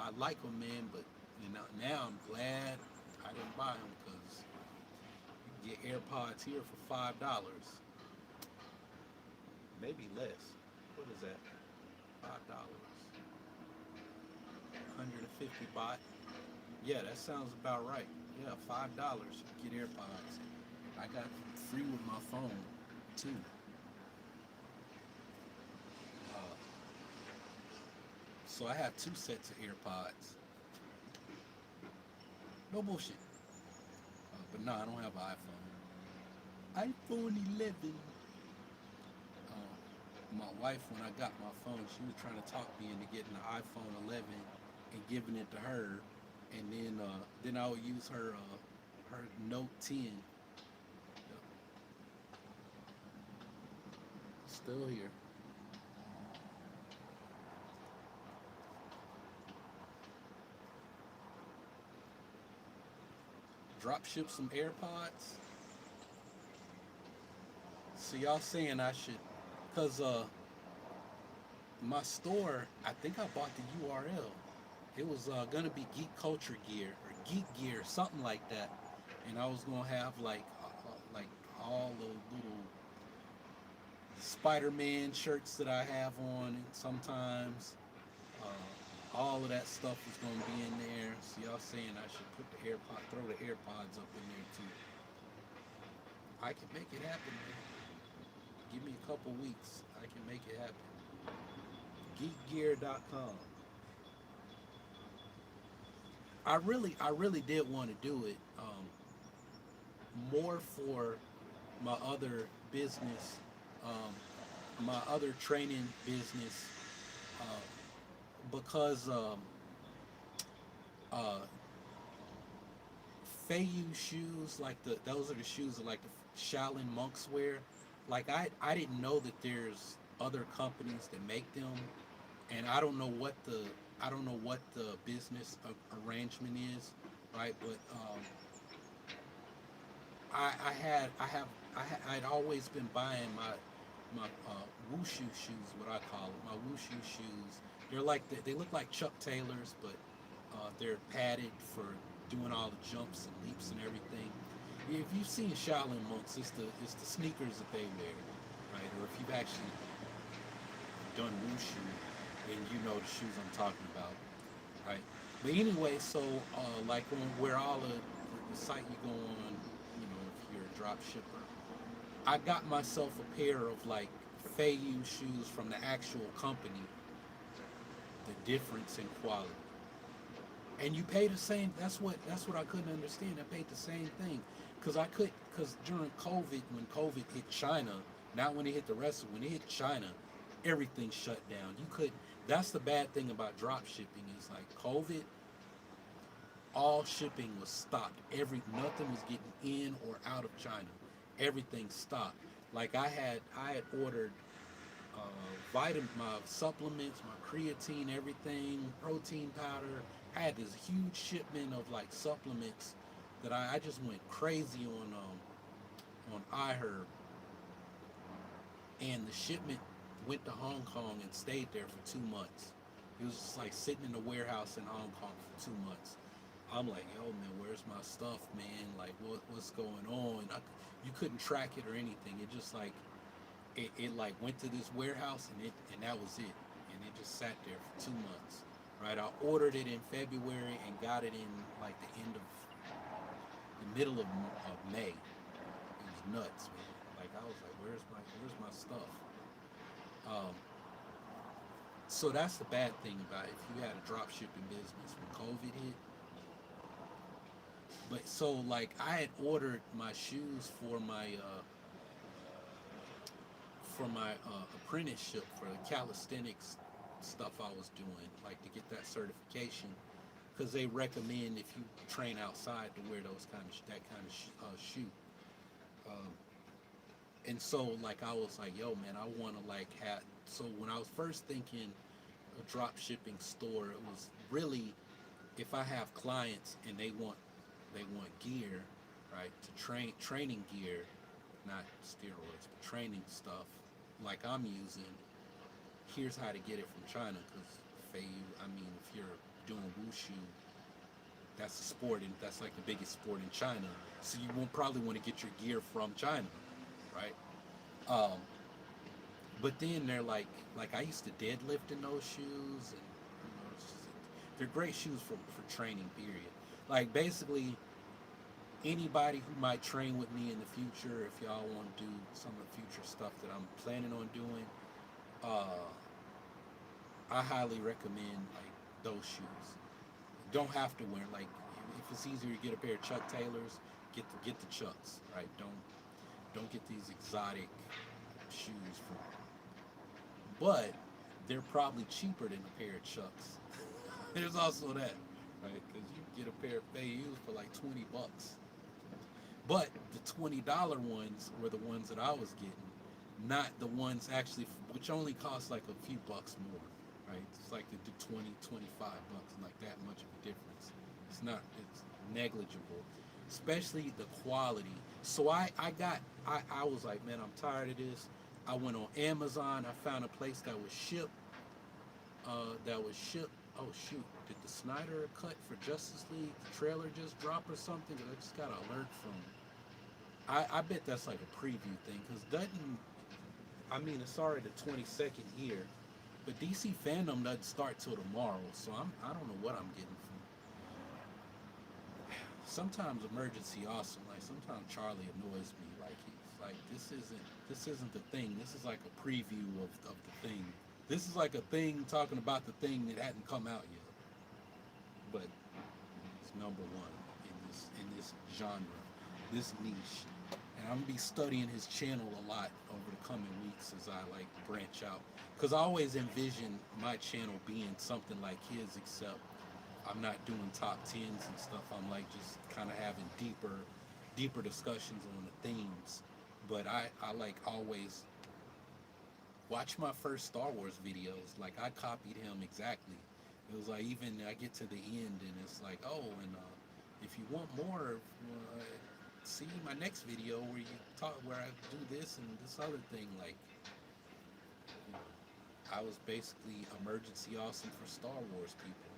I like them, man, but now I'm glad I didn't buy them, because you can get AirPods here for $5, maybe less. What is that? $5, 150 baht. Yeah, that sounds about right. Yeah, $5 you get AirPods. I got free with my phone too. Uh, so I have two sets of AirPods. No bullshit. But no, I don't have an iPhone. iPhone 11. My wife, when I got my phone, she was trying to talk me into getting the iPhone 11 and giving it to her, and then I would use her Note 10. Yep. Still here. Drop ship some AirPods. So y'all saying I should, cause my store, I think I bought the URL. It was gonna be Geek Culture Gear or Geek Gear, something like that, and I was gonna have like all the little Spider-Man shirts that I have on sometimes. All of that stuff is going to be in there. So y'all saying I should put the AirPod, throw the AirPods up in there too. I can make it happen, man. Give me a couple weeks. I can make it happen. Geekgear.com. I really did want to do it more for my other business, my other training business, uh, because uh, Feiyu shoes, like those are the shoes that like the Shaolin monks wear. Like I didn't know that there's other companies that make them, and I don't know what the business arrangement is, right? But I'd always been buying my wushu shoes, what I call it, my wushu shoes. They're like they look like Chuck Taylors, but they're padded for doing all the jumps and leaps and everything. If you've seen Shaolin monks, it's the sneakers that they wear, right? Or if you've actually done wushu, then you know the shoes I'm talking about, right? But anyway, so like on where all the site you go on, if you're a drop shipper, I got myself a pair of like Feiyu shoes from the actual company. The difference in quality, and you pay the same. That's what I couldn't understand. I paid the same thing because during COVID, when COVID hit China, not when it hit the rest of when it hit China, everything shut down. You could. That's the bad thing about drop shipping is like COVID. All shipping was stopped. Nothing was getting in or out of China. Everything stopped. Like I had ordered my supplements, my creatine, everything, protein powder. I had this huge shipment of like supplements that I just went crazy on iHerb, and the shipment went to Hong Kong and stayed there for 2 months. It was just like sitting in the warehouse in Hong Kong for 2 months. I'm like, yo, man, where's my stuff, man? Like, what's going on? You couldn't track it or anything. It just like it like went to this warehouse and that was it, and it just sat there for 2 months. Right, I ordered it in February and got it in like the middle of May. It was nuts, man. Like I was like, where's my stuff? Um, so that's the bad thing about it. If you had a drop shipping business when COVID hit. But so like I had ordered my shoes for my apprenticeship for the calisthenics stuff I was doing, like to get that certification, because they recommend if you train outside to wear that kind of shoe. Um, and so like I was like, yo, man, I want to like have. So when I was first thinking a drop shipping store, it was really if I have clients and they want gear, right, to training gear, not steroids, but training stuff like I'm using. Here's how to get it from China, because I mean, if you're doing wushu, that's a sport, and that's like the biggest sport in China. So you won't probably want to get your gear from China, right? Um, but then they're like I used to deadlift in those shoes, and they're great shoes for training. Period. Like basically anybody who might train with me in the future, if y'all want to do some of the future stuff that I'm planning on doing, uh, I highly recommend like those shoes. Don't have to wear like if it's easier to get a pair of Chuck Taylors, get the Chucks, right? Don't get these exotic shoes from. But they're probably cheaper than a pair of Chucks. There's also that, right? Because you get a pair of Feius for like $20. But the $20 ones were the ones that I was getting, not the ones actually, which only cost like a few bucks more, right? It's like the 20, $25, like that much of a difference. It's negligible, especially the quality. So I was like, man, I'm tired of this. I went on Amazon. I found a place that was ship. Oh shoot! Did the Snyder cut for Justice League the trailer just drop or something? 'Cause I just got an alert from. I bet that's like a preview thing. Cause doesn't I mean it's already the 22nd year. But DC fandom doesn't start till tomorrow, so I don't know what I'm getting from. Sometimes emergency awesome. Like sometimes Charlie annoys me. Like he's like this isn't the thing. This is like a preview of the thing. This is like a thing talking about the thing that hadn't come out yet. But it's number one in this genre, this niche. And I'm gonna be studying his channel a lot over the coming weeks as I like branch out. Cause I always envision my channel being something like his, except I'm not doing top tens and stuff. I'm like just kind of having deeper discussions on the themes. But I like always watch my first Star Wars videos. Like I copied him exactly. It was like even I get to the end and it's like, oh, and if you want more, see my next video where you talk where I do this and this other thing. Like I was basically emergency awesome for Star Wars people.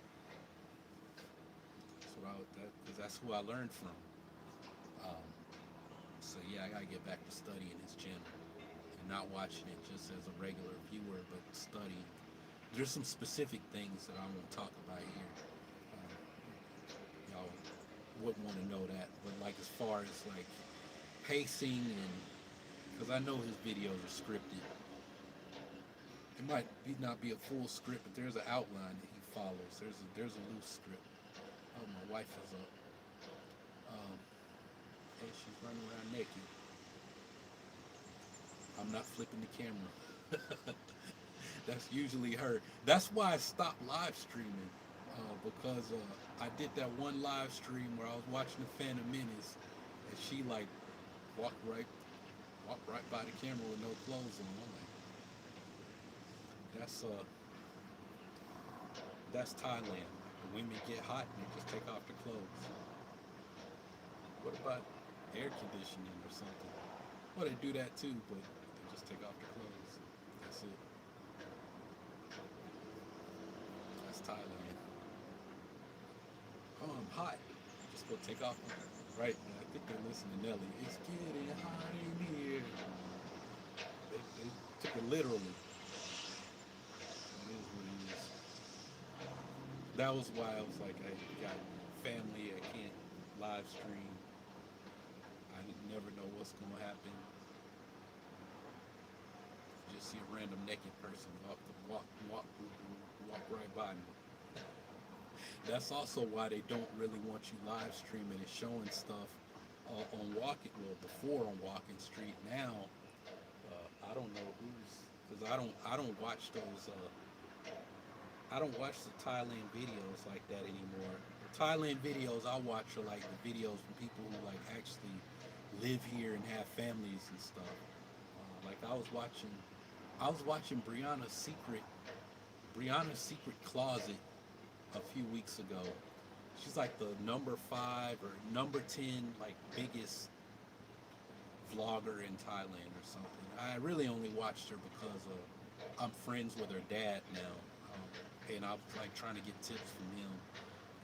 Because that's who I learned from. Um, so yeah, I gotta get back to studying his channel and not watching it just as a regular viewer, but studying. There's some specific things that I won't talk about here. Y'all wouldn't want to know that, but like as far as like pacing and because I know his videos are scripted. It might not be a full script, but there's an outline that he follows. There's a loose script. Oh, my wife is up. And she's running around naked. I'm not flipping the camera. That's usually her. That's why I stopped live streaming. Because I did that one live stream where I was watching the Phantom Menace, and she like walked right by the camera with no clothes on. I'm like, that's Thailand. The women get hot and they just take off their clothes. What about air conditioning or something? Well, they do that too, but they just take off their clothes. That's it. That's Thailand. Oh, I'm hot. Just go take off. Right. I think they're listening to Nelly. It's getting hot in here. They took it literally. It is what it is. That was why I was like, I got family. I can't live stream. I never know what's going to happen. Just see a random naked person walk right by me. That's also why they don't really want you live streaming and showing stuff on Walking. Well, before on Walking Street. Now, I don't know because I don't watch those. I don't watch the Thailand videos like that anymore. The Thailand videos I watch are like the videos from people who like actually live here and have families and stuff. Like I was watching Brianna's Secret Closet a few weeks ago. She's like the number 5 or number 10 like biggest vlogger in Thailand or something. I really only watched her because I'm friends with her dad now, and I was like trying to get tips from him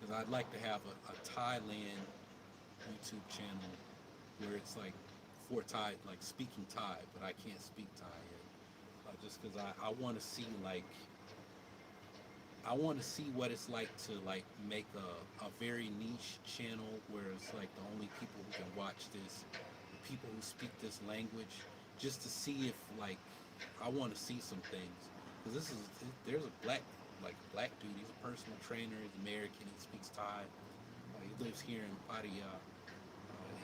because I'd like to have a Thailand YouTube channel where it's like for Thai, like speaking Thai, but I can't speak Thai yet. Just because I want to see like I want to see what it's like to like make a very niche channel where it's like the only people who can watch this, people who speak this language, just to see if like I want to see some things. Because there's a black dude. He's a personal trainer. He's American. He speaks Thai. He lives here in Pattaya,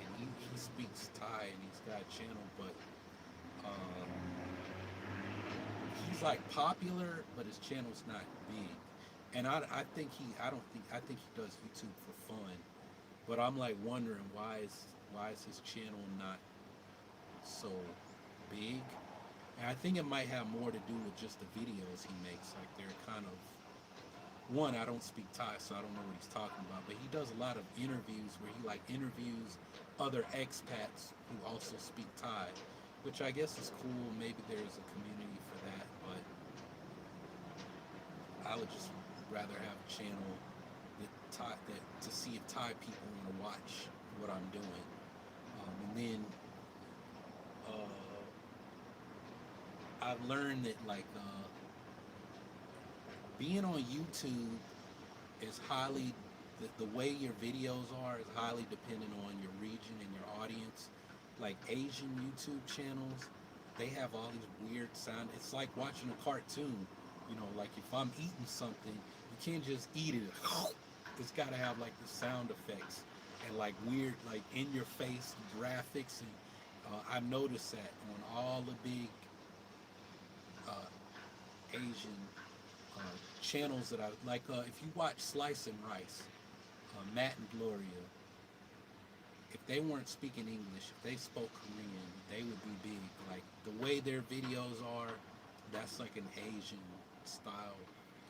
and he speaks Thai and he's got a channel, but he's like popular, but his channel's not big. And I think he does YouTube for fun, but I'm like wondering why is his channel not so big? And I think it might have more to do with just the videos he makes. Like they're kind of I don't speak Thai, so I don't know what he's talking about. But he does a lot of interviews where he like interviews other expats who also speak Thai, which I guess is cool. Maybe there's a community for that, but I would just rather have a channel that to see if Thai people want to watch what I'm doing, and then I've learned that like being on YouTube is highly, the way your videos are is highly dependent on your region and your audience. Like Asian YouTube channels, they have all these weird sound. It's like watching a cartoon. You know, like if I'm eating something, you can't just eat it. It's got to have like the sound effects and like weird, like in your face graphics. And I've noticed that on all the big uh, Asian uh, channels that I like. If you watch Slice and Rice, Matt and Gloria, if they weren't speaking English, if they spoke Korean, they would be big. Like the way their videos are, that's like an Asian style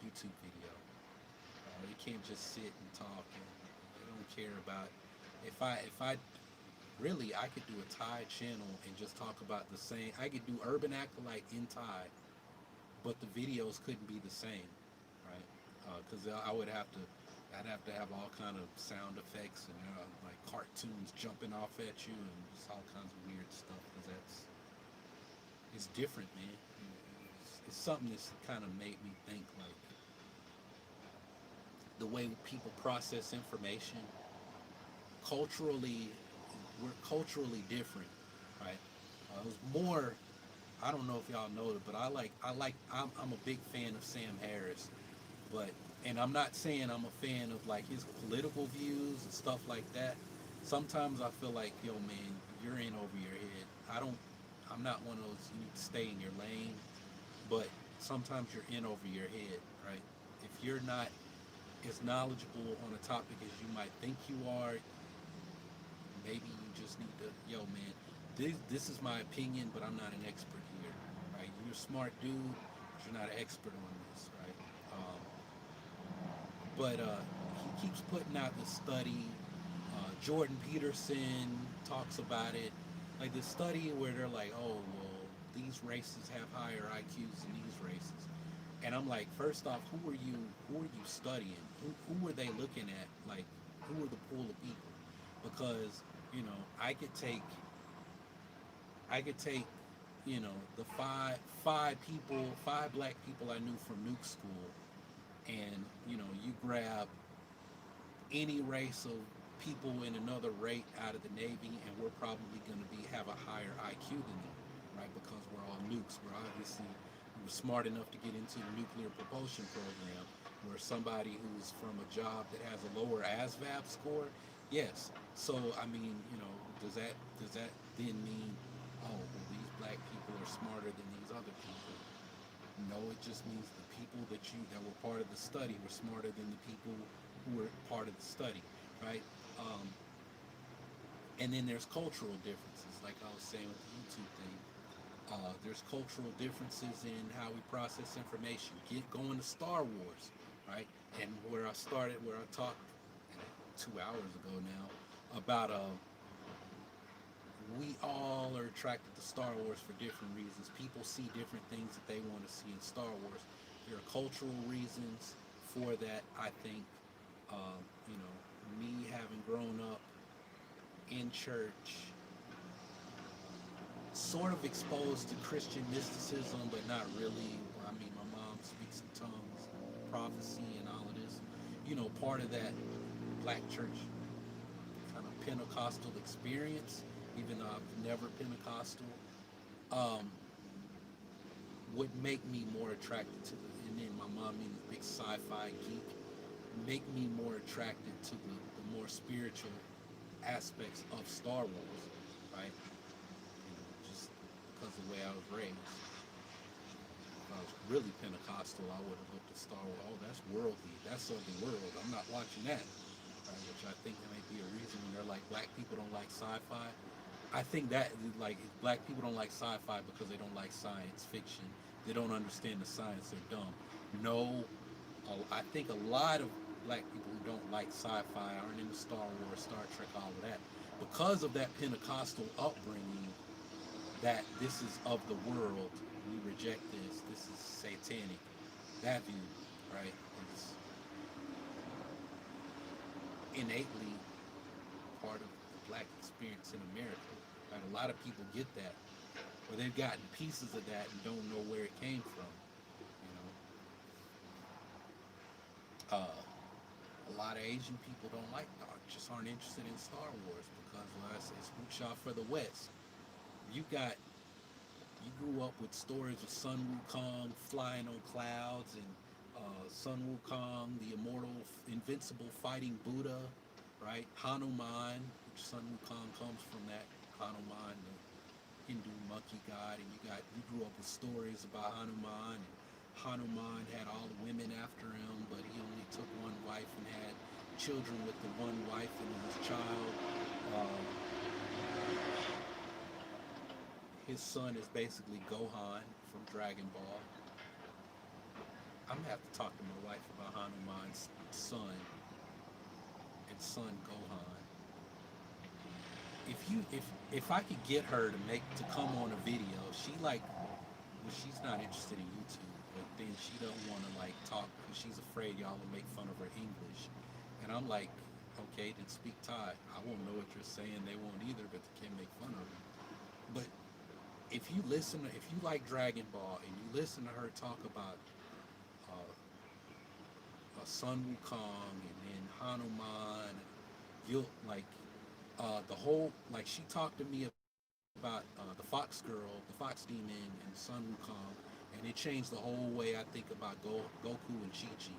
YouTube video. You can't just sit and talk, and they don't care about. If I really, I could do a Thai channel and just talk about the same. I could do Urban Acolyte in Thai, but the videos couldn't be the same, right? Because I'd have to have all kind of sound effects and like cartoons jumping off at you and just all kinds of weird stuff. Because it's different, man. It's something that's kind of made me think like the way people process information culturally. We're culturally different, right? It was more. I don't know if y'all know it, but I'm a big fan of Sam Harris, but and I'm not saying I'm a fan of like his political views and stuff like that. Sometimes I feel like, yo, man, you're in over your head. I'm not one of those. You need to stay in your lane, but sometimes you're in over your head, right? If you're not as knowledgeable on a topic as you might think you are, maybe you just need to, yo, man, this is my opinion, but I'm not an expert here, right? You're a smart dude, but you're not an expert on this, right? But he keeps putting out this study. Jordan Peterson talks about it, like this study where they're like, oh, well, these races have higher IQs than these races. And I'm like, first off, who are you studying? Who are they looking at? Like, who are the pool of people? Because, you know, I could take, you know, the five black people I knew from nuke school, and you know, you grab any race of people in another rate out of the Navy, and we're probably going to have a higher IQ than them, right? Because we're all nukes. We're smart enough to get into the nuclear propulsion program. Where somebody who's from a job that has a lower ASVAB score, yes. So I mean, you know, does that then mean, oh, well, these black people are smarter than these other people? No, it just means the people that were part of the study were smarter than the people who were part of the study, right? And then there's cultural differences, like I was saying with the YouTube thing. There's cultural differences in how we process information. Going to Star Wars, right? And where I talked 2 hours ago now about we all are attracted to Star Wars for different reasons. People see different things that they want to see in Star Wars. There are cultural reasons for that. I think, you know, me having grown up in church, sort of exposed to Christian mysticism, but not really. I mean, my mom speaks in tongues, prophecy, and all of this. You know, part of that black church kind of Pentecostal experience, even though I've never Pentecostal, would make me more attracted to and then my mom being a big sci-fi geek, make me more attracted to the more spiritual aspects of Star Wars, right? You know, just because of the way I was raised. If I was really Pentecostal, I would have looked at Star Wars, oh, that's worldly, that's of the world, I'm not watching that. Right? Which I think might be a reason when they're like, black people don't like sci-fi. I think that, like, black people don't like sci-fi because they don't like science fiction. They don't understand the science, they're dumb. No, I think a lot of black people who don't like sci-fi aren't into Star Wars, Star Trek, all of that. Because of that Pentecostal upbringing, that this is of the world, we reject this is satanic. That view, right, is innately part of the black experience in America. Right? A lot of people get that, or they've gotten pieces of that and don't know where it came from. You know, A lot of Asian people don't like, just aren't interested in Star Wars because, well, it's shot for the West. You got, you grew up with stories of Sun Wukong flying on clouds and Sun Wukong, the immortal, invincible fighting Buddha, right? Hanuman, which Sun Wukong comes from that. Hanuman, the Hindu monkey god, and you grew up with stories about Hanuman. And Hanuman had all the women after him, but he only took one wife and had children with the one wife and his child. Uh, his son is basically Gohan from Dragon Ball. I'm gonna have to talk to my wife about Hanuman's son and son Gohan. If I could get her to come on a video, she like, well, she's not interested in YouTube, but then she don't want to like talk because she's afraid y'all will make fun of her English, and I'm like, okay, then speak Thai. I won't know what you're saying, they won't either, but they can't make fun of me. But if you like Dragon Ball and you listen to her talk about Sun Wukong and then Hanuman, you'll like the whole, like, she talked to me about the Fox Girl, the Fox Demon, and Sun Wukong, and it changed the whole way I think about Goku and Chi Chi.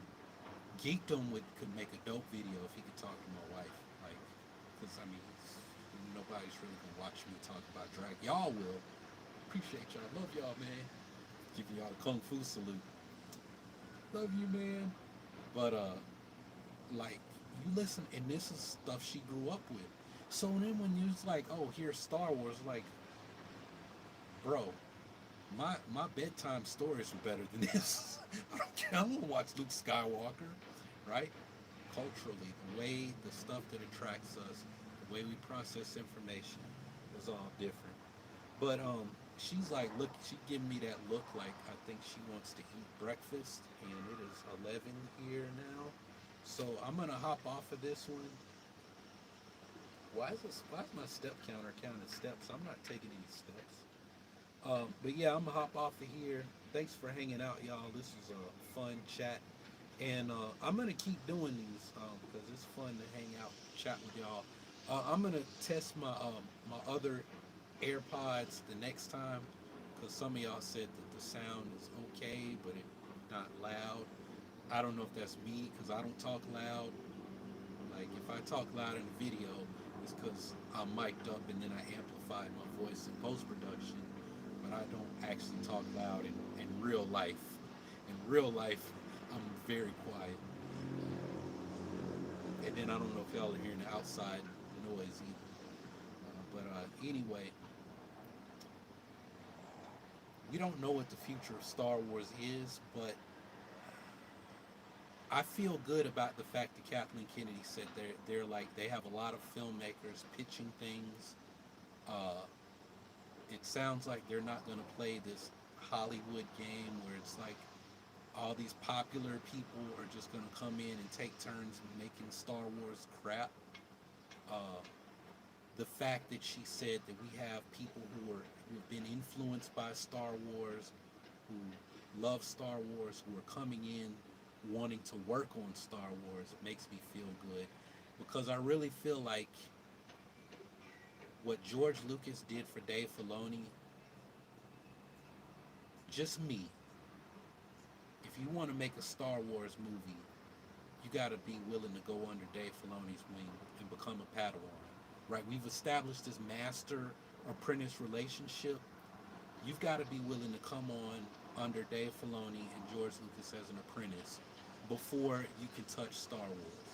Geekdom could make a dope video if he could talk to my wife, like, because I mean, nobody's really gonna watch me talk about drag. Y'all will. Appreciate y'all. Love y'all, man. Giving y'all the kung fu salute. Love you, man. But like, you listen, and this is stuff she grew up with. So then when you was like, oh, here's Star Wars, like, bro, my bedtime stories are better than this. I don't care. I'm gonna watch Luke Skywalker, right? Culturally, the way, the stuff that attracts us, the way we process information is all different. But she's like, look, she giving me that look like I think she wants to eat breakfast, and it is 11 here now. So I'm gonna hop off of this one. Why is my step counter counting steps? I'm not taking any steps. But yeah, I'm gonna hop off of here. Thanks for hanging out, y'all. This was a fun chat, and I'm gonna keep doing these because it's fun to hang out, chat with y'all. I'm gonna test my other AirPods the next time because some of y'all said that the sound is okay, but it's not loud. I don't know if that's me because I don't talk loud. Like, if I talk loud in a video, it's because I'm mic'd up and then I amplified my voice in post-production, but I don't actually talk loud in real life. In real life, I'm very quiet. And then I don't know if y'all are hearing the outside noise either. But anyway, we don't know what the future of Star Wars is, but I feel good about the fact that Kathleen Kennedy said they're like, they have a lot of filmmakers pitching things. It sounds like they're not going to play this Hollywood game where it's like all these popular people are just going to come in and take turns making Star Wars crap. The fact that she said that we have people who've been influenced by Star Wars, who love Star Wars, who are coming in wanting to work on Star Wars, it makes me feel good, because I really feel like what George Lucas did for Dave Filoni, just me, if you want to make a Star Wars movie, you got to be willing to go under Dave Filoni's wing and become a Padawan, right? We've established this master-apprentice relationship. You've got to be willing to come on under Dave Filoni and George Lucas as an apprentice before you can touch Star Wars.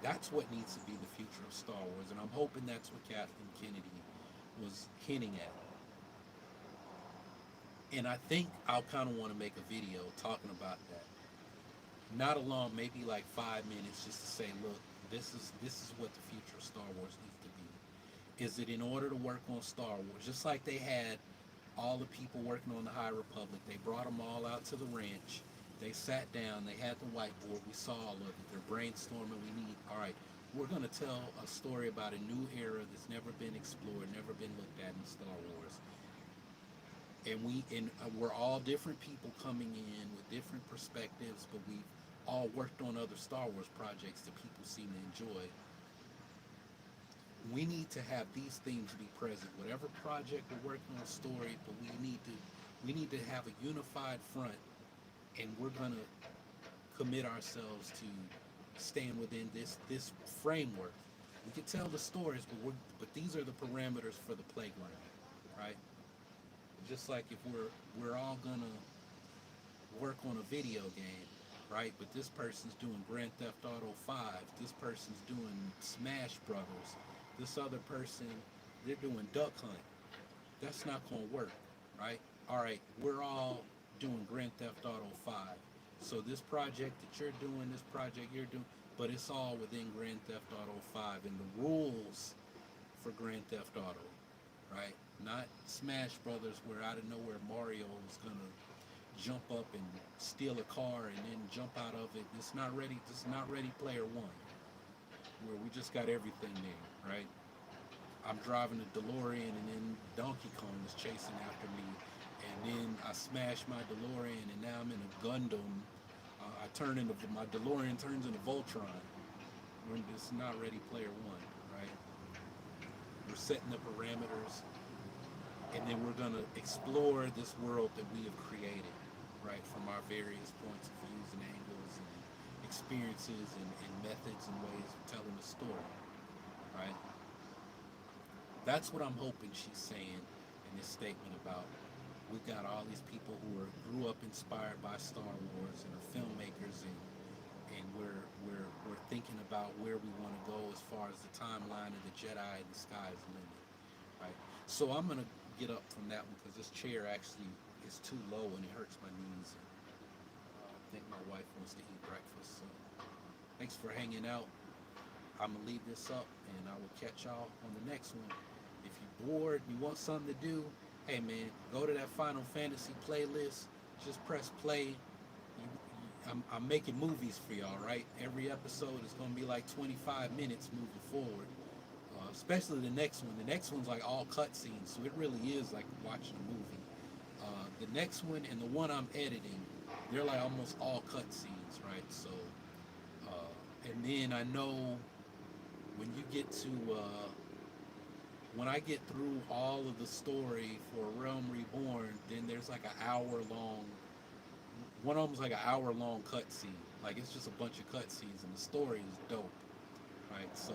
That's what needs to be the future of Star Wars, and I'm hoping that's what Kathleen Kennedy was hinting at. And I think I'll kind of want to make a video talking about that. Not a long, maybe like 5 minutes, just to say, look, this is what the future of Star Wars needs to be. Is it in order to work on Star Wars, just like they had all the people working on the High Republic, they brought them all out to the ranch, they sat down, they had the whiteboard, we saw all of it, they're brainstorming, we need, all right, we're going to tell a story about a new era that's never been explored, never been looked at in Star Wars. and we're all different people coming in with different perspectives, but we've all worked on other Star Wars projects that people seem to enjoy. We need to have these themes be present. Whatever project we're working on, story, but we need to have a unified front, and we're gonna commit ourselves to staying within this framework. We can tell the stories, but these are the parameters for the playground, right? Just like if we're all gonna work on a video game, right? But this person's doing Grand Theft Auto 5, this person's doing Smash Brothers, this other person, they're doing Duck Hunt. That's not gonna work, right? All right, we're all doing Grand Theft Auto 5. So this project that you're doing, this project you're doing, but it's all within Grand Theft Auto 5 and the rules for Grand Theft Auto, right? Not Smash Brothers where out of nowhere Mario is gonna jump up and steal a car and then jump out of it. It's not ready. This is not Ready Player One, where we just got everything there, right? I'm driving a DeLorean and then Donkey Kong is chasing after me, and then I smash my DeLorean and now I'm in a Gundam. I turn into my DeLorean turns into Voltron. It's not Ready Player One, right? We're setting the parameters, and then we're gonna explore this world that we have created, right, from our various points of views and angles and experiences and methods and ways of telling the story, right? That's what I'm hoping she's saying in this statement about we've got all these people who grew up inspired by Star Wars and are filmmakers, and we're thinking about where we want to go as far as the timeline of the Jedi and the sky's the limit, right? So I'm gonna get up from that one because this chair actually is too low and it hurts my knees. I think my wife wants to eat breakfast. So thanks for hanging out. I'm gonna leave this up and I will catch y'all on the next one. If you're bored and you want something to do, hey man, go to that Final Fantasy playlist. Just press play. I'm making movies for y'all, right? Every episode is gonna be like 25 minutes moving forward. Especially the next one. The next one's like all cutscenes, so it really is like watching a movie. The next one and the one I'm editing, they're like almost all cutscenes, right? So, and then I know when you get to, when I get through all of the story for Realm Reborn, then there's like an hour long, one of them's like an hour long cutscene. Like it's just a bunch of cutscenes and the story is dope, right? So,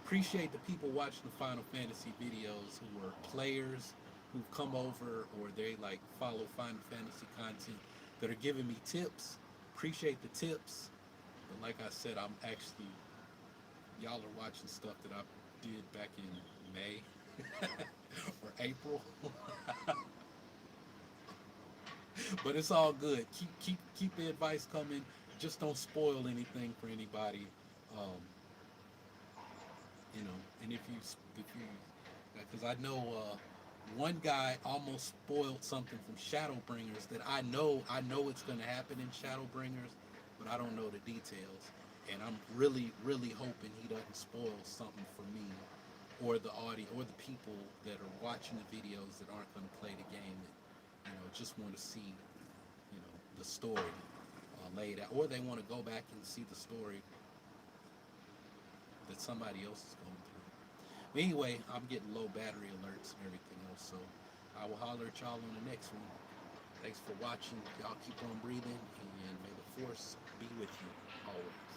appreciate the people watching the Final Fantasy videos who are players who've come over or they like follow Final Fantasy content that are giving me tips. Appreciate the tips. But like I said, I'm actually, y'all are watching stuff that I did back in May or April. But it's all good. Keep the advice coming. Just don't spoil anything for anybody. Um, and if you, because I know one guy almost spoiled something from Shadowbringers that I know it's going to happen in Shadowbringers, but I don't know the details, and I'm really hoping he doesn't spoil something for me or the audience or the people that are watching the videos that aren't going to play the game that just want to see the story laid out, or they want to go back and see the story that somebody else is going through. But anyway, I'm getting low battery alerts and everything else, so I will holler at y'all on the next one. Thanks for watching. Y'all keep on breathing, and may the force be with you always.